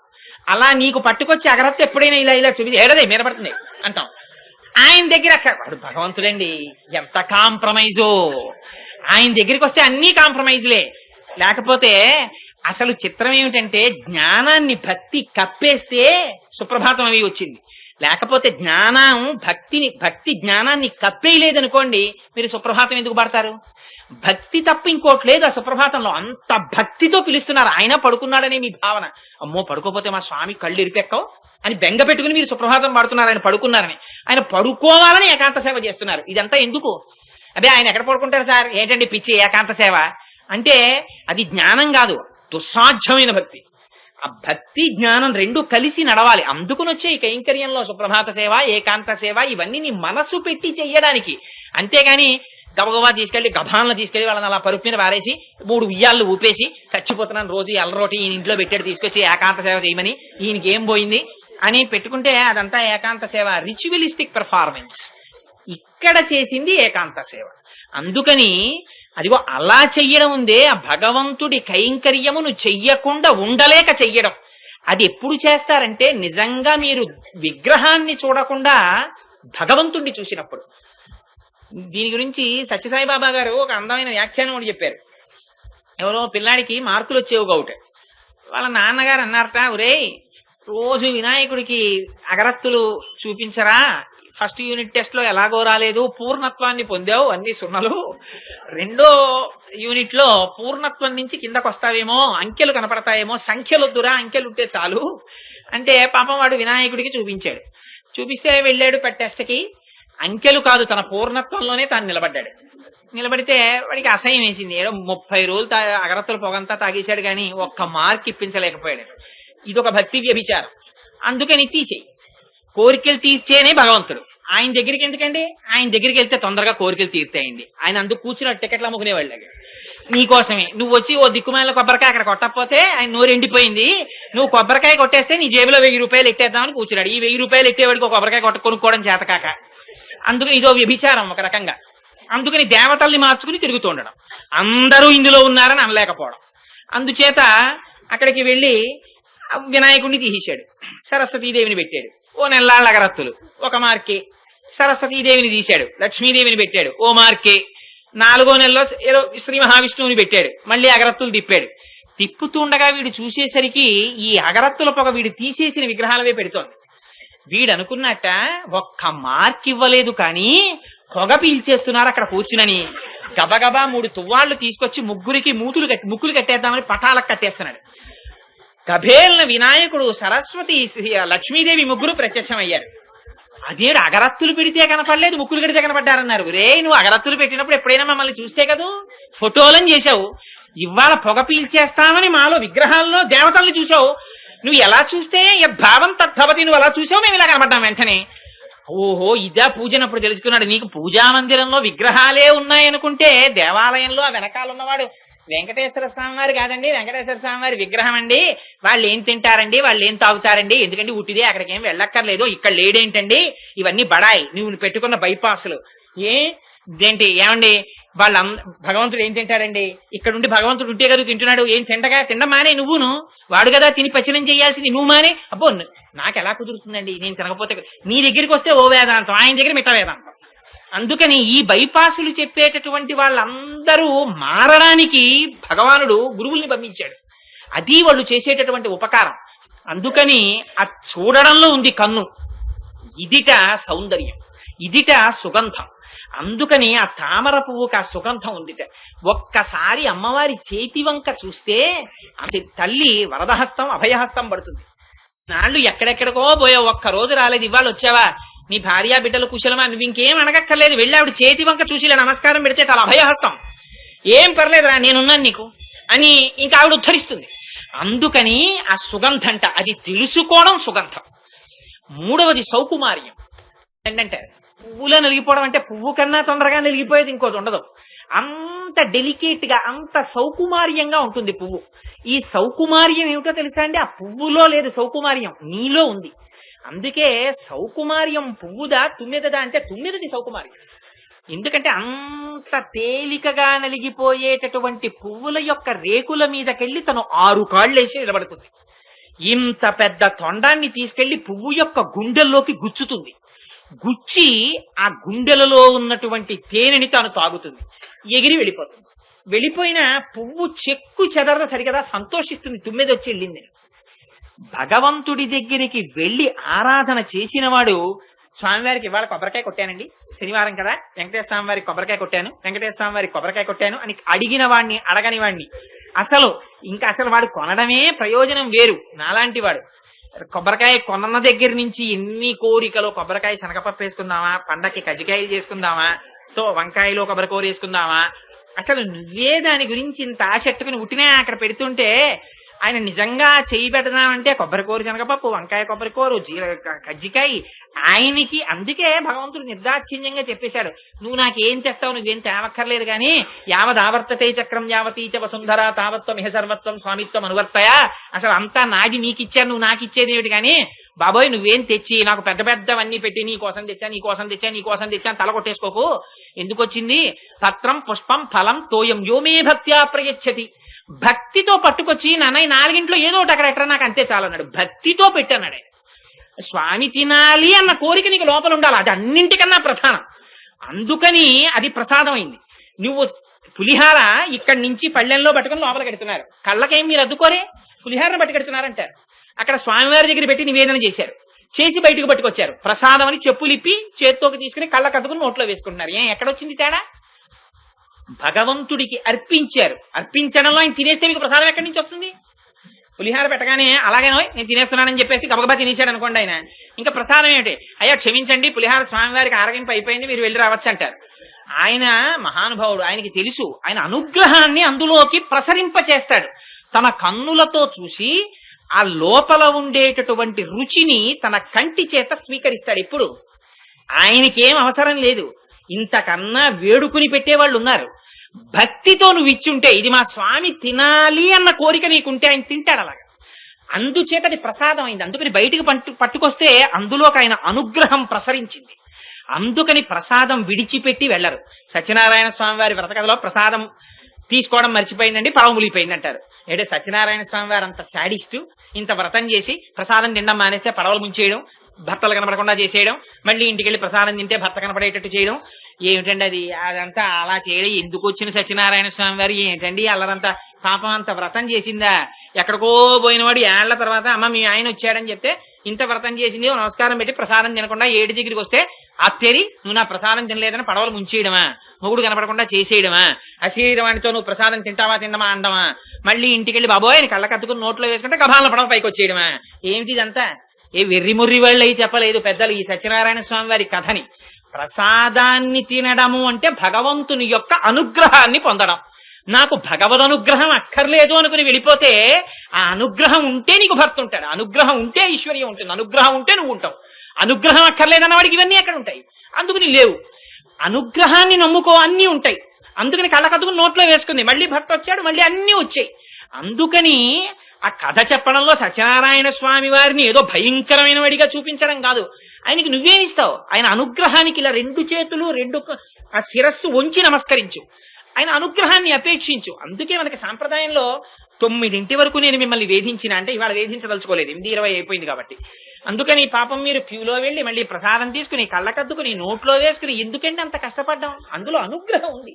అలా నీకు పట్టుకొచ్చి అగరత్త ఎప్పుడైనా ఇలా ఇలా చూపించి ఏడదే మీద పడుతుంది అంటాం. ఆయన దగ్గర వాడు భగవంతుడండి, ఎంత కాంప్రమైజో. ఆయన దగ్గరికి వస్తే అన్ని కాంప్రమైజ్లే. లేకపోతే అసలు చిత్రం ఏమిటంటే, జ్ఞానాన్ని భక్తి కప్పేస్తే సుప్రభాతం అవి వచ్చింది. లేకపోతే జ్ఞానం భక్తి జ్ఞానాన్ని కప్పేయలేదనుకోండి, మీరు సుప్రభాతం ఎందుకు పడతారు? భక్తి తప్ప ఇంకోటి లేదు ఆ సుప్రభాతంలో. అంత భక్తితో పిలుస్తున్నారు. ఆయన పడుకున్నాడనే మీ భావన, అమ్మో పడుకోపోతే మా స్వామి కళ్ళు ఇరిపెక్కవు అని బెంగ పెట్టుకుని మీరు సుప్రభాతం పడుతున్నారు. ఆయన పడుకున్నారని, ఆయన పడుకోవాలని ఏకాంత సేవ చేస్తున్నారు. ఇదంతా ఎందుకు? అదే ఆయన ఎక్కడ పడుకుంటారు సార్? ఏంటండి పిచ్చి ఏకాంత సేవ అంటే అది జ్ఞానం కాదు, దుస్సాధ్యమైన భక్తి. ఆ భక్తి జ్ఞానం రెండు కలిసి నడవాలి. అందుకుని వచ్చే ఈ కైంకర్యంలో సుప్రభాత సేవ, ఏకాంత సేవ ఇవన్నీ నీ మనసు పెట్టి చెయ్యడానికి. అంతేగాని గబగబా తీసుకెళ్లి గభాలను తీసుకెళ్లి వాళ్ళని అలా పరుపు మీద పారేసి 3 ఉయ్యాళ్ళు ఊపేసి చచ్చిపోతున్నాను రోజు ఎల్లరోటి ఈయన ఇంట్లో పెట్టాడు తీసుకొచ్చి ఏకాంత సేవ చేయమని ఈయనకి ఏం పోయింది అని పెట్టుకుంటే అదంతా ఏకాంత సేవ, రిచువలిస్టిక్ పెర్ఫార్మెన్స్. ఇక్కడ చేసింది ఏకాంత సేవ. అందుకని అదిగో అలా చెయ్యడం ఉందే, ఆ భగవంతుడి కైంకర్యమును చెయ్యకుండా ఉండలేక చెయ్యడం. అది ఎప్పుడు చేస్తారంటే నిజంగా మీరు విగ్రహాన్ని చూడకుండా భగవంతుడిని చూసినప్పుడు. దీని గురించి సత్యసాయిబాబా గారు ఒక అందమైన వ్యాఖ్యానం ఒకటి చెప్పారు. ఎవరో పిల్లాడికి మార్కులు వచ్చేవి ఒకటి. వాళ్ళ నాన్నగారు అన్నారట, ఒరేయ్ రోజు వినాయకుడికి అగరత్తులు చూపించరా, ఫస్ట్ యూనిట్ టెస్ట్ లో ఎలాగో రాలేదు, పూర్ణత్వాన్ని పొందావు అన్ని సున్నలు, 2వ యూనిట్ లో పూర్ణత్వం నుంచి కిందకు వస్తావేమో, అంకెలు కనపడతాయేమో, సంఖ్యలొద్దురా అంకెలు ఉంటే చాలు అంటే పాపం వాడు వినాయకుడికి చూపించాడు. చూపిస్తే వెళ్ళాడు టెస్ట్కి, అంకెలు కాదు తన పూర్ణత్వంలోనే తాను నిలబడ్డాడు. నిలబడితే వాడికి అసహ్యం వేసింది. ఏదో 30 రోజులు అగరత్తుల పొగంతా తాగేశాడు కానీ ఒక్క మార్క్ ఇప్పించలేకపోయాడు. ఇదొక భక్తి వ్యభిచారం. అందుకని తీసేయి. కోరికలు తీర్చేనే భగవంతుడు. ఆయన దగ్గరికి ఎందుకండి? ఆయన దగ్గరికి వెళ్తే తొందరగా కోరికలు తీర్తాయండి. ఆయన అందుకు కూర్చున్న టికెట్లు అమ్ముకునేవాళ్ళు. నీకోసమే నువ్వు వచ్చి ఓ దిక్కుమాల కొబ్బరికాయ అక్కడ కొట్టకపోతే ఆయన నోరు ఎండిపోయింది, నువ్వు కొబ్బరికాయ కొట్టేస్తే నీ జేబులో 1000 రూపాయలు ఎట్టేద్దామని కూర్చున్నాడు. ఈ 1000 రూపాయలు ఎట్టేవాడికి ఒక కొబ్బరికాయ కొనుక్కోవడం చేతకాక. అందుకని ఇదో వ్యభిచారం ఒక రకంగా. అందుకని దేవతల్ని మార్చుకుని తిరుగుతూ ఉండడం, అందరూ ఇందులో ఉన్నారని అనలేకపోవడం. అందుచేత అక్కడికి వెళ్లి వినాయకుడిని తీసేశాడు, సరస్వతీదేవిని పెట్టాడు, ఓ నెల్లాళ్ళ అగరత్తులు, ఒక మార్కే. సరస్వతీదేవిని తీశాడు, లక్ష్మీదేవిని పెట్టాడు, ఓ మార్కే. 4వ నెలలో ఏదో శ్రీ మహావిష్ణువుని పెట్టాడు, మళ్ళీ అగరత్తులు తిప్పాడు. తిప్పుతుండగా వీడు చూసేసరికి ఈ అగరత్తుల పొగ వీడు తీసేసిన విగ్రహాలవే పెడుతోంది. వీడు అనుకున్నట్ట ఒక్క మార్క్ ఇవ్వలేదు కానీ పొగ పీల్చేస్తున్నారు అక్కడ కూర్చునని గబగబా 3 తువ్వాళ్లు తీసుకొచ్చి ముగ్గురికి ముక్కులు కట్టేద్దామని పటాలకు కట్టేస్తున్నాడు. గభేల్న వినాయకుడు, సరస్వతి, లక్ష్మీదేవి ముగ్గురు ప్రత్యక్షమయ్యారు. అదే అగరత్తులు పెడితే కనపడలేదు, ముక్కులు కడితే కనపడ్డారన్నారు. రే నువ్వు అగరత్తులు పెట్టినప్పుడు ఎప్పుడైనా మమ్మల్ని చూస్తే కదూ ఫోటోలను చేశావు, ఇవాళ పొగ పీల్చేస్తామని మాలో విగ్రహాల్లో దేవతల్ని చూసావు. నువ్వు ఎలా చూస్తే యద్భావం తద్భవతి, నువ్వు అలా చూసావు, మేము ఇలా కనపడ్డాం వెంటనే. ఓహో ఇదా పూజనప్పుడు తెలుసుకున్నాడు. నీకు పూజా మందిరంలో విగ్రహాలే ఉన్నాయనుకుంటే దేవాలయంలో ఆ వెనకాల ఉన్నవాడు వెంకటేశ్వర స్వామి వారు కాదండి, వెంకటేశ్వర స్వామి వారి విగ్రహం అండి. వాళ్ళు ఏం తింటారండి, వాళ్ళు ఏం తాగుతారండి, ఎందుకంటే ఉట్టిదే అక్కడికి ఏం వెళ్ళక్కర్లేదు, ఇక్కడ లేడేంటండి, ఇవన్నీ బడాయి నువ్వు పెట్టుకున్న బైపాసులు. ఇదేంటి ఏమండి వాళ్ళ భగవంతుడు ఏం తింటాడండి, ఇక్కడుండి భగవంతుడు ఉంటే కదా తింటున్నాడు, ఏం తిండం మానే నువ్వును, వాడు కదా తిని పచనం చేయాల్సింది, నువ్వు మానే. అబ్బో నాకు ఎలా కుదురుతుందండి నేను తినకపోతే. నీ దగ్గరికి వస్తే ఓ వేదాంతం, ఆయన దగ్గర మిగతా వేదాంతం. అందుకని ఈ బైపాసులు చెప్పేటటువంటి వాళ్ళందరూ మారడానికి భగవానుడు గురువుల్ని పంపించాడు. అది వాళ్ళు చేసేటటువంటి ఉపకారం. అందుకని ఆ చూడడంలో ఉంది కన్ను, ఇదిట సౌందర్యం, ఇదిట సుగంధం. అందుకని ఆ తామర పువ్వుకి ఆ సుగంధం ఉందిట. ఒక్కసారి అమ్మవారి చేతి వంక చూస్తే అంటే తల్లి వరదహస్తం అభయహస్తం పడుతుంది. నాళ్ళు ఎక్కడెక్కడికో పోయావు, ఒక్క రోజు రాలేదు, ఇవాళ వచ్చావా, నీ భార్య బిడ్డలు కుశలమా, నువ్వు ఇంకేం అడగక్కర్లేదు, వెళ్ళి ఆవిడ చేతి వంక చూసి నమస్కారం పెడితే చాలా అభయహస్తం, ఏం పర్లేదురా నేనున్నాను నీకు అని ఇంకా ఆవిడ ఉద్ధరిస్తుంది. అందుకని ఆ సుగంధంట, అది తెలుసుకోవడం సుగంధం. 3వది సౌకుమార్యం. ఏంటంటే పువ్వులో నలిగిపోవడం అంటే పువ్వు కన్నా తొందరగా నలిగిపోయేది ఇంకోటి ఉండదు. అంత డెలికేట్ గా అంత సౌకుమార్యంగా ఉంటుంది పువ్వు. ఈ సౌకుమార్యం ఏమిటో తెలుసా అండి, ఆ పువ్వులో లేదు సౌకుమార్యం, నీలో ఉంది. అందుకే సౌకుమార్యం పువ్వుదా తుమ్మెదదా అంటే తుమ్మెదది సౌకుమార్యం. ఎందుకంటే అంత తేలికగా నలిగిపోయేటటువంటి పువ్వుల యొక్క రేకుల మీదకెళ్లి తను 6 కాళ్ళేసి నిలబడుతుంది. ఇంత పెద్ద తొండాన్ని తీసుకెళ్లి పువ్వు యొక్క గుండెల్లోకి గుచ్చుతుంది. గుచ్చి ఆ గుండెలలో ఉన్నటువంటి తేనెని తాను తాగుతుంది, ఎగిరి వెళ్ళిపోతుంది. వెళ్ళిపోయిన పువ్వు చెక్కు చెదరదు సరిగదా, సంతోషిస్తుంది తుమ్మెద వచ్చి వెళ్ళిందని. భగవంతుడి దగ్గరికి వెళ్లి ఆరాధన చేసిన వాడు స్వామివారికి ఇవాళ కొబ్బరికాయ కొట్టానండి, శనివారం కదా వెంకటేశ్వర స్వామి వారికి కొబ్బరికాయ కొట్టాను, వెంకటేశ్వర స్వామి వారికి కొబ్బరికాయ కొట్టాను అని అడిగిన వాడిని అడగని వాడిని అసలు వాడు కొనడమే ప్రయోజనం వేరు. నాలాంటి వాడు కొబ్బరికాయ కొన్న దగ్గర నుంచి ఎన్ని కోరికలు, కొబ్బరికాయ శనగపప్పు వేసుకుందామా, పండక్కి కజ్జికాయలు చేసుకుందామా, వంకాయలో కొబ్బరికూర వేసుకుందామా, అసలు నువ్వే దాని గురించి ఇంత ఆసక్తిని ఉట్టినే అక్కడ పెడుతుంటే ఆయన నిజంగా చేయి పెడదామంటే కొబ్బరికూర శనగపప్పు, వంకాయ కొబ్బరికూర, కజ్జికాయ ఆయనకి. అందుకే భగవంతుడు నిర్దాక్షిణ్యంగా చెప్పేశాడు, నువ్వు నాకేం తెస్తావు, నువ్వేం తేవక్కర్లేదు కానీ యావదావర్తతే చక్రం యావతీచ వసుంధర తావత్వం ఇహ సర్వత్వం స్వామిత్వం అనువర్తయా, అసలు అంతా నాది నీకిచ్చాను, నువ్వు నాకు ఇచ్చేది ఏమిటి కానీ బాబోయ్ నువ్వేం తెచ్చి నాకు పెద్ద పెద్దవన్నీ పెట్టి నీ కోసం తెచ్చా నీ కోసం తెచ్చా నీ కోసం తెచ్చా తల కొట్టేసుకోకు. ఎందుకు వచ్చింది? పత్రం పుష్పం ఫలం తోయం యోమే భక్త్యా ప్రయచ్చతి. భక్తితో పట్టుకొచ్చి నాన్న ఈ 4 ఏదో ఒకటి అక్కడ ఎట్రా నాకు అంతే చాలన్నాడు. భక్తితో పెట్టన్నాడు. స్వామి తినాలి అన్న కోరిక నీకు లోపల ఉండాలి, అది అన్నింటికన్నా ప్రధానం. అందుకని అది ప్రసాదం అయింది. నువ్వు పులిహార ఇక్కడి నుంచి పళ్ళెంలో పట్టుకుని లోపలికి ఎడుతున్నారు, కళ్ళకేం మీరు అద్దుకోరే పులిహారను పట్టుకెడుతున్నారంటారు. అక్కడ స్వామివారి దగ్గర పెట్టి నివేదన చేశారు, చేసి బయటకు పట్టుకొచ్చారు. ప్రసాదం అని చెప్పులిప్పి చేత్తోకి తీసుకుని కళ్ళ కట్టుకుని నోట్లో వేసుకుంటున్నారు. ఎక్కడొచ్చింది తేడా? భగవంతుడికి అర్పించారు. అర్పించడంలో ఆయన తినేస్తే మీకు ప్రసాదం ఎక్కడి నుంచి వస్తుంది? పులిహార పెట్టగానే అలాగేనో నేను తినేస్తున్నానని చెప్పేసి గబగబా తినేశాడు అనుకోండి ఆయన, ఇంకా ప్రసాదం ఏమిటి? అయ్యా క్షమించండి పులిహార స్వామివారికి ఆరగింపు అయిపోయింది మీరు వెళ్ళి రావచ్చు అంటారు. ఆయన మహానుభావుడు, ఆయనకి తెలుసు ఆయన అనుగ్రహాన్ని అందులోకి ప్రసరింప చేస్తాడు. తన కన్నులతో చూసి ఆ లోపల ఉండేటటువంటి రుచిని తన కంటి చేత స్వీకరిస్తాడు. ఇప్పుడు ఆయనకేం అవసరం లేదు, ఇంతకన్నా వేడుకుని పెట్టేవాళ్ళు ఉన్నారు. భక్తితో నువ్వు ఇచ్చుంటే, ఇది మా స్వామి తినాలి అన్న కోరిక నీకుంటే ఆయన తింటాడు అలాగా. అందుచేత అది ప్రసాదం అయింది. అందుకని బయటికి పట్టుకొస్తే అందులోకి ఆయన అనుగ్రహం ప్రసరించింది. అందుకని ప్రసాదం విడిచిపెట్టి వెళ్లరు. సత్యనారాయణ స్వామి వారి వ్రతకథలో ప్రసాదం తీసుకోవడం మర్చిపోయిందండి, పడవ ములిపోయింది అంటారు. అంటే సత్యనారాయణ స్వామి వారు అంత శాడిస్టు, ఇంత వ్రతం చేసి ప్రసాదం తినడం మానేస్తే పడవలు ముంచేయడం, భర్తలు కనపడకుండా చేసేయడం, మళ్ళీ ఇంటికి వెళ్ళి ప్రసాదం తింటే భర్త కనపడేటట్టు చేయడం ఏమిటండి అది? అదంతా అలా చేయడం ఎందుకు వచ్చిన సత్యనారాయణ స్వామి వారు ఏంటండి అల్లరంతా? పాపం అంత వ్రతం చేసిందా? ఎక్కడికో పోయినవాడు ఏళ్ల తర్వాత అమ్మ మీ ఆయన వచ్చాడని చెప్తే ఇంత వ్రతం చేసింది నమస్కారం పెట్టి ప్రసాదం తినకుండా 7 దగ్గరికి వస్తే అత్తేరి నువ్వు నా ప్రసాదం తినలేదని పడవలు ముంచేయడమా? మొగుడు కనపడకుండా చేసేయడమా? అశరీరవాణితో నువ్వు ప్రసాదం తింటావా అండమా? మళ్ళీ ఇంటికి వెళ్ళి బాబోయ్ అని కళ్ళ కత్తుకుని నోట్లో వేసుకుంటే గభాలను పడవ పైకి వచ్చేయడమా? ఏమిటి ఇదంతా? ఏ వెర్రిముర్రి వాళ్ళు అయి చెప్పలేదు పెద్దలు ఈ సత్యనారాయణ స్వామి వారి కథని. ప్రసాదాన్ని తినడము అంటే భగవంతుని యొక్క అనుగ్రహాన్ని పొందడం. నాకు భగవద్ అనుగ్రహం అక్కర్లేదు అనుకుని వెళ్ళిపోతే ఆ అనుగ్రహం ఉంటే నీకు భర్త ఉంటాడు, అనుగ్రహం ఉంటే ఐశ్వర్యం ఉంటుంది, అనుగ్రహం ఉంటే నువ్వు ఉంటావు. అనుగ్రహం అక్కర్లేదన్న వాడికి ఇవన్నీ ఎక్కడ ఉంటాయి? అందుకని లేవు. అనుగ్రహాన్ని నమ్ముకో అన్నీ ఉంటాయి. అందుకని కళ్ళకద్దుకుని నోట్లో వేసుకుంది, మళ్ళీ భర్త వచ్చాడు, మళ్ళీ అన్నీ వచ్చాయి. అందుకని ఆ కథ చెప్పడంలో సత్యనారాయణ స్వామి వారిని ఏదో భయంకరమైన వాడిగా చూపించడం కాదు. ఆయనకి నువ్వేమిస్తావు? ఆయన అనుగ్రహానికి ఇలా 2 చేతులు ఆ శిరస్సు వంచి నమస్కరించు, ఆయన అనుగ్రహాన్ని అపేక్షించు. అందుకే మనకి సాంప్రదాయంలో 9 వరకు నేను మిమ్మల్ని వేధించిన అంటే ఇవాళ వేధించదలుచుకోలేదు, 8:20 అయిపోయింది కాబట్టి. అందుకని పాపం మీరు క్యూలో వెళ్ళి మళ్ళీ ప్రసాదం తీసుకుని కళ్ళకద్దుకుని నోట్లో వేసుకుని ఎందుకంటే అంత కష్టపడ్డాం? అందులో అనుగ్రహం ఉంది.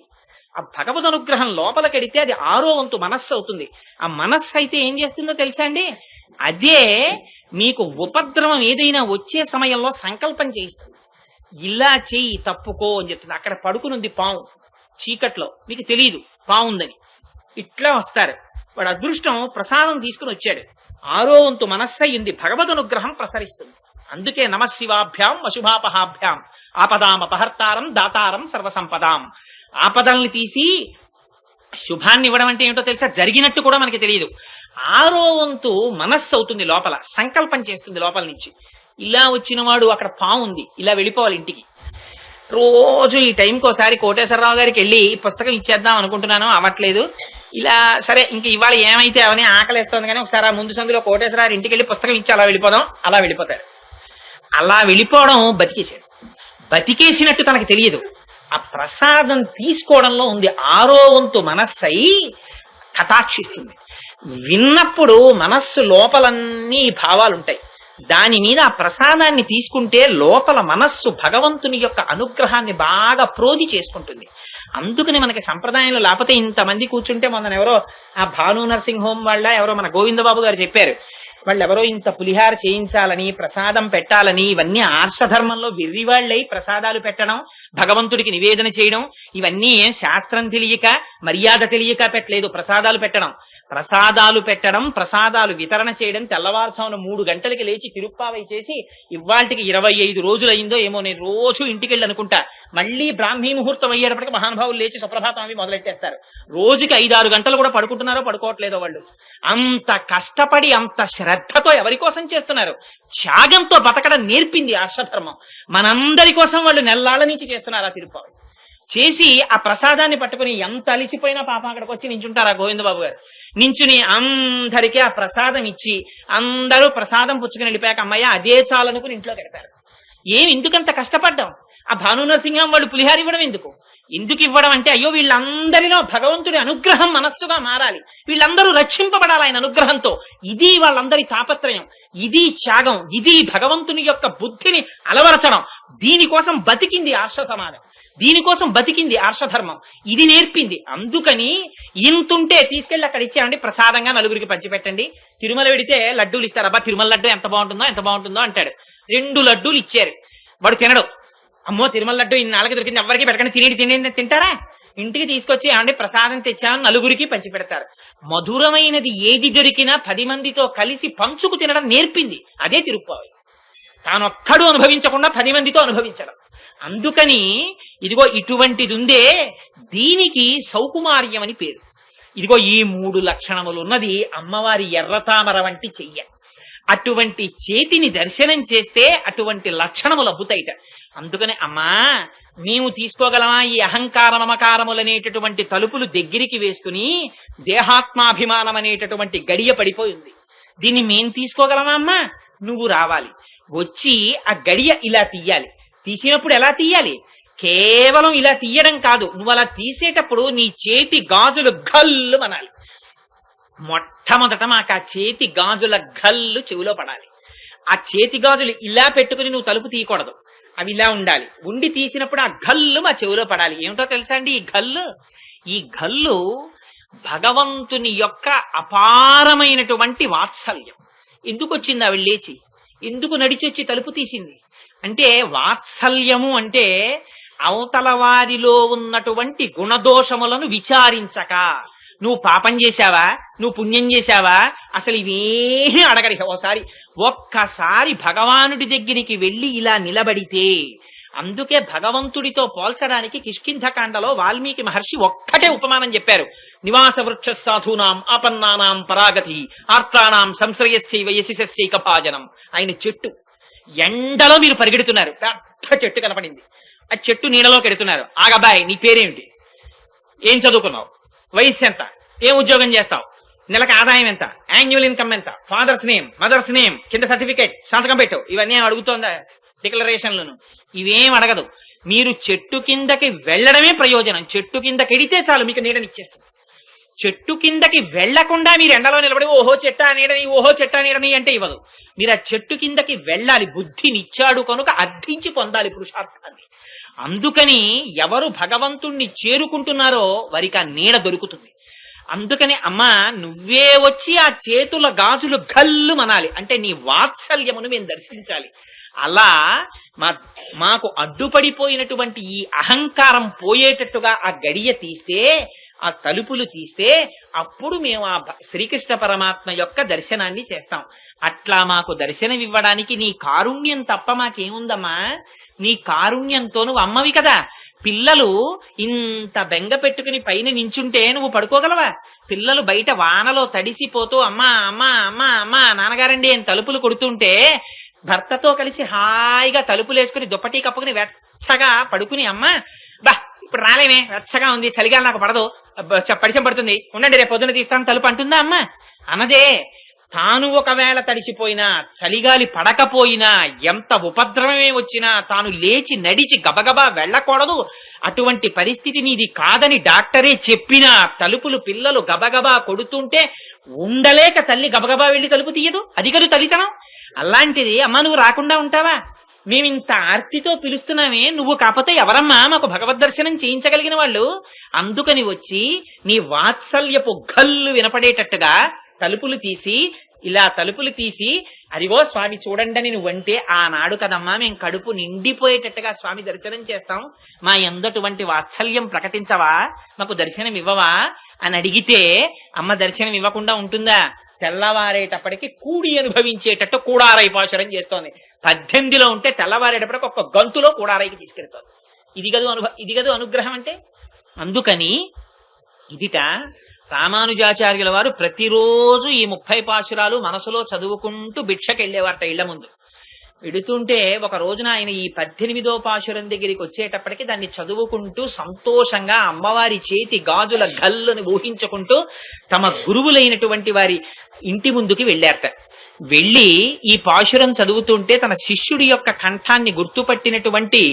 ఆ భగవద్ అనుగ్రహం లోపలికెడితే అది 6వ వంతు మనస్సు అవుతుంది. ఆ మనస్సు అయితే ఏం చేస్తుందో తెలుసా అండి? అదే మీకు ఉపద్రవం ఏదైనా వచ్చే సమయంలో సంకల్పం చేయిస్తుంది. ఇలా చెయ్యి తప్పుకో అని చెప్తుంది. అక్కడ పడుకునుంది పాము చీకట్లో, మీకు తెలియదు పావుందని, ఇట్లా వస్తారు. వాడు అదృష్టం ప్రసాదం తీసుకుని వచ్చాడు. 6వ వంతు మనస్సు అయ్యింది, భగవద్ అనుగ్రహం ప్రసరిస్తుంది. అందుకే నమశివాభ్యాం అశుభాపహాభ్యాం ఆపదాం అపహర్తారం దాతారం సర్వసంపదాం. ఆపదల్ని తీసి శుభాన్ని ఇవ్వడం అంటే ఏమిటో తెలుసా? జరిగినట్టు కూడా మనకి తెలియదు. 6వ వంతు మనస్సు అవుతుంది, లోపల సంకల్పం చేస్తుంది లోపల నుంచి. ఇలా వచ్చిన వాడు అక్కడ పాము ఉంది, ఇలా వెళ్ళిపోవాలి ఇంటికి. రోజు ఈ టైంకి ఒకసారి కోటేశ్వరరావు గారికి వెళ్ళి పుస్తకం ఇచ్చేద్దాం అనుకుంటున్నాను, అవ్వట్లేదు. ఇలా సరే ఇంక ఇవాళ ఏమైతే అవని ఆకలిస్తుంది కానీ ఒకసారి ఆ ముందు సందులో కోటేశ్వరరావు ఇంటికి వెళ్ళి పుస్తకం ఇచ్చి అలా వెళ్ళిపోదాం, అలా వెళ్ళిపోతారు. అలా వెళ్ళిపోవడం బతికేశాడు. బతికేసినట్టు తనకు తెలియదు. ఆ ప్రసాదం తీసుకోవడంలో ఉంది. 6వ వంతు మనస్సై కటాక్షిస్తుంది. విన్నప్పుడు మనస్సు లోపలన్నీ భావాలుంటాయి. దాని మీద ఆ ప్రసాదాన్ని తీసుకుంటే లోపల మనస్సు భగవంతుని యొక్క అనుగ్రహాన్ని బాగా ప్రోధి చేసుకుంటుంది. అందుకని మనకి సంప్రదాయంలో లేకపోతే ఇంతమంది కూర్చుంటే మొన్న ఎవరో ఆ భాను నర్సింగ్ హోమ్ వాళ్ళ ఎవరో మన గోవిందబాబు గారు చెప్పారు, వాళ్ళు ఎవరో ఇంత పులిహార చేయించాలని ప్రసాదం పెట్టాలని ఇవన్నీ ఆర్షధర్మంలో వెర్రివాళ్లై ప్రసాదాలు పెట్టడం, భగవంతుడికి నివేదన చేయడం, ఇవన్నీ శాస్త్రం తెలియక మర్యాద తెలియక పెట్టలేదు. ప్రసాదాలు పెట్టడం ప్రసాదాలు పెట్టడం, ప్రసాదాలు వితరణ చేయడం, తెల్లవారుజామున 3 గంటలకి లేచి తిరుప్పావై చేసి ఇవాళకి 25 రోజులు అయిందో ఏమో, నేను రోజు ఇంటికెళ్ళి అనుకుంటా, మళ్ళీ బ్రాహ్మీ ముహూర్తం అయ్యేటప్పటికి మహానుభావులు లేచి సుప్రభాతం అవి మొదలెట్టేస్తారు. రోజుకి 5-6 గంటలు కూడా పడుకుంటున్నారో పడుకోవట్లేదో వాళ్ళు. అంత కష్టపడి అంత శ్రద్ధతో ఎవరి కోసం చేస్తున్నారు? త్యాగంతో బతకడం నేర్పింది ఆర్షధర్మం. మనందరి కోసం వాళ్ళు నెల్లాళ్ళ నుంచి చేస్తున్నారు ఆ తిరుప్పావై. చేసి ఆ ప్రసాదాన్ని పట్టుకుని ఎంత అలిసిపోయినా పాపం అక్కడికి వచ్చి నించుంటారు ఆ గోవిందబాబు గారు. నించుని అందరికీ ఆ ప్రసాదం ఇచ్చి అందరూ ప్రసాదం పుచ్చుకుని వెళ్ళిపోయాక అమ్మయ్య అదే చాలనుకుని ఇంట్లో పెడతారు. ఎందుకంత కష్టపడ్డాం? ఆ భాను నరసింహం వాళ్ళు పులిహార ఇవ్వడం ఎందుకు ఇవ్వడం అంటే, అయ్యో వీళ్ళందరిలో భగవంతుడి అనుగ్రహం మనస్సుగా మారాలి, వీళ్ళందరూ రక్షింపబడాలి ఆయన అనుగ్రహంతో. ఇది వాళ్ళందరి తాపత్రయం, ఇది త్యాగం, ఇది భగవంతుని యొక్క బుద్ధిని అలవరచడం. దీనికోసం బతికింది ఆర్ష సమాజం, దీనికోసం బతికింది ఆర్షధర్మం, ఇది నేర్పింది. అందుకని ఇంతుంటే తీసుకెళ్లి అక్కడ ఇచ్చామండి, ప్రసాదంగా నలుగురికి పంచిపెట్టండి. తిరుమల వెడితే లడ్డూలు ఇస్తారు. అబ్బా తిరుమల లడ్డు ఎంత బాగుంటుందో అంటాడు. 2 లడ్డూలు ఇచ్చారు, వాడు తినడు. అమ్మో తిరుమల లడ్డు ఇన్నాళ్ళకి దొరికింది, ఎవరికి పెట్టకండి, తింటారా? ఇంటికి తీసుకొచ్చి ఏమండి ప్రసాదం తెచ్చామని నలుగురికి పంచిపెడతారు. మధురమైనది ఏది దొరికినా 10 మందితో కలిసి పంచుకు తినడం నేర్పింది. అదే తిరుప్పావై. తానొక్కడు అనుభవించకుండా 10 మందితో అనుభవించడం. అందుకని ఇదిగో ఇటువంటిది ఉందే, దీనికి సౌకుమార్యం అని పేరు. ఇదిగో ఈ 3 లక్షణములు ఉన్నది అమ్మవారి ఎర్రతామర వంటి చెయ్య. అటువంటి చేతిని దర్శనం చేస్తే అటువంటి లక్షణములు అబ్బుతాయిట. అందుకని అమ్మా మేము తీసుకోగలమా ఈ అహంకార మమకారములనేటటువంటి తలుపులు దగ్గరికి వేసుకుని దేహాత్మాభిమానం అనేటటువంటి గడియ పడిపోయింది, దీన్ని మేం తీసుకోగలమా అమ్మా? నువ్వు రావాలి, వచ్చి ఆ గడియ ఇలా తీయాలి. తీసినప్పుడు ఎలా తీయాలి? కేవలం ఇలా తీయడం కాదు, నువ్వు అలా తీసేటప్పుడు నీ చేతి గాజులు గల్లు అనాలి. మొట్టమొదట మాకు ఆ చేతి గాజుల గల్లు చెవిలో పడాలి. ఆ చేతి గాజులు ఇలా పెట్టుకుని నువ్వు తలుపు తీయకూడదు, అవి ఇలా ఉండాలి. ఉండి తీసినప్పుడు ఆ గల్లు మా చెవిలో పడాలి. ఏమిటో తెలుసా అండి ఈ గల్లు భగవంతుని యొక్క అపారమైనటువంటి వాత్సల్యం. ఎందుకు వచ్చింది ఆవిడ లేచి, ఎందుకు నడిచొచ్చి తలుపు తీసింది అంటే, వాత్సల్యము అంటే అవతల వారిలో ఉన్నటువంటి గుణదోషములను విచారించక, నువ్వు పాపం చేశావా, నువ్వు పుణ్యం చేశావా, అసలు ఇవేమీ అడగడి. ఒక్కసారి భగవానుడి దగ్గరికి వెళ్లి ఇలా నిలబడితే, అందుకే భగవంతుడితో పోల్చడానికి కిష్కింధకాండలో వాల్మీకి మహర్షి ఒక్కటే ఉపమానం చెప్పారు. నివాస వృక్ష సాధూనాం ఆపన్నానాం పరాగతి ఆర్తానాం సంశ్రయశ్చైవ యశిశ్చైక భాజనం. ఆయన చెట్టు, ఎండలో మీరు పరిగెడుతున్నారు, పెద్ద చెట్టు కనపడింది, ఆ చెట్టు నీడలోకి ఎడుతున్నారు. ఆగబాయ్ నీ పేరేమిటి, ఏం చదువుకున్నావు, వయస్సు ఎంత, ఏం ఉద్యోగం చేస్తావు, నెలకు ఆదాయం ఎంత, యాన్యువల్ ఇన్కమ్ ఎంత, ఫాదర్స్ నేమ్ మదర్స్ నేమ్, కింద సర్టిఫికేట్, సంతకం పెట్టు, ఇవన్నీ అడుగుతోందా డిక్లరేషన్లను? ఇవేం అడగదు. మీరు చెట్టు కిందకి వెళ్లడమే ప్రయోజనం. చెట్టు కిందకి ఎడితే చాలు మీకు నీడనిచ్చేస్తుంది. చెట్టు కిందకి వెళ్లకుండా మీరు ఎండలో నిలబడి ఓహో చెట్టా నీడని, ఓహో చెట్టా నీడని అంటే ఇవ్వదు. మీరు ఆ చెట్టు కిందకి వెళ్ళాలి. బుద్ధినిచ్చాడు కనుక అర్థించి పొందాలి పురుషార్థాన్ని. అందుకని ఎవరు భగవంతుణ్ణి చేరుకుంటున్నారో వారికి ఆ నీడ దొరుకుతుంది. అందుకని అమ్మా నువ్వే వచ్చి ఆ చేతుల గాజులు గల్లు మనాలి, అంటే నీ వాత్సల్యమును మేము దర్శించాలి. అలా మాకు అడ్డుపడిపోయినటువంటి ఈ అహంకారం పోయేటట్టుగా ఆ గడియ తీస్తే, ఆ తలుపులు తీస్తే, అప్పుడు మేము ఆ శ్రీకృష్ణ పరమాత్మ యొక్క దర్శనాన్ని చేస్తాం. అట్లా మాకు దర్శనమివ్వడానికి నీ కారుణ్యం తప్ప మాకేముందమ్మా? నీ కారుణ్యంతో నువ్వు అమ్మవి కదా. పిల్లలు ఇంత బెంగ పెట్టుకుని పైన నించుంటే నువ్వు పడుకోగలవా? పిల్లలు బయట వానలో తడిసిపోతూ అమ్మా అమ్మా అమ్మా అమ్మా నాన్నగారండి అని తలుపులు కొడుతుంటే, భర్తతో కలిసి హాయిగా తలుపులేసుకుని దుప్పటి కప్పుకుని వెచ్చగా పడుకుని అమ్మా బా ఇప్పుడు రాలేమే, వెచ్చగా ఉంది, చలిగాలి నాకు పడదు, పరిచయం పడుతుంది, ఉండండి రేపు పొద్దున తీస్తాను తలుపు అంటుందా అమ్మ? అనదే. తాను ఒకవేళ తడిసిపోయినా, చలిగాలి పడకపోయినా, ఎంత ఉపద్రవమే వచ్చినా తాను లేచి నడిచి గబగబా వెళ్ళకూడదు. అటువంటి పరిస్థితి నీది కాదని డాక్టరే చెప్పినా తలుపులు పిల్లలు గబగబా కొడుతుంటే ఉండలేక తల్లి గబగబా వెళ్లి తలుపు తీయదు. అది కదు తల్లితనం. అలాంటిది అమ్మ నువ్వు రాకుండా ఉంటావా? మేమింత ఆర్తితో పిలుస్తున్నామే, నువ్వు కాకపోతే ఎవరమ్మా మాకు భగవద్ దర్శనం చేయించగలిగిన వాళ్ళు? అందుకని వచ్చి నీ వాత్సల్యపు గల్లు వినపడేటట్టుగా తలుపులు తీసి అదిగో స్వామి చూడండి నువ్వంటే ఆనాడు కదమ్మా మేము కడుపు నిండిపోయేటట్టుగా స్వామి దర్శనం చేస్తాం, మా ఎందటువంటి వాత్సల్యం ప్రకటించవా, మాకు దర్శనం ఇవ్వవా అని అడిగితే అమ్మ దర్శనం ఇవ్వకుండా ఉంటుందా? తెల్లవారేటప్పటికి కూడి అనుభవించేటట్టు కూడారై పాశురం చేస్తోంది. 18లో ఉంటే తెల్లవారేటప్పటికి ఒక్క గంతులో కూడారైకి తీసుకెళ్తోంది. ఇది గదు అనుగ్రహం అంటే. అందుకని ఇదిట రామానుజాచార్యుల వారు ప్రతిరోజు ఈ 30 పాశురాలు మనసులో చదువుకుంటూ భిక్షకెళ్లేవారట ఇళ్ల ముందు. వెడుతుంటే ఒక రోజున ఆయన ఈ 18వ పాశురం దగ్గరికి వచ్చేటప్పటికి దాన్ని చదువుకుంటూ సంతోషంగా అమ్మవారి చేతి గాజుల గల్లుని ఊహించుకుంటూ తమ గురువులైనటువంటి వారి ఇంటి ముందుకి వెళ్ళారట. వెళ్ళి ఈ పాశురం చదువుతుంటే తన శిష్యుడి యొక్క కంఠాన్ని గుర్తుపట్టినటువంటి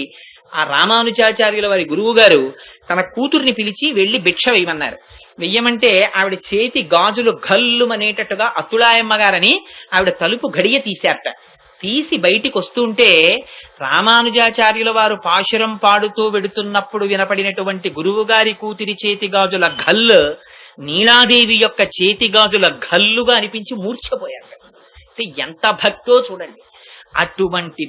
ఆ రామానుజాచార్యుల వారి గురువు గారు తన కూతుర్ని పిలిచి వెళ్లి భిక్ష వేయమన్నారు. వెయ్యమంటే ఆవిడ చేతి గాజులు గల్లుమనేటట్టుగా అతులాయమ్మ గారని ఆవిడ తలుపు గడియ తీశారట. తీసి బయటికి వస్తుంటే రామానుజాచార్యుల వారు పాశురం పాడుతూ వెడుతున్నప్పుడు వినపడినటువంటి గురువు గారి కూతురి చేతి గాజుల గల్లు నీలాదేవి యొక్క చేతి గాజుల గల్లుగా అనిపించి మూర్ఛపోయారు. ఎంత భక్తో చూడండి. అటువంటి